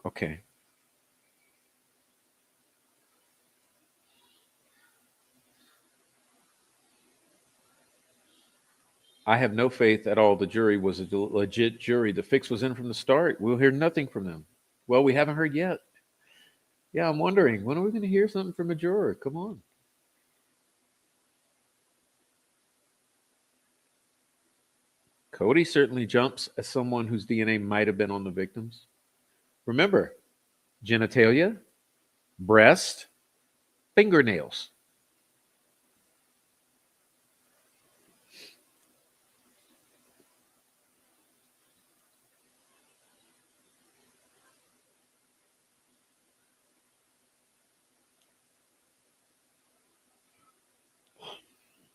Okay. I have no faith at all. The jury was a legit jury. The fix was in from the start. We'll hear nothing from them. Well, we haven't heard yet. Yeah, I'm wondering, when are we going to hear something from a juror? Come on. Cody certainly jumps as someone whose DNA might have been on the victims. Remember, genitalia, breast, fingernails.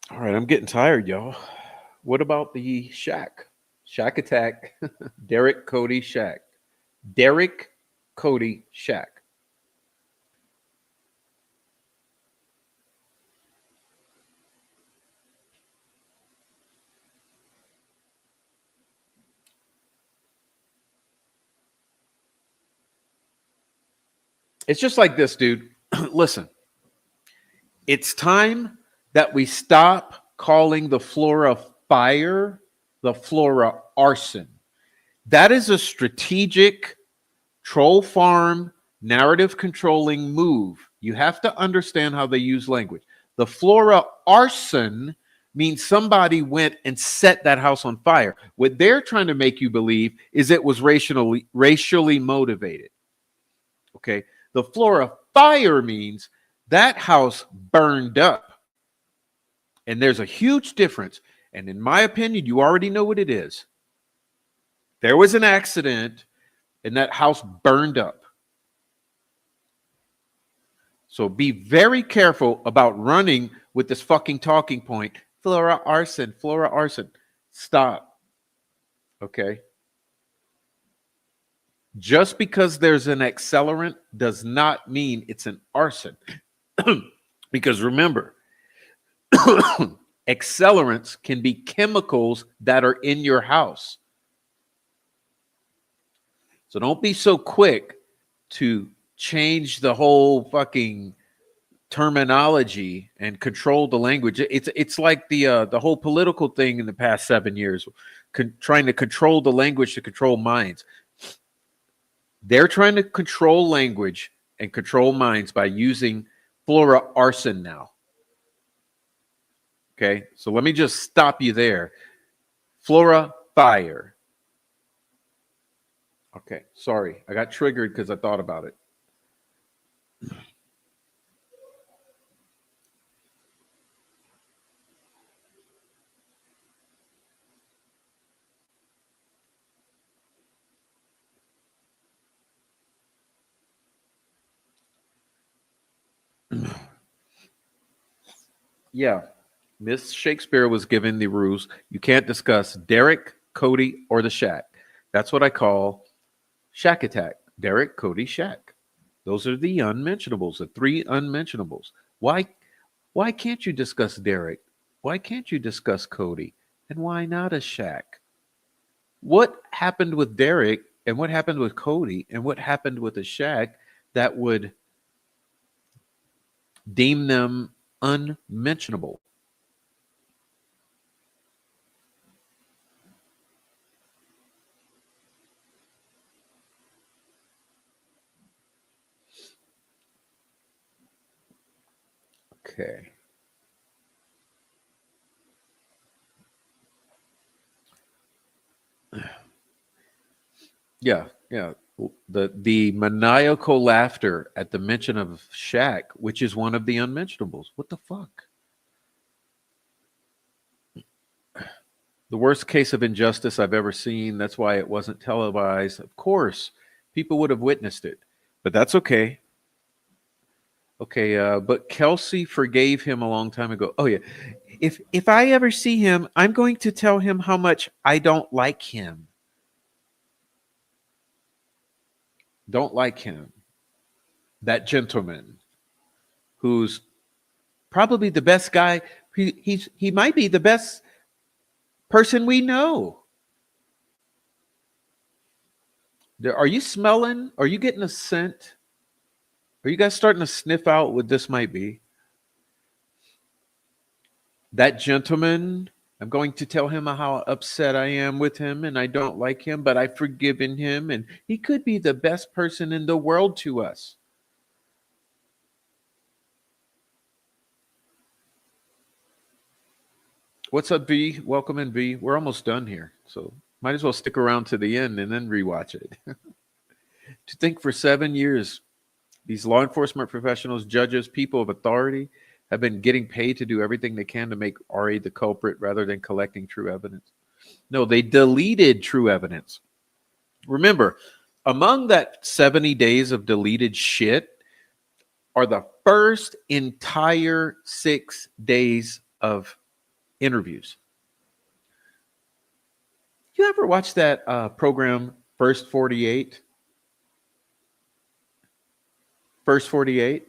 All right, I'm getting tired, y'all. What about the Shack? Shack attack. Derek Cody Shack. Derek Cody Shack. It's just like this, dude. Listen, it's time that we stop calling the flora fire the flora arson. That is a strategic troll farm narrative controlling move. You have to understand how they use language. The flora arson means somebody went and set that house on fire. What they're trying to make you believe is it was racially motivated. Okay. The flora fire means that house burned up. And there's a huge difference. And in my opinion, you already know what it is. There was an accident and that house burned up. So be very careful about running with this fucking talking point. Flora arson, flora arson. Stop. Okay. Just because there's an accelerant does not mean it's an arson. Because remember, accelerants can be chemicals that are in your house. So don't be so quick to change the whole fucking terminology and control the language. It's like the whole political thing in the past 7 years, trying to control the language to control minds. They're trying to control language and control minds by using flora arson now. Okay, so let me just stop you there. Flora fire. Okay, sorry. I got triggered because I thought about it. Yeah, Miss Shakespeare was given the rules. You can't discuss Derek, Cody, or the Shack. That's what I call Shack Attack. Derek, Cody, Shack. Those are the unmentionables, the three unmentionables. Why can't you discuss Derek? Why can't you discuss Cody? And why not a Shack? What happened with Derek and what happened with Cody and what happened with a Shack that would deem them unmentionable? Okay. Yeah, yeah. The maniacal laughter at the mention of Shaq, which is one of the unmentionables. What the fuck? The worst case of injustice I've ever seen. That's why it wasn't televised. Of course, people would have witnessed it, but that's okay. Okay, but Kelsey forgave him a long time ago. Oh yeah, if I ever see him, I'm going to tell him how much I don't like him. Don't like him. That gentleman who's probably the best guy. He might be the best person we know. Are you smelling? Are you getting a scent? Are you guys starting to sniff out what this might be? That gentleman, I'm going to tell him how upset I am with him and I don't like him, but I've forgiven him and he could be the best person in the world to us. What's up, V? Welcome in, V. We're almost done here, so might as well stick around to the end and then rewatch it. To think for 7 years, these law enforcement professionals, judges, people of authority have been getting paid to do everything they can to make Ari the culprit rather than collecting true evidence. No, they deleted true evidence. Remember, among that 70 days of deleted shit are the first entire 6 days of interviews. You ever watch that program, First 48? First 48?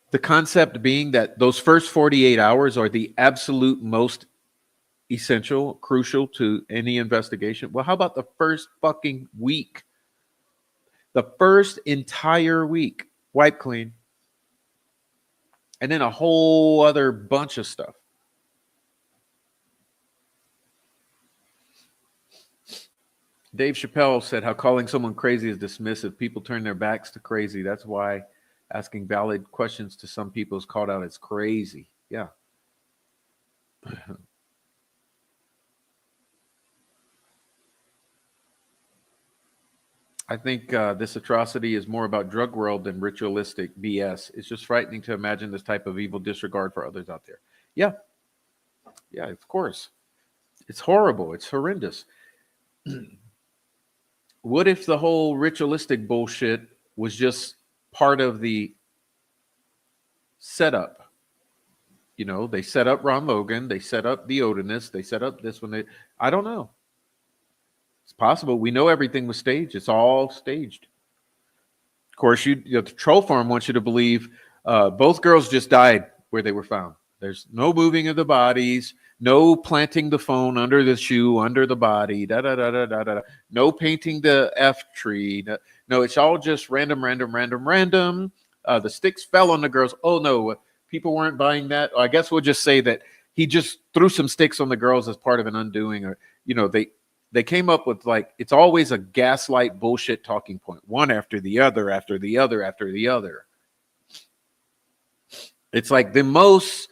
The concept being that those first 48 hours are the absolute most essential, crucial to any investigation. Well, how about the first fucking week? The first entire week, wipe clean. and then a whole other bunch of stuff. Dave Chappelle said how calling someone crazy is dismissive. People turn their backs to crazy. That's why asking valid questions to some people is called out as crazy. Yeah. I think this atrocity is more about drug world than ritualistic BS. It's just frightening to imagine this type of evil disregard for others out there. Yeah. Yeah, of course. It's horrible. It's horrendous. What if the whole ritualistic bullshit was just part of the setup? You know, they set up Ron Logan, they set up the Odinist, they set up this one. I don't know. It's possible. We know everything was staged. It's all staged. Of course, the troll farm wants you to believe both girls just died where they were found. There's no moving of the bodies, no planting the phone under the shoe, under the body, da da da da da da. No painting the F tree. No, it's all just random. The sticks fell on the girls. Oh no, people weren't buying that. I guess we'll just say that he just threw some sticks on the girls as part of an undoing, or they came up with, like, it's always a gaslight bullshit talking point, one after the other, after the other, after the other. It's like the most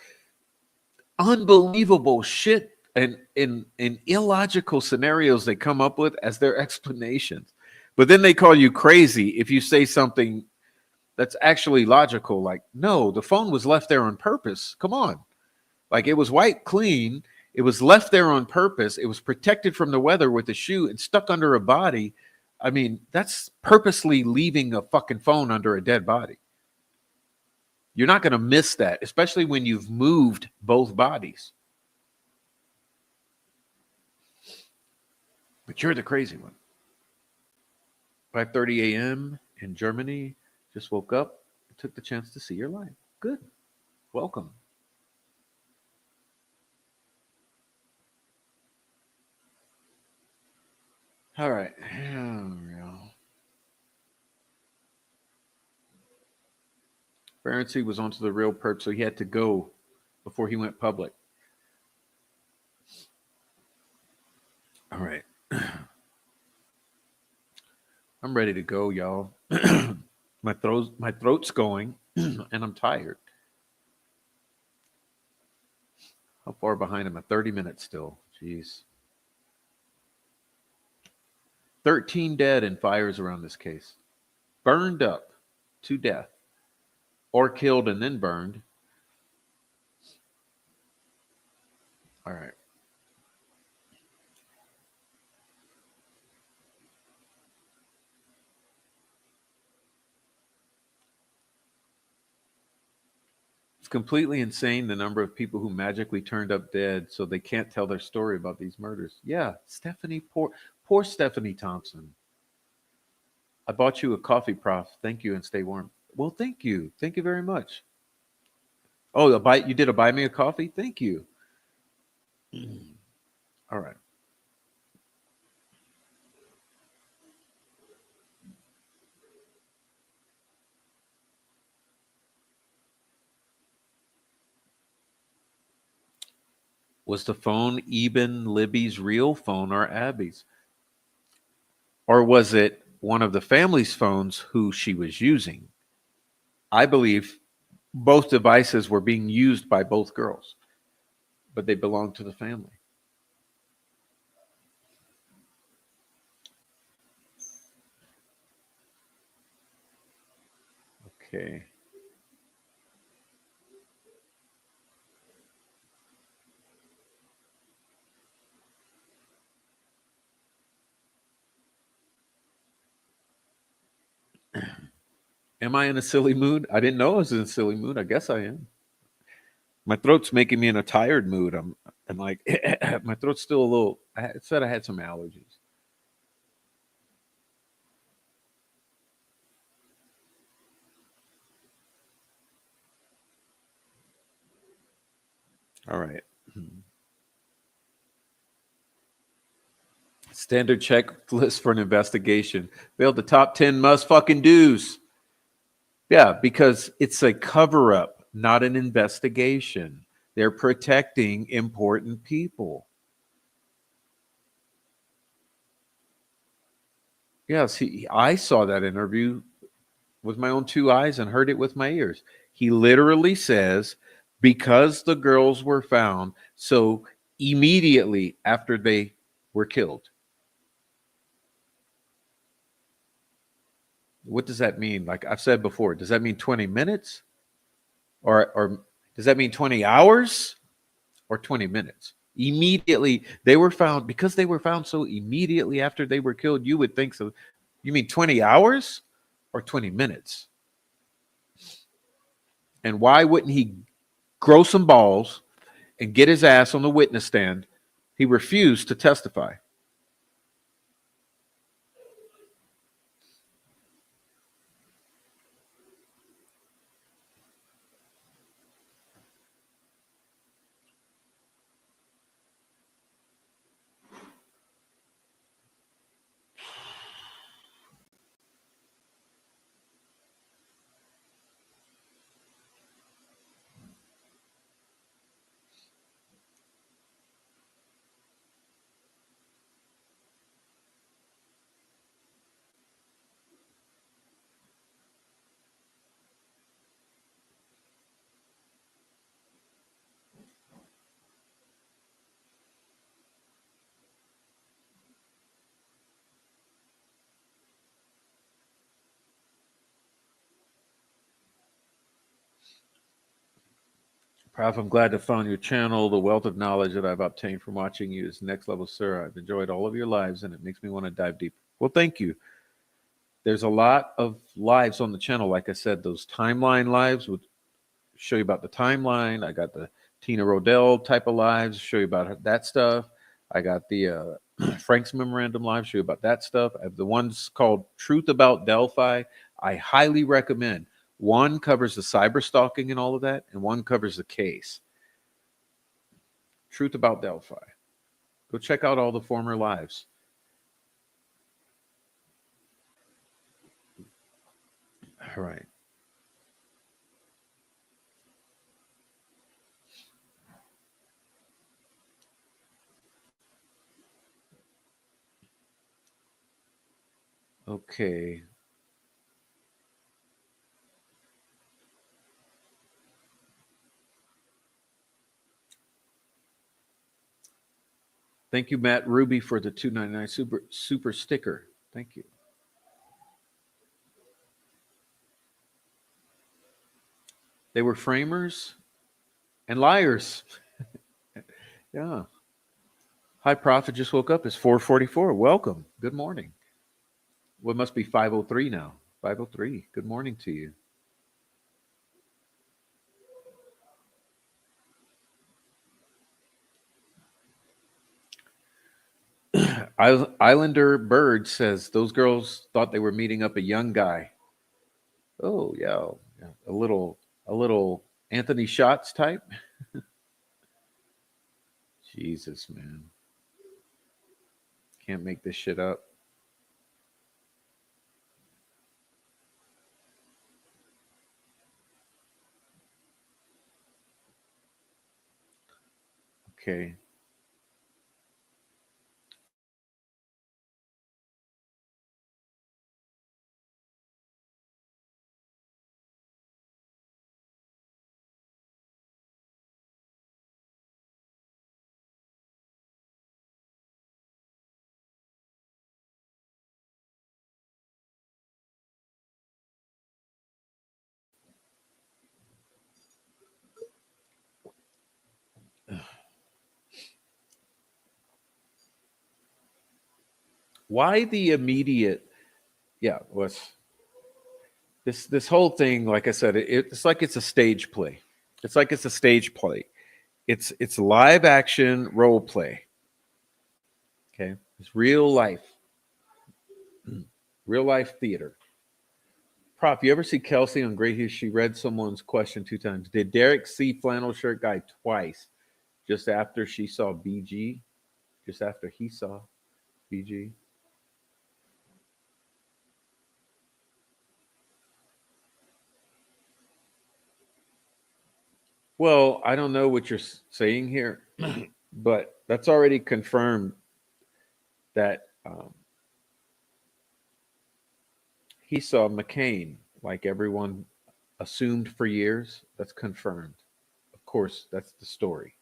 unbelievable shit and in illogical scenarios they come up with as their explanations. But then they call you crazy if you say something that's actually logical. Like, no, the phone was left there on purpose. Come on. Like, it was wiped clean. It was left there on purpose. It was protected from the weather with a shoe and stuck under a body. I mean, that's purposely leaving a fucking phone under a dead body. You're not going to miss that, especially when you've moved both bodies. But you're the crazy one. 5:30 a.m. in Germany. Just woke up. Took the chance to see your life. Good. Welcome. All right. Pharisee was onto the real perp, so he had to go before he went public. All right. I'm ready to go, y'all. My throat's going, and I'm tired. How far behind am I? 30 minutes still. Jeez. 13 dead in fires around this case. Burned up to death. Or killed and then burned. All right. It's completely insane the number of people who magically turned up dead so they can't tell their story about these murders. Yeah, Stephanie, poor Stephanie Thompson. I bought you a coffee, Prof. Thank you, and stay warm. Well, thank you. Thank you very much. Oh, you did a buy me a coffee? Thank you. All right. Was the phone Eben Libby's real phone or Abby's? Or was it one of the family's phones who she was using? I believe both devices were being used by both girls, but they belonged to the family. Okay. Am I in a silly mood? I didn't know I was in a silly mood. I guess I am. My throat's making me in a tired mood. I'm like, my throat's still a little. It said I had some allergies. All right. Standard checklist for an investigation. Build the top 10 must fucking do's. Yeah, because it's a cover up. not an investigation. They're protecting important people. Yes, I saw that interview with my own two eyes and heard it with my ears. He literally says, because the girls were found so immediately after they were killed. What does that mean? Like I've said before, does that mean 20 minutes? Or does that mean 20 hours or 20 minutes? Immediately, they were found because they were found so immediately after they were killed. You would think so. You mean 20 hours or 20 minutes? And why wouldn't he grow some balls and get his ass on the witness stand? He refused to testify. Prof, I'm glad to found your channel. The wealth of knowledge that I've obtained from watching you is next level, sir. I've enjoyed all of your lives and it makes me want to dive deeper. Well, thank you. There's a lot of lives on the channel. Like I said, those timeline lives would show you about the timeline. I got the Tina Rodell type of lives, show you about that stuff. I got the Frank's Memorandum live, show you about that stuff. I have the ones called Truth About Delphi. I highly recommend. One covers the cyber stalking and all of that, and one covers the case. Truth About Delphi. Go check out all the former lives. All right. Okay. Thank you, Matt Ruby, for the 299 super sticker. Thank you. They were framers and liars. Yeah. Hi, Prophet. Just woke up. It's 4:44. Welcome. Good morning. What must be 5:03 now? 5:03. Good morning to you. Islander Bird says those girls thought they were meeting up a young guy. Oh yeah, yeah. A little Anthony Shots type. Jesus, man, can't make this shit up. Okay. Why the immediate? Yeah. What's this whole thing? Like I said, it's like it's a stage play. It's like it's a stage play. It's live action role play. Okay, it's real life theater. Prop, you ever see Kelsey on Great Hughes? She read someone's question two times. Did Derek see flannel shirt guy twice? Just after she saw BG? Just after he saw BG? Well, I don't know what you're saying here, but that's already confirmed that he saw McCain, like everyone assumed for years. That's confirmed. Of course, that's the story.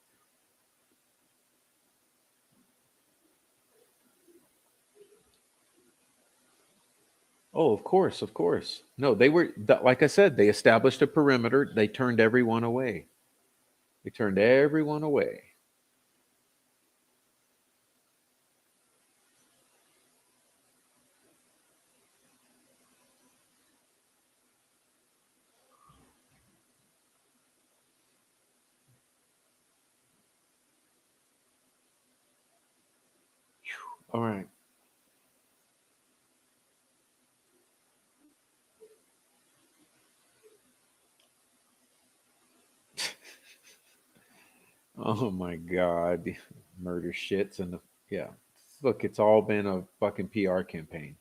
Oh, of course, of course. No, they were, like I said, they established a perimeter. They turned everyone away. They turned everyone away. All right. Oh my God. Murder shits and the, yeah. Look, it's all been a fucking PR campaign.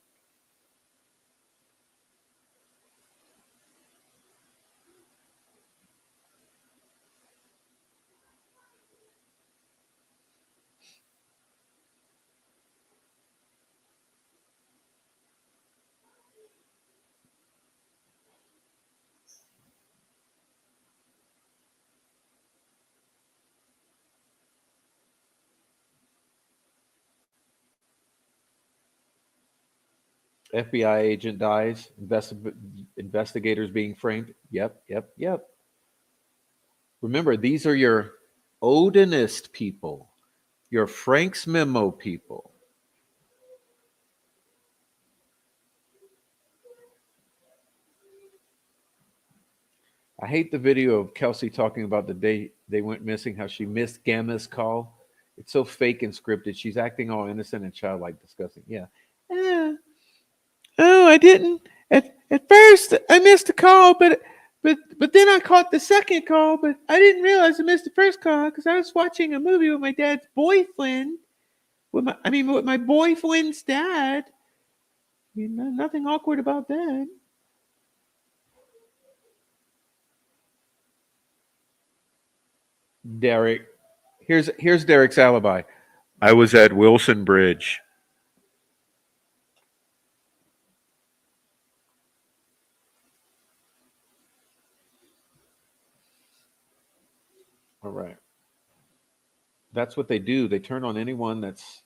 FBI agent dies. Investigators being framed. Yep, yep, yep. Remember, these are your Odinist people, your Frank's memo people. I hate the video of Kelsey talking about the day they went missing, how she missed Gamma's call. It's so fake and scripted. She's acting all innocent and childlike, disgusting. Yeah. Eh, oh, I didn't. At first, I missed a call, but then I caught the second call, but I didn't realize I missed the first call because I was watching a movie with my dad's boyfriend. With my boyfriend's dad. You know, nothing awkward about that. Derek, here's Derek's alibi. I was at Wilson Bridge. All right. That's what they do. They turn on anyone that's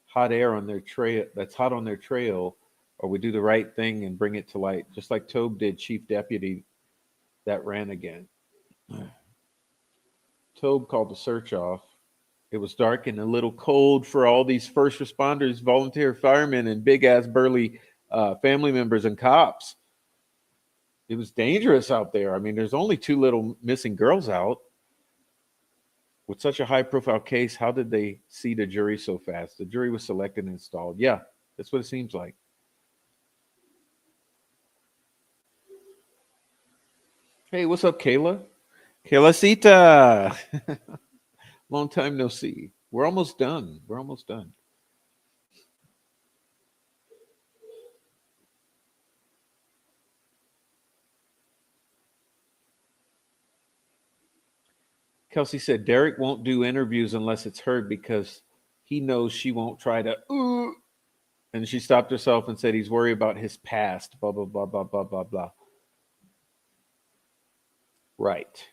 hot air on their trail, that's hot on their trail, or we do the right thing and bring it to light, just like Tobe did, chief deputy that ran again. Tobe called the search off. It was dark and a little cold for all these first responders, volunteer firemen, and big ass burly family members and cops. It was dangerous out there. I mean, there's only two little missing girls out. With such a high profile case, how did they see the jury so fast? The jury was selected and installed. Yeah, that's what it seems like. Hey, what's up, Kayla? Kayla Sita. Long time no see. We're almost done. We're almost done. Kelsey said Derek won't do interviews unless it's heard because he knows she won't try to. Ooh. And she stopped herself and said he's worried about his past. Blah blah blah blah blah blah blah. Right.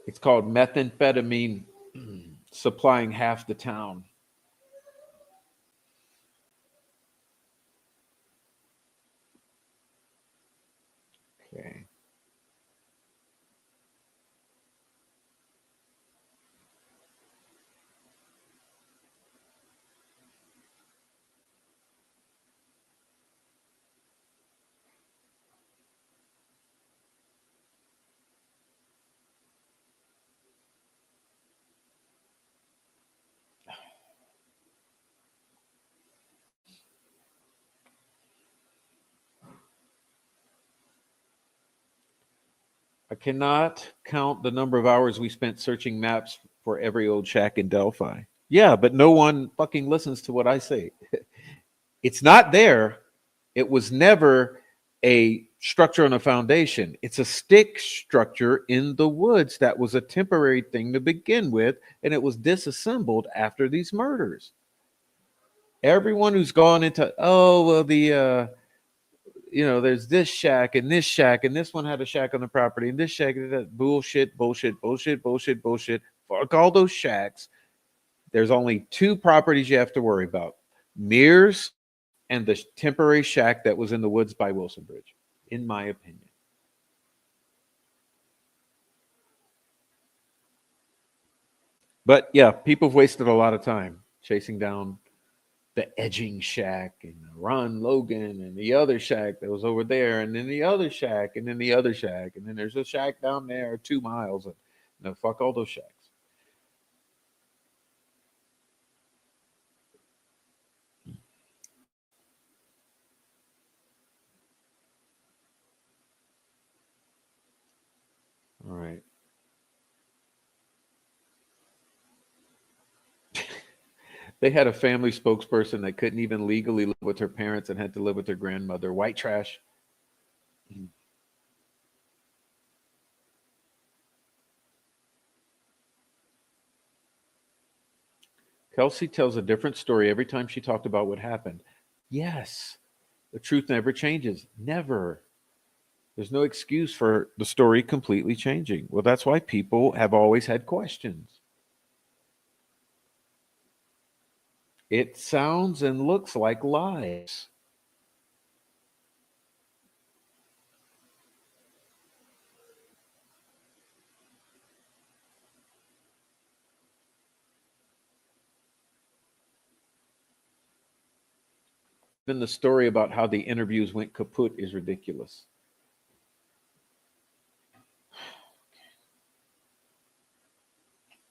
It's called methamphetamine supplying half the town. Okay. I cannot count the number of hours we spent searching maps for every old shack in Delphi. Yeah, but no one fucking listens to what I say. It's not there. It was never a structure on a foundation. It's a stick structure in the woods that was a temporary thing to begin with, and it was disassembled after these murders. Everyone who's gone into, oh well, there's this shack and this shack, and this one had a shack on the property, and this shack is that bullshit, bullshit, bullshit, bullshit, bullshit. Fuck all those shacks. There's only two properties you have to worry about: Mears and the temporary shack that was in the woods by Wilson Bridge, in my opinion. But yeah, people have wasted a lot of time chasing down the edging shack and Ron Logan and the other shack that was over there, and then the other shack, and then the other shack, and then there's a shack down there 2 miles. And no, fuck all those shacks. All right. They had a family spokesperson that couldn't even legally live with her parents and had to live with her grandmother. White trash. Kelsey tells a different story every time she talked about what happened. Yes, the truth never changes. Never. There's no excuse for the story completely changing. Well, that's why people have always had questions. It sounds and looks like lies. Even the story about how the interviews went kaput is ridiculous.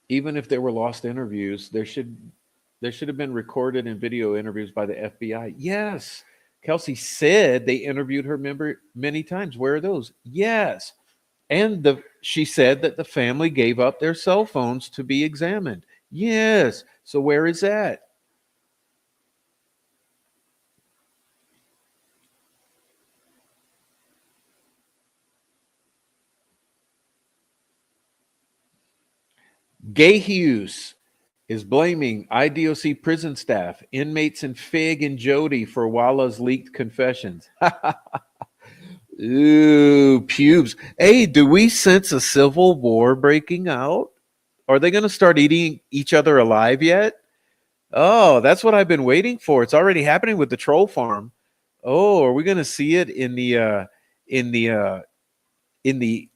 Even if there were lost interviews, there should have been recorded and video interviews by the FBI. Yes. Kelsey said they interviewed her member many times. Where are those? Yes. And she said that the family gave up their cell phones to be examined. Yes. So where is that? Gay Hughes is blaming IDOC prison staff, inmates, and Fig and Jody for Walla's leaked confessions. Ooh, pubes. Hey, do we sense a civil war breaking out? Are they going to start eating each other alive yet? Oh, that's what I've been waiting for. It's already happening with the troll farm. Oh, are we going to see it in the in the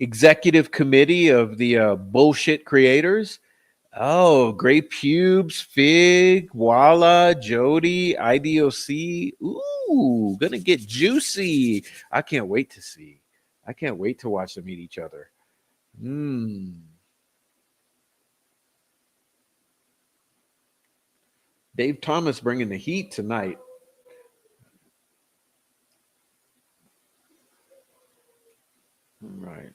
executive committee of the bullshit creators? Oh, great pubes, Fig, Walla, Jody, IDOC. Ooh, gonna get juicy. I can't wait to see. I can't wait to watch them eat each other. Hmm. Dave Thomas bringing the heat tonight. Right.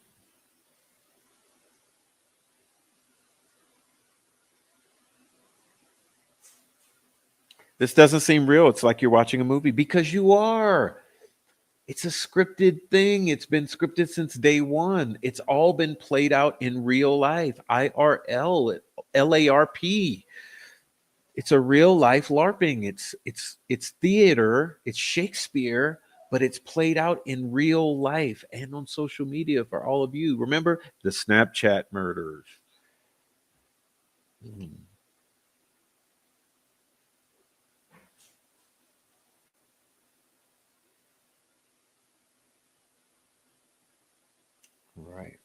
This doesn't seem real. It's like you're watching a movie because you are. It's a scripted thing. It's been scripted since day one. It's all been played out in real life. IRL, LARP. It's a real life LARPing. It's theater. It's Shakespeare, but it's played out in real life and on social media for all of you. Remember the Snapchat murders. Mm, right.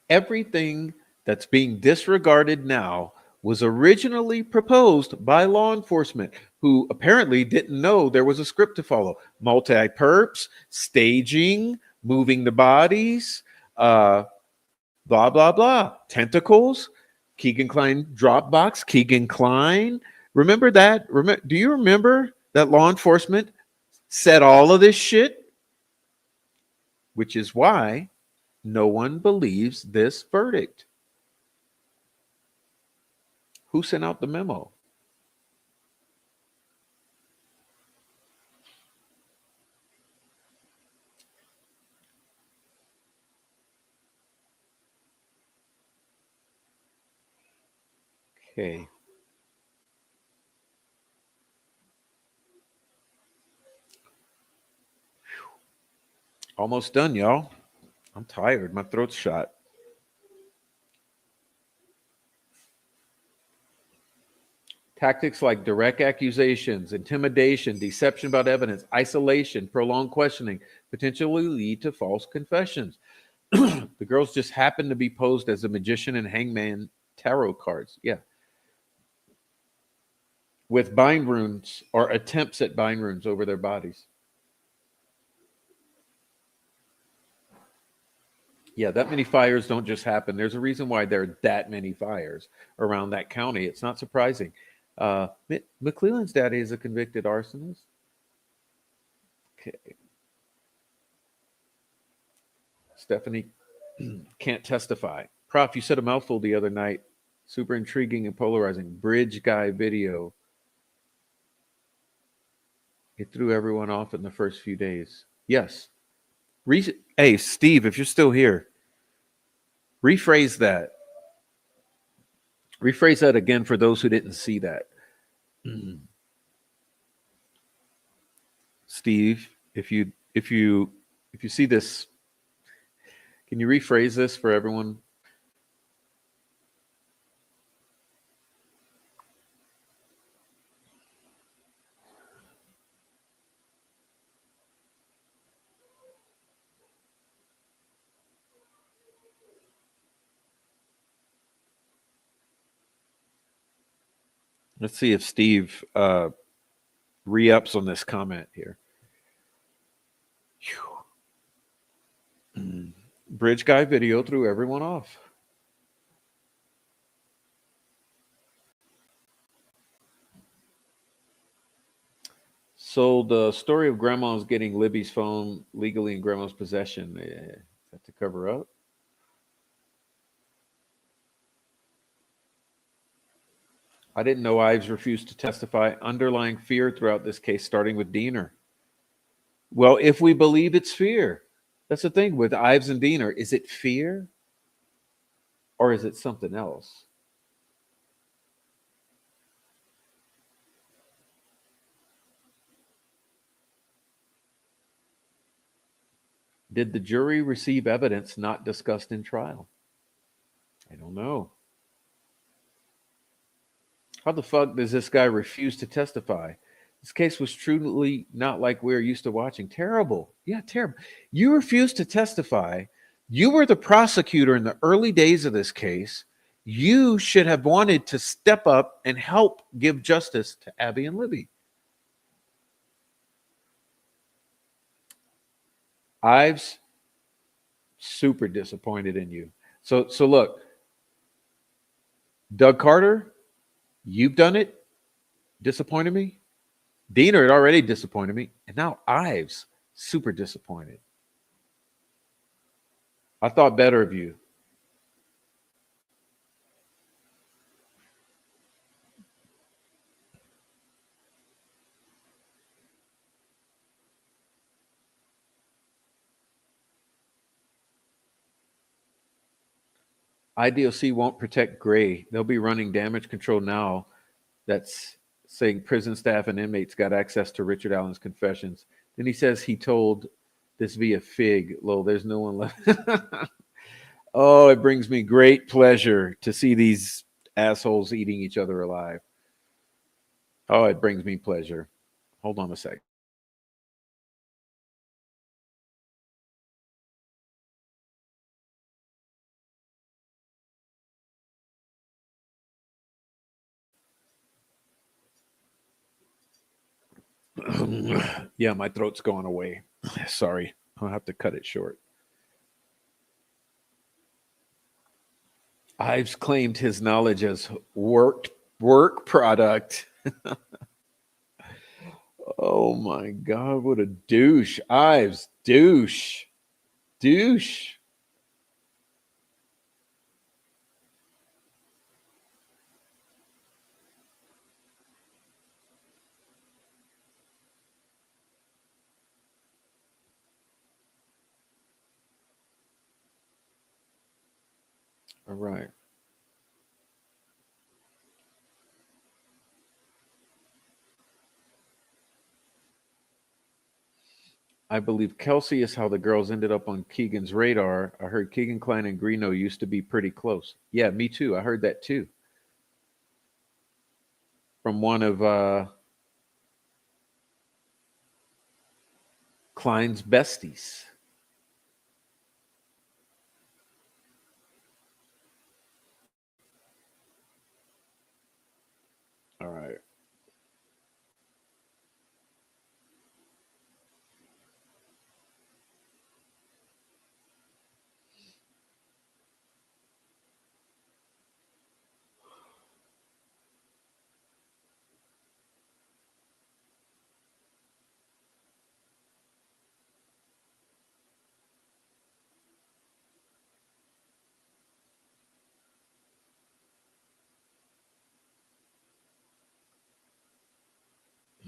Everything that's being disregarded now was originally proposed by law enforcement who apparently didn't know there was a script to follow. Multi-perps, staging, moving the bodies, uh, blah, blah, blah. Tentacles, Keegan Klein Dropbox, Keegan Klein. Remember that? Do you remember that law enforcement said all of this shit? Which is why no one believes this verdict. Who sent out the memo? Okay. Almost done, y'all. I'm tired. My throat's shot. Tactics like direct accusations, intimidation, deception about evidence, isolation, prolonged questioning potentially lead to false confessions. The girls just happen to be posed as a magician and hangman tarot cards. Yeah. With bind runes or attempts at bind runes over their bodies. Yeah, that many fires don't just happen. There's a reason why there are that many fires around that county. It's not surprising. McClellan's daddy is a convicted arsonist. Okay. Stephanie can't testify. Prof, you said a mouthful the other night. Super intriguing and polarizing. Bridge guy video. It threw everyone off in the first few days. Yes. Hey, Steve, if you're still here, rephrase that. Rephrase that again for those who didn't see that. Steve, if you see this, can you rephrase this for everyone? Let's see if Steve re-ups on this comment here. Bridge guy video threw everyone off. So the story of grandma's getting Libby's phone legally in grandma's possession, that to cover up? I didn't know Ives refused to testify. Underlying fear throughout this case, starting with Diener. Well, if we believe it's fear, that's the thing with Ives and Diener. Is it fear or is it something else? Did the jury receive evidence not discussed in trial? I don't know. How the fuck does this guy refuse to testify? This case was truly not like we're used to watching. Terrible. Yeah, terrible. You refused to testify. You were the prosecutor in the early days of this case. You should have wanted to step up and help give justice to Abby and Libby. Ives, super disappointed in you. So look, Doug Carter, you've done it, disappointed me. Diener had already disappointed me, and now Ives, super disappointed. I thought better of you. IDOC won't protect Gray. They'll be running damage control now. That's saying prison staff and inmates got access to Richard Allen's confessions. Then he says he told this via Fig. Lol, there's no one left. Oh, it brings me great pleasure to see these assholes eating each other alive. Oh, it brings me pleasure. Hold on a sec. Yeah, my throat's going away. Sorry. I'll have to cut it short. Ives claimed his knowledge as work product. Oh my god, what a douche. Ives, douche. Douche. All right. I believe Kelsey is how the girls ended up on Keegan's radar. I heard Keegan Klein and Greeno used to be pretty close. Yeah, me too. I heard that too from one of Klein's besties. All right.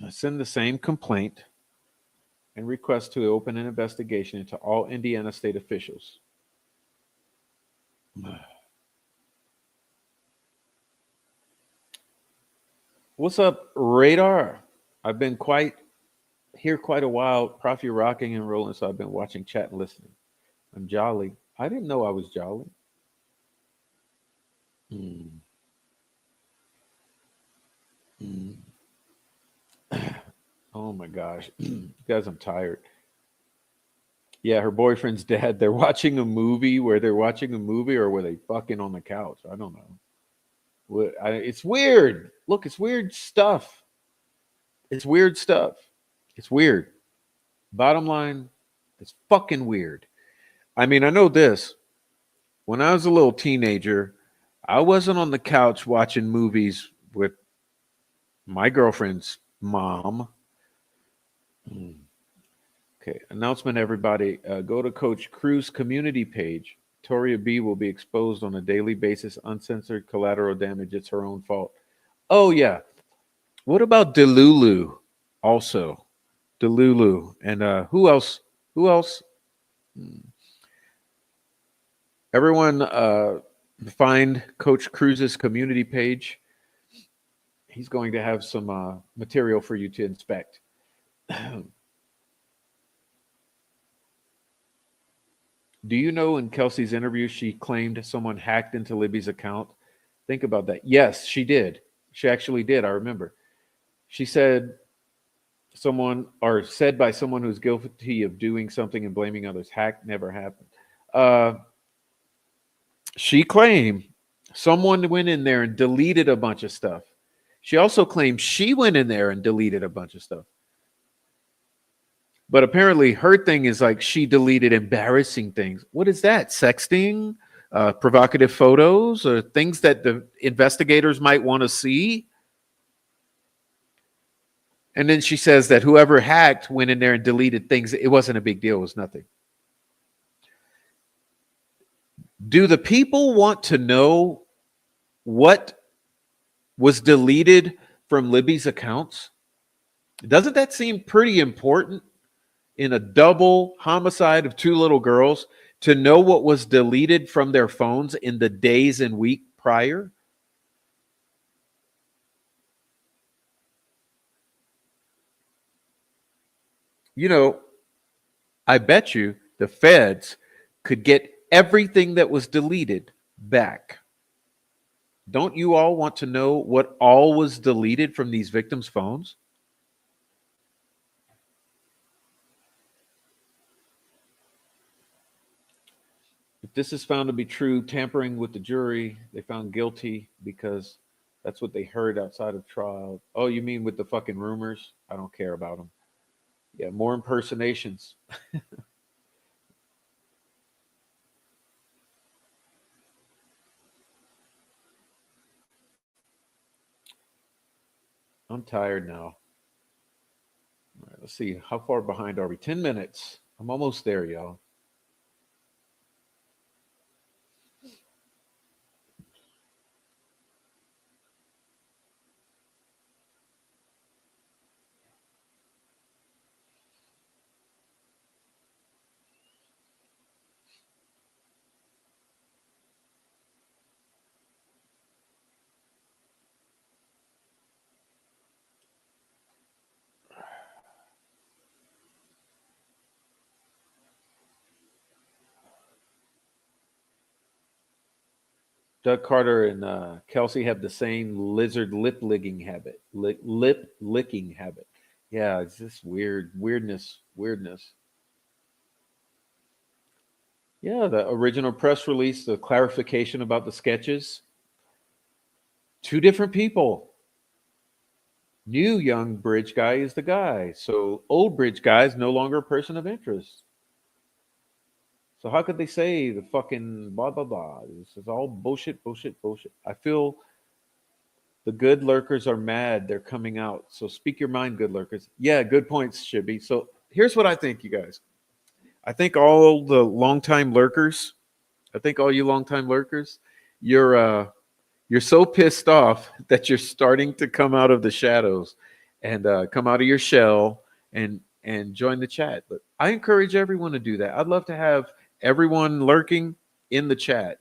I send the same complaint and request to open an investigation into all Indiana state officials. What's up, Radar? I've been quite here quite a while. Prof, you're rocking and rolling, so I've been watching, chat, and listening. I'm jolly. I didn't know I was jolly. Mm, mm. Oh my gosh, guys, I'm tired. Yeah, her boyfriend's dad. They're watching a movie where they're watching a movie, or were they fucking on the couch? I don't know. It's weird. Look, it's weird stuff. It's weird stuff. It's weird. Bottom line, it's fucking weird. I mean, I know this. When I was a little teenager, I wasn't on the couch watching movies with my girlfriend's mom. Mm. Okay, announcement, everybody. Go to Coach Cruz's community page. Toria B will be exposed on a daily basis, uncensored collateral damage. It's her own fault. Oh, yeah. What about Delulu also? Delulu. And who else? Who else? Hmm. Everyone find Coach Cruz's community page. He's going to have some material for you to inspect. Do you know in Kelsey's interview, she claimed someone hacked into Libby's account? Think about that. Yes, she did. She actually did. I remember. She said someone, or said by someone who's guilty of doing something and blaming others. Hack never happened. Uh, she claimed someone went in there and deleted a bunch of stuff. She also claimed she went in there and deleted a bunch of stuff. But apparently, her thing is like she deleted embarrassing things. What is that? Sexting, provocative photos, or things that the investigators might want to see? And then she says that whoever hacked went in there and deleted things. It wasn't a big deal. It was nothing. Do the people want to know what was deleted from Libby's accounts? Doesn't that seem pretty important in a double homicide of two little girls to know what was deleted from their phones in the days and week prior? You know, I bet you the feds could get everything that was deleted back. Don't you all want to know what all was deleted from these victims' phones? If this is found to be true, tampering with the jury, they found guilty because that's what they heard outside of trial. Oh, you mean with the fucking rumors? I don't care about them. Yeah, more impersonations. I'm tired now. All right, let's see. How far behind are we? 10 minutes. I'm almost there, y'all. Doug Carter and Kelsey have the same lizard lip licking habit. Lip licking habit. Yeah, it's just weirdness. Yeah, the original press release, the clarification about the sketches. Two different people. New young bridge guy is the guy. So old bridge guy is no longer a person of interest. So how could they say the fucking blah blah blah? This is all bullshit. I feel the good lurkers are mad. They're coming out. So speak your mind, good lurkers. Yeah, good points, Shibby. So here's what I think, you guys. I think all the longtime lurkers, I think all you longtime lurkers, you're you're so pissed off that you're starting to come out of the shadows and come out of your shell and join the chat. But I encourage everyone to do that. I'd love to have everyone lurking in the chat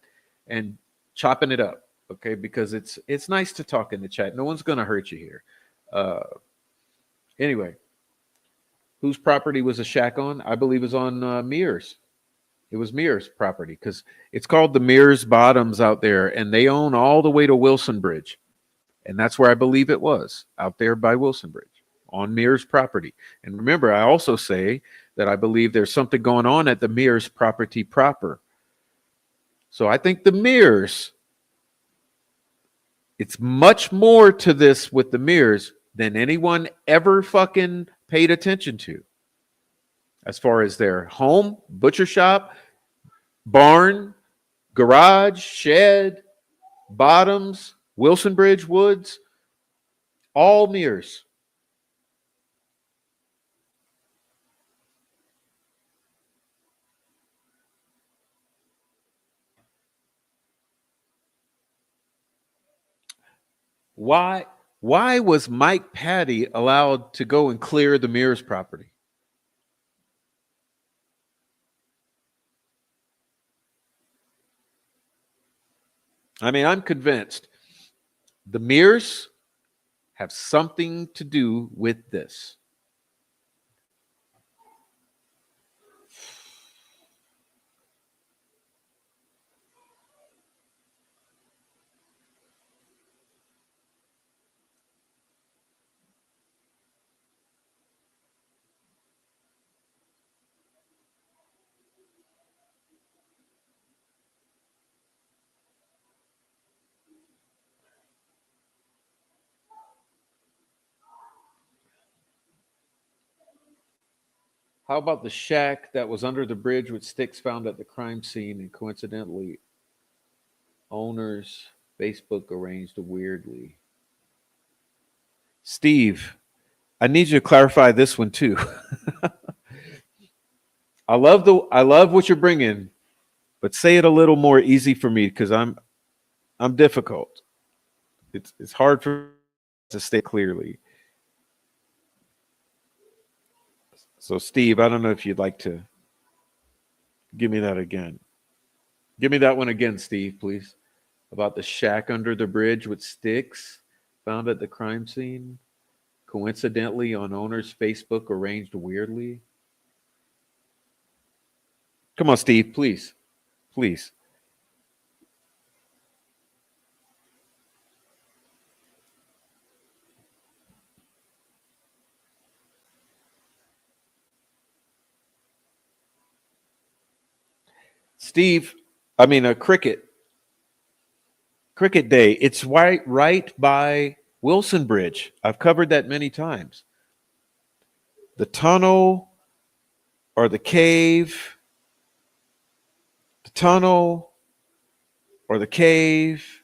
and chopping it up, okay? Because it's nice to talk in the chat. No one's going to hurt you here. Uh, anyway, whose property was a shack on? I believe it was on Mears. It was Mears property because it's called the Mears Bottoms out there, and they own all the way to Wilson Bridge. And that's where I believe it was, out there by Wilson Bridge on Mears property. And remember, I also say that I believe there's something going on at the Mears property proper. So I think the Mears, it's much more to this with the Mears than anyone ever fucking paid attention to. As far as their home, butcher shop, barn, garage, shed, bottoms, Wilson Bridge Woods, all Mears. Why why was Mike Patty allowed to go and clear the Mears property? I mean, I'm convinced the Mears have something to do with this. How about the shack that was under the bridge with sticks found at the crime scene and coincidentally owners Facebook arranged weirdly? Steve, I need you to clarify this one too. I love what you're bringing, but say it a little more easy for me because I'm difficult. It's hard for to state clearly. So Steve, I don't know if you'd like to give me that again. Give me that one again, Steve, please. About the shack under the bridge with sticks found at the crime scene, coincidentally on owner's Facebook arranged weirdly. Come on, Steve, please. Please. Steve, I mean a cricket day. It's right by Wilson Bridge. I've covered that many times. The tunnel or the cave, the tunnel or the cave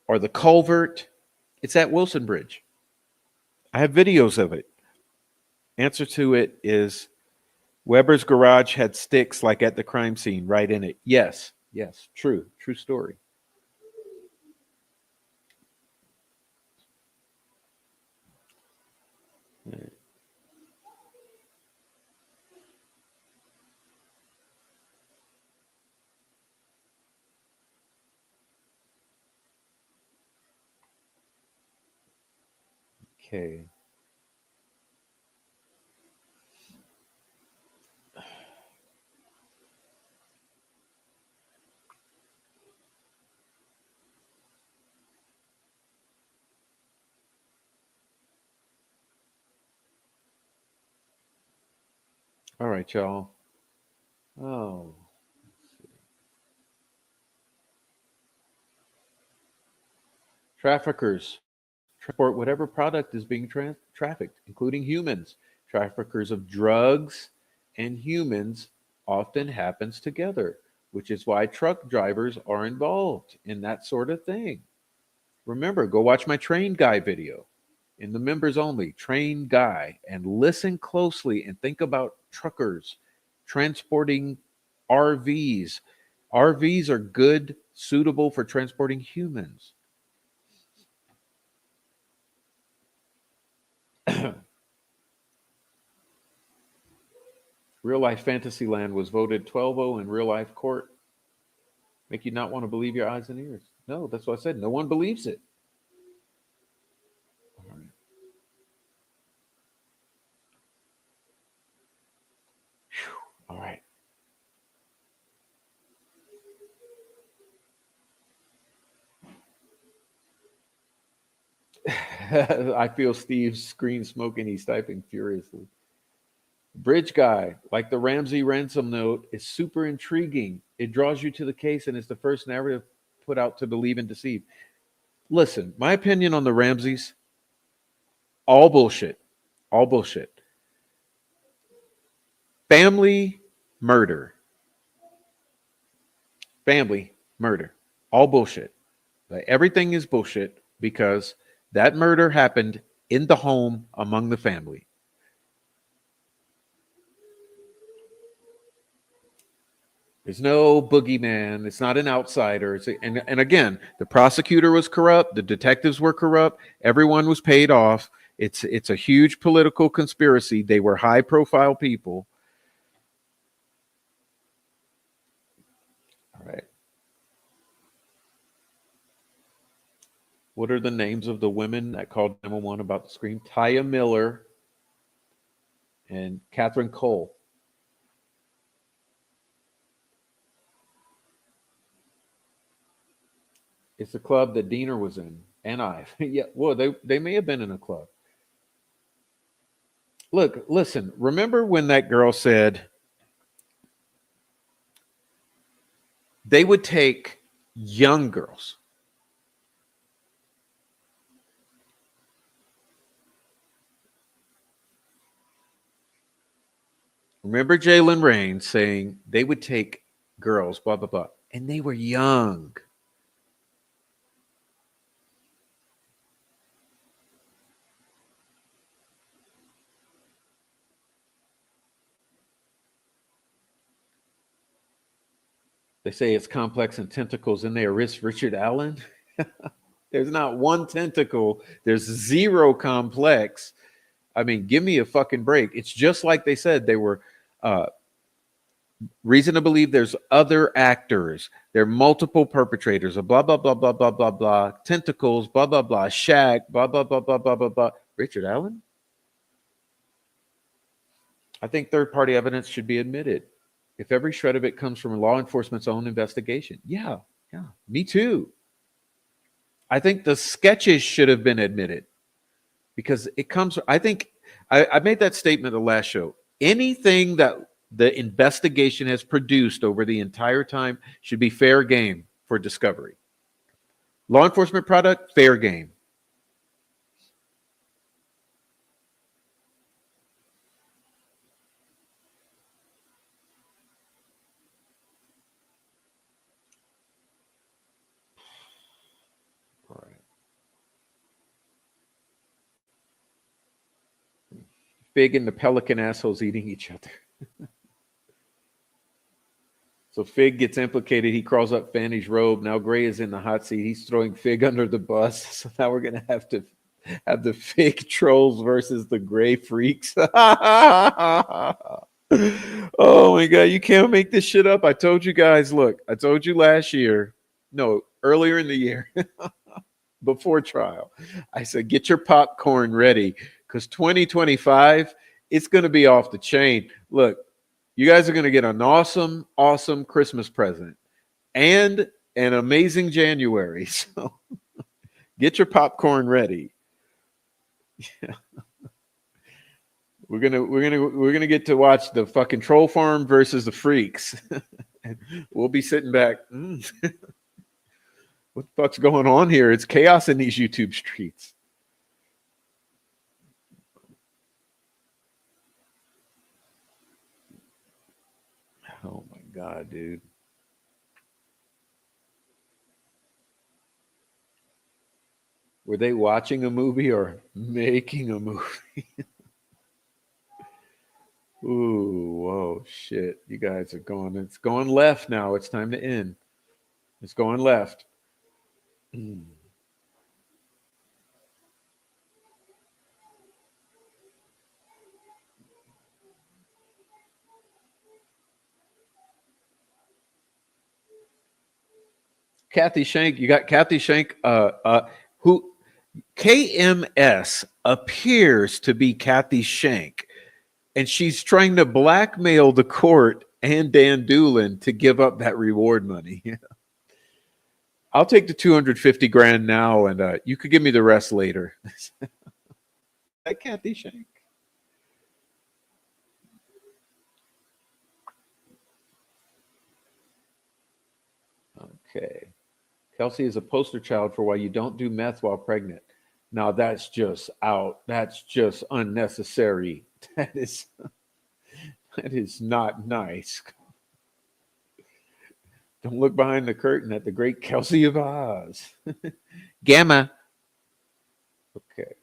or the culvert. It's at Wilson Bridge. I have videos of it. Answer to it is Weber's garage had sticks like at the crime scene right in it. Yes, yes, true story. Okay. All right, y'all. Oh, traffickers transport whatever product is being trafficked, including humans. Traffickers of drugs and humans often happens together, which is why truck drivers are involved in that sort of thing. Remember, go watch my train guy video in the members only, train guy, and listen closely and think about truckers transporting RVs. RVs are good, suitable for transporting humans. Real life Fantasyland was voted 12-0 in real life court. Make you not want to believe your eyes and ears. No, that's what I said. No one believes it. All right. All right. I feel Steve's screen smoking. He's typing furiously. Bridge guy, like the Ramsey ransom note, is super intriguing. It draws you to the case and is the first narrative put out to believe and deceive. Listen, my opinion on the Ramseys, all bullshit. All bullshit. Family murder. Family murder. All bullshit. Like, everything is bullshit because that murder happened in the home among the family. There's no boogeyman. It's not an outsider. And again, the prosecutor was corrupt. The detectives were corrupt. Everyone was paid off. It's a huge political conspiracy. They were high profile people. All right. What are the names of the women that called 911 about the scream? Taya Miller and Catherine Cole. It's a club that Diener was in, and I. Yeah, well, they may have been in a club. Look, listen. Remember when that girl said they would take young girls? Remember Jalen Rain saying they would take girls, blah blah blah, and they were young. They say it's complex and tentacles in there. Richard Allen. There's not one tentacle. There's zero complex. I mean, give me a fucking break. It's just like they said they were uh, reason to believe there's other actors. There are multiple perpetrators. Blah blah blah blah blah blah blah. Tentacles. Blah blah blah. Shaq. Blah blah blah blah blah blah blah. Richard Allen. I think third party evidence should be admitted if every shred of it comes from law enforcement's own investigation. Yeah, yeah, me too. I think the sketches should have been admitted because it comes. I think I made that statement the last show. Anything that the investigation has produced over the entire time should be fair game for discovery. Law enforcement product, fair game. All right. Fig and the pelican assholes eating each other. So Fig gets implicated. He crawls up Fanny's robe. Now Gray is in the hot seat. He's throwing Fig under the bus. So now we're gonna have to have the Fig trolls versus the Gray freaks. Oh my god, you can't make this shit up. I told you guys. Look, I told you last year. No, earlier in the year, before trial, I said get your popcorn ready because 2025 it's gonna be off the chain. Look, you guys are going to get an awesome, awesome Christmas present and an amazing January. So get your popcorn ready. We're gonna get to watch the fucking troll farm versus the freaks. And we'll be sitting back. What the fuck's going on here? It's chaos in these YouTube streets. Oh my god, dude. Were they watching a movie or making a movie? Ooh, whoa, shit. You guys are going, it's going left now. It's time to end. It's going left. Kathy Shank, you got Kathy Shank, who KMS appears to be Kathy Shank, and she's trying to blackmail the court and Dan Doolin to give up that reward money. I'll take the 250 grand now, and you could give me the rest later. That Kathy Shank. Okay. Kelsey is a poster child for why you don't do meth while pregnant. Now that's just out. That's just unnecessary. That is not nice. Don't look behind the curtain at the great Kelsey of Oz. Gamma. Okay.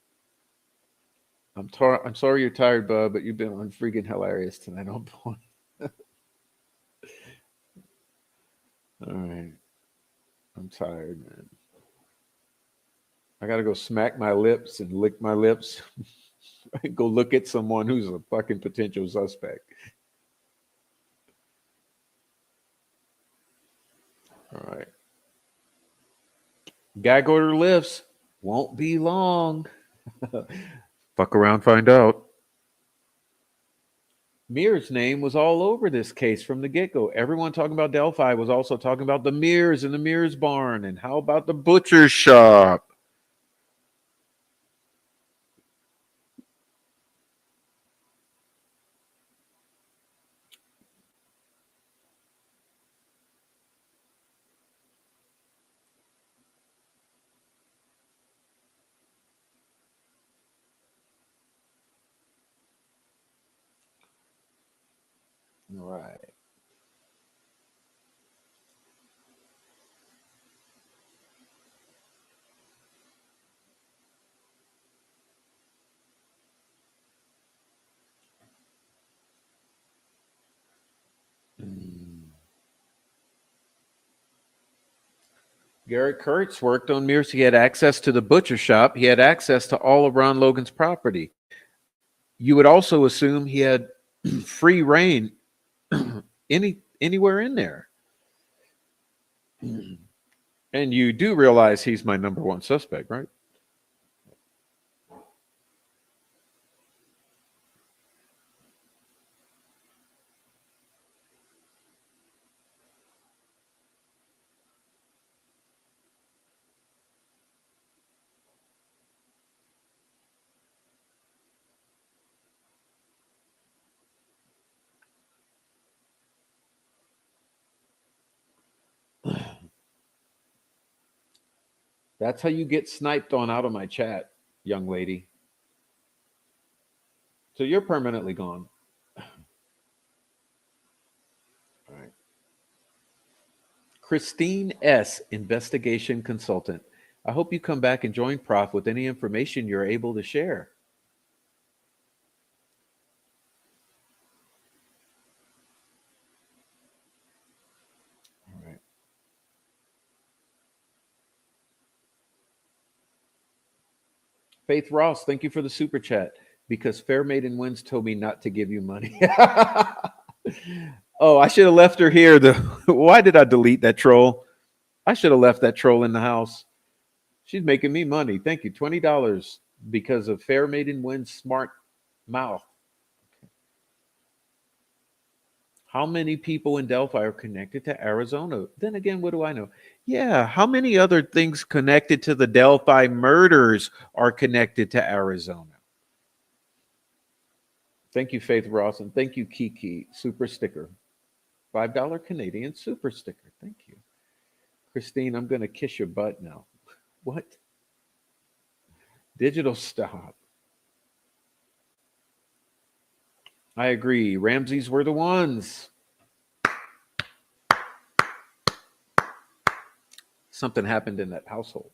I'm sorry you're tired, bub, but you've been on freaking hilarious tonight on point. All right. I'm tired, man. I gotta go smack my lips and lick my lips. Go look at someone who's a fucking potential suspect. All right. Gag order lifts. Won't be long. Fuck around, find out. Mears' name was all over this case from the get-go. Everyone talking about Delphi was also talking about the Mears and the Mears barn. And how about the butcher shop? All right. Garrett Kurtz worked on Mears. He had access to the butcher shop. He had access to all of Ron Logan's property. You would also assume he had free reign anywhere in there. And you do realize he's my number one suspect, right? That's how you get sniped on out of my chat, young lady. So you're permanently gone. All right. Christine S., investigation consultant. I hope you come back and join Prof with any information you're able to share. All right. Faith Ross, thank you for the super chat. Because Fair Maiden Wins told me not to give you money. Oh, I should have left her here. Why did I delete that troll? I should have left that troll in the house. She's making me money. Thank you. $20 because of Fair Maiden Wins smart mouth. How many people in Delphi are connected to Arizona? Then again, what do I know? Yeah, how many other things connected to the Delphi murders are connected to Arizona? Thank you, Faith Ross, and thank you, Kiki. Super sticker. $5 Canadian super sticker. Thank you. Christine, I'm going to kiss your butt now. What? Digital stop. I agree. Ramses were the ones. Something happened in that household.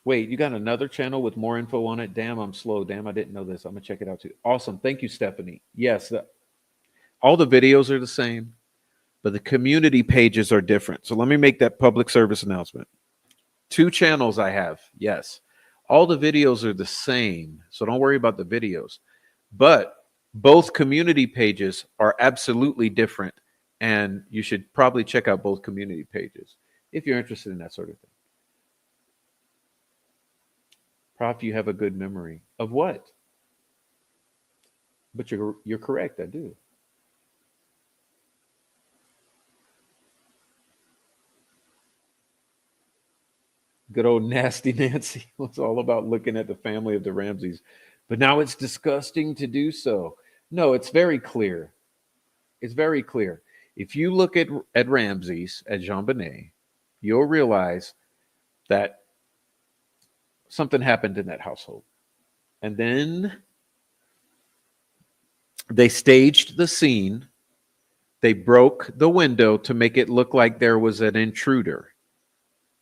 Wait, you got another channel with more info on it? Damn, I'm slow. Damn, I didn't know this. I'm going to check it out too. Awesome. Thank you, Stephanie. Yes, all the videos are the same, but the community pages are different. So let me make that public service announcement. 2 channels I have. Yes. All the videos are the same. So don't worry about the videos. But both community pages are absolutely different. And you should probably check out both community pages if you're interested in that sort of thing. Prof, you have a good memory. Of what? But you're correct, I do. Good old nasty Nancy was all about looking at the family of the Ramses. But now it's disgusting to do so. No, it's very clear. It's very clear. If you look at Ramses, at Jean Bonnet, you'll realize that something happened in that household. And then they staged the scene. They broke the window to make it look like there was an intruder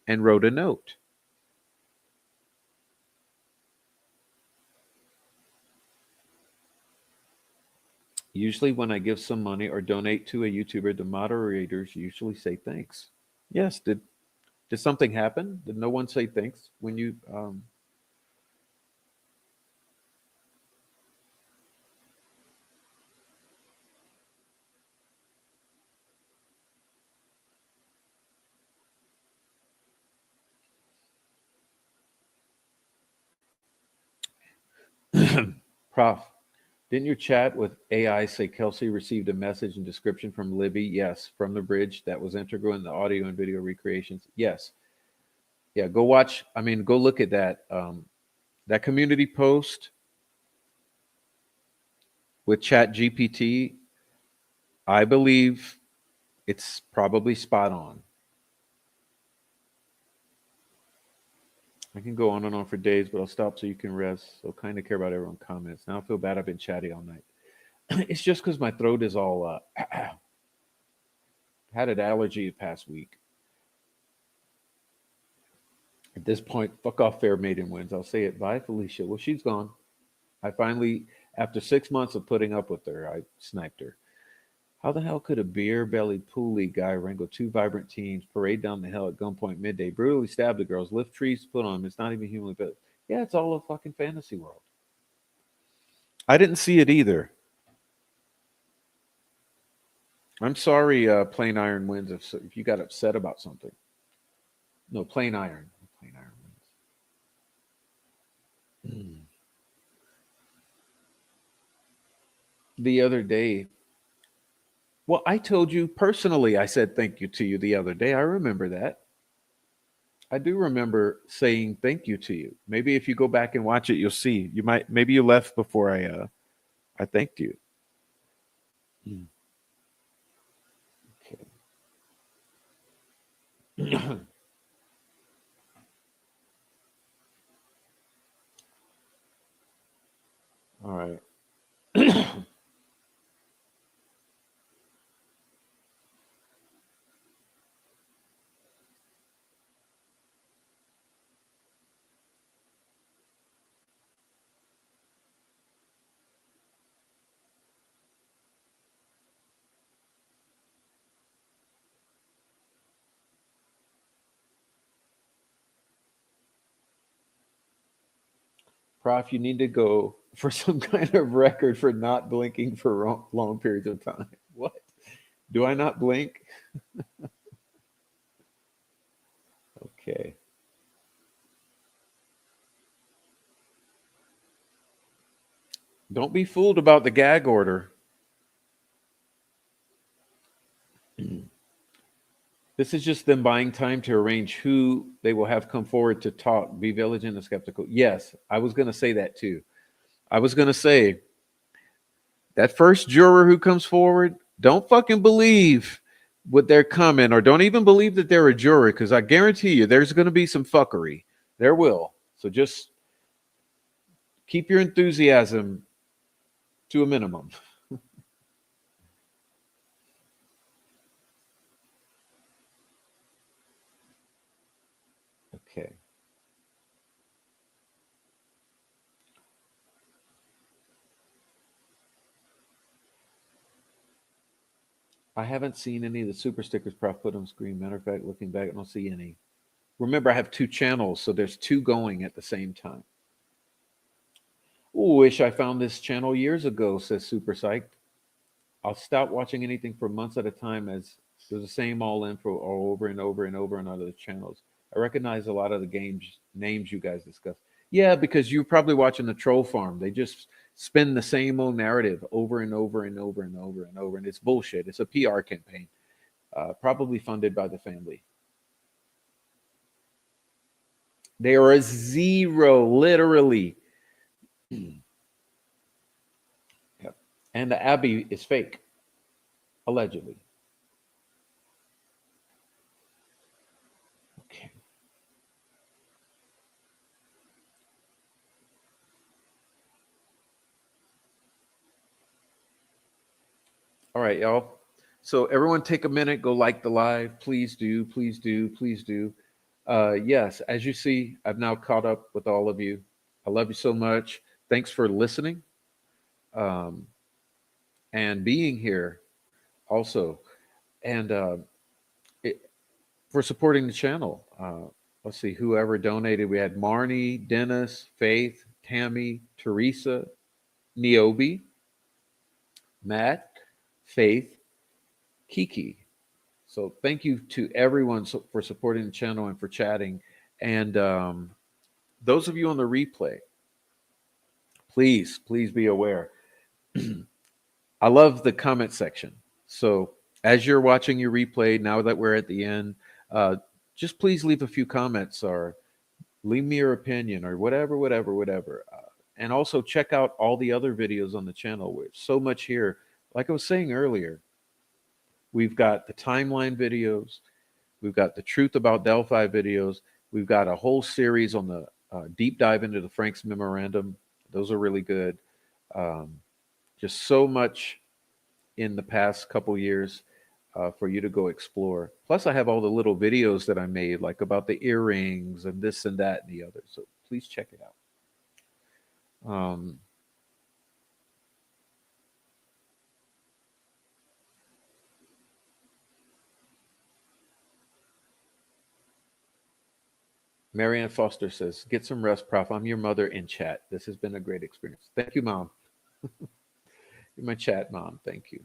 and wrote a note. Usually, when I give some money or donate to a YouTuber, the moderators usually say thanks. Yes, did something happen? Did no one say thanks when you Prof, didn't your chat with AI say Kelsey received a message and description from Libby? Yes, from the bridge that was integral in the audio and video recreations. Yes. Yeah, go watch. I mean, go look at that that community post with Chat GPT. I believe it's probably spot on. I can go on and on for days, but I'll stop so you can rest. So kind of care about everyone's comments. Now I feel bad I've been chatty all night. It's just because my throat is all had an allergy the past week. At this point, fuck off, Fair Maiden wins. I'll say it. Bye, Felicia. Well, she's gone. I finally, after 6 months of putting up with her, I sniped her. How the hell could a beer bellied pool league guy wrangle 2 vibrant teens, parade down the hill at gunpoint midday, brutally stab the girls, lift trees to put on them? It's not even humanly built. Yeah, it's all a fucking fantasy world. I didn't see it either. I'm sorry, Plain Iron wins if you got upset about something. No, Plain Iron. Plain Iron wins. The other day, well, I told you personally, I said thank you to you the other day. I remember that. I do remember saying thank you to you. Maybe if you go back and watch it, you'll see. You might maybe you left before I thanked you. Mm. Okay. All right. Prof, you need to go for some kind of record for not blinking for long periods of time. What? Do I not blink? Okay. Don't be fooled about the gag order. This is just them buying time to arrange who they will have come forward to talk. Be vigilant and skeptical. Yes, I was going to say that too. I was going to say that first juror who comes forward, don't fucking believe what they're coming, or don't even believe that they're a juror, because I guarantee you there's going to be some fuckery. There will. So just keep your enthusiasm to a minimum. Okay. I haven't seen any of the super stickers Prof put on screen. Matter of fact, looking back, I don't see any. Remember, I have two channels, so there's two going at the same time. Ooh, wish I found this channel years ago, says Super Psyched. I'll stop watching anything for months at a time as there's the same all info all over and over and over on other channels. I recognize a lot of the games names you guys discuss. Yeah, because you're probably watching the troll farm. They just spin the same old narrative over and over and over and over and over, and it's bullshit. It's a PR campaign, probably funded by the family. They are a zero, literally. Yep. And the Abbey is fake, allegedly. Okay. All right, y'all. So everyone take a minute, go like the live. Please do, please do, please do. Yes, as you see, I've now caught up with all of you. I love you so much. Thanks for listening, um, and being here also. And it, for supporting the channel. Let's see, whoever donated. We had Marnie, Dennis, Faith, Tammy, Teresa, Niobe, Matt, Faith, Kiki. So thank you to everyone for supporting the channel and for chatting. And those of you on the replay, please, please be aware. I love the comment section. So as you're watching your replay, now that we're at the end, uh, just please leave a few comments or leave me your opinion or whatever, whatever, whatever. And also check out all the other videos on the channel. There's so much here. Like I was saying earlier, we've got the timeline videos. We've got the truth about Delphi videos. We've got a whole series on the deep dive into the Frank's memorandum. Those are really good. Um, just so much in the past couple years for you to go explore. Plus, I have all the little videos that I made, like about the earrings and this and that and the other. So please check it out. Marianne Foster says, "Get some rest, Prof. I'm your mother in chat. This has been a great experience. Thank you, Mom. You're my chat mom. Thank you.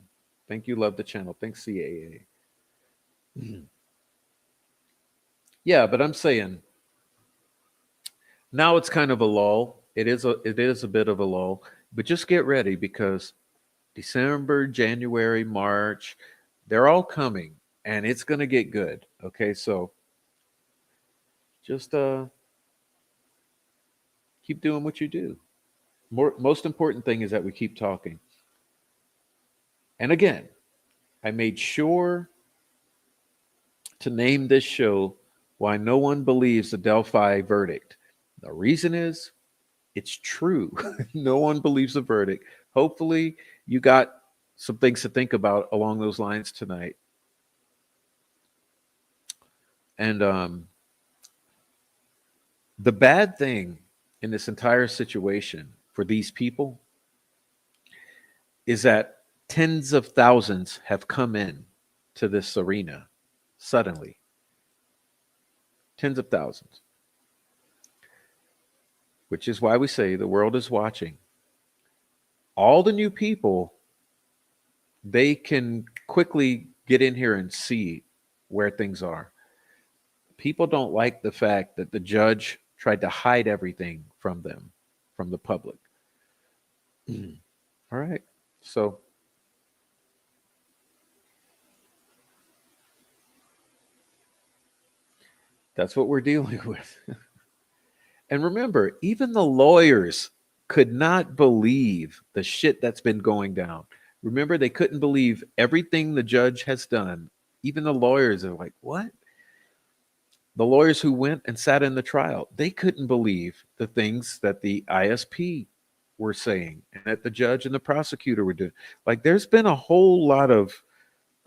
Thank you. Love the channel. Thanks, CAA. Yeah, but I'm saying now it's kind of a lull. It is a bit of a lull, but just get ready because December, January, March, they're all coming and it's going to get good. Okay? So just keep doing what you do. Most important thing is that we keep talking. And again, I made sure to name this show Why No One Believes the Delphi Verdict. The reason is it's true. No one believes the verdict. Hopefully, you got some things to think about along those lines tonight. And the bad thing in this entire situation for these people is that tens of thousands have come in to this arena suddenly. Tens of thousands, which is why we say the world is watching. All the new people, they can quickly get in here and see where things are. People don't like the fact that the judge tried to hide everything from them, from the public. All right. So That's what we're dealing with. And remember, even the lawyers could not believe the shit that's been going down. Remember, they couldn't believe everything the judge has done. Even the lawyers are like, what? The lawyers who went and sat in the trial, they couldn't believe the things that the ISP were saying and that the judge and the prosecutor were doing. Like, there's been a whole lot of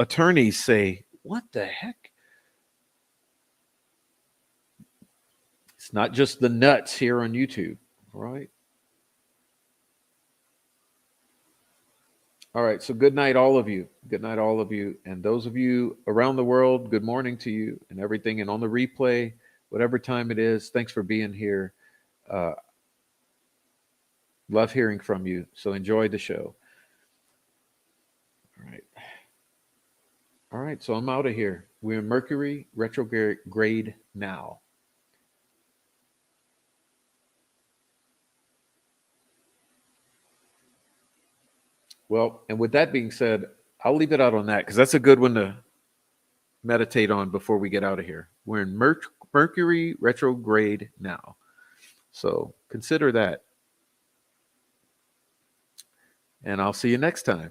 attorneys say, what the heck? It's not just the nuts here on YouTube, right? All right, so good night, all of you. Good night, all of you. And those of you around the world, good morning to you and everything. And on the replay, whatever time it is, thanks for being here. Love hearing from you. So enjoy the show. All right. All right, so I'm out of here. We're in Mercury retrograde now. Well, and with that being said, I'll leave it out on that because that's a good one to meditate on before we get out of here. We're in Mercury retrograde now. So consider that. And I'll see you next time.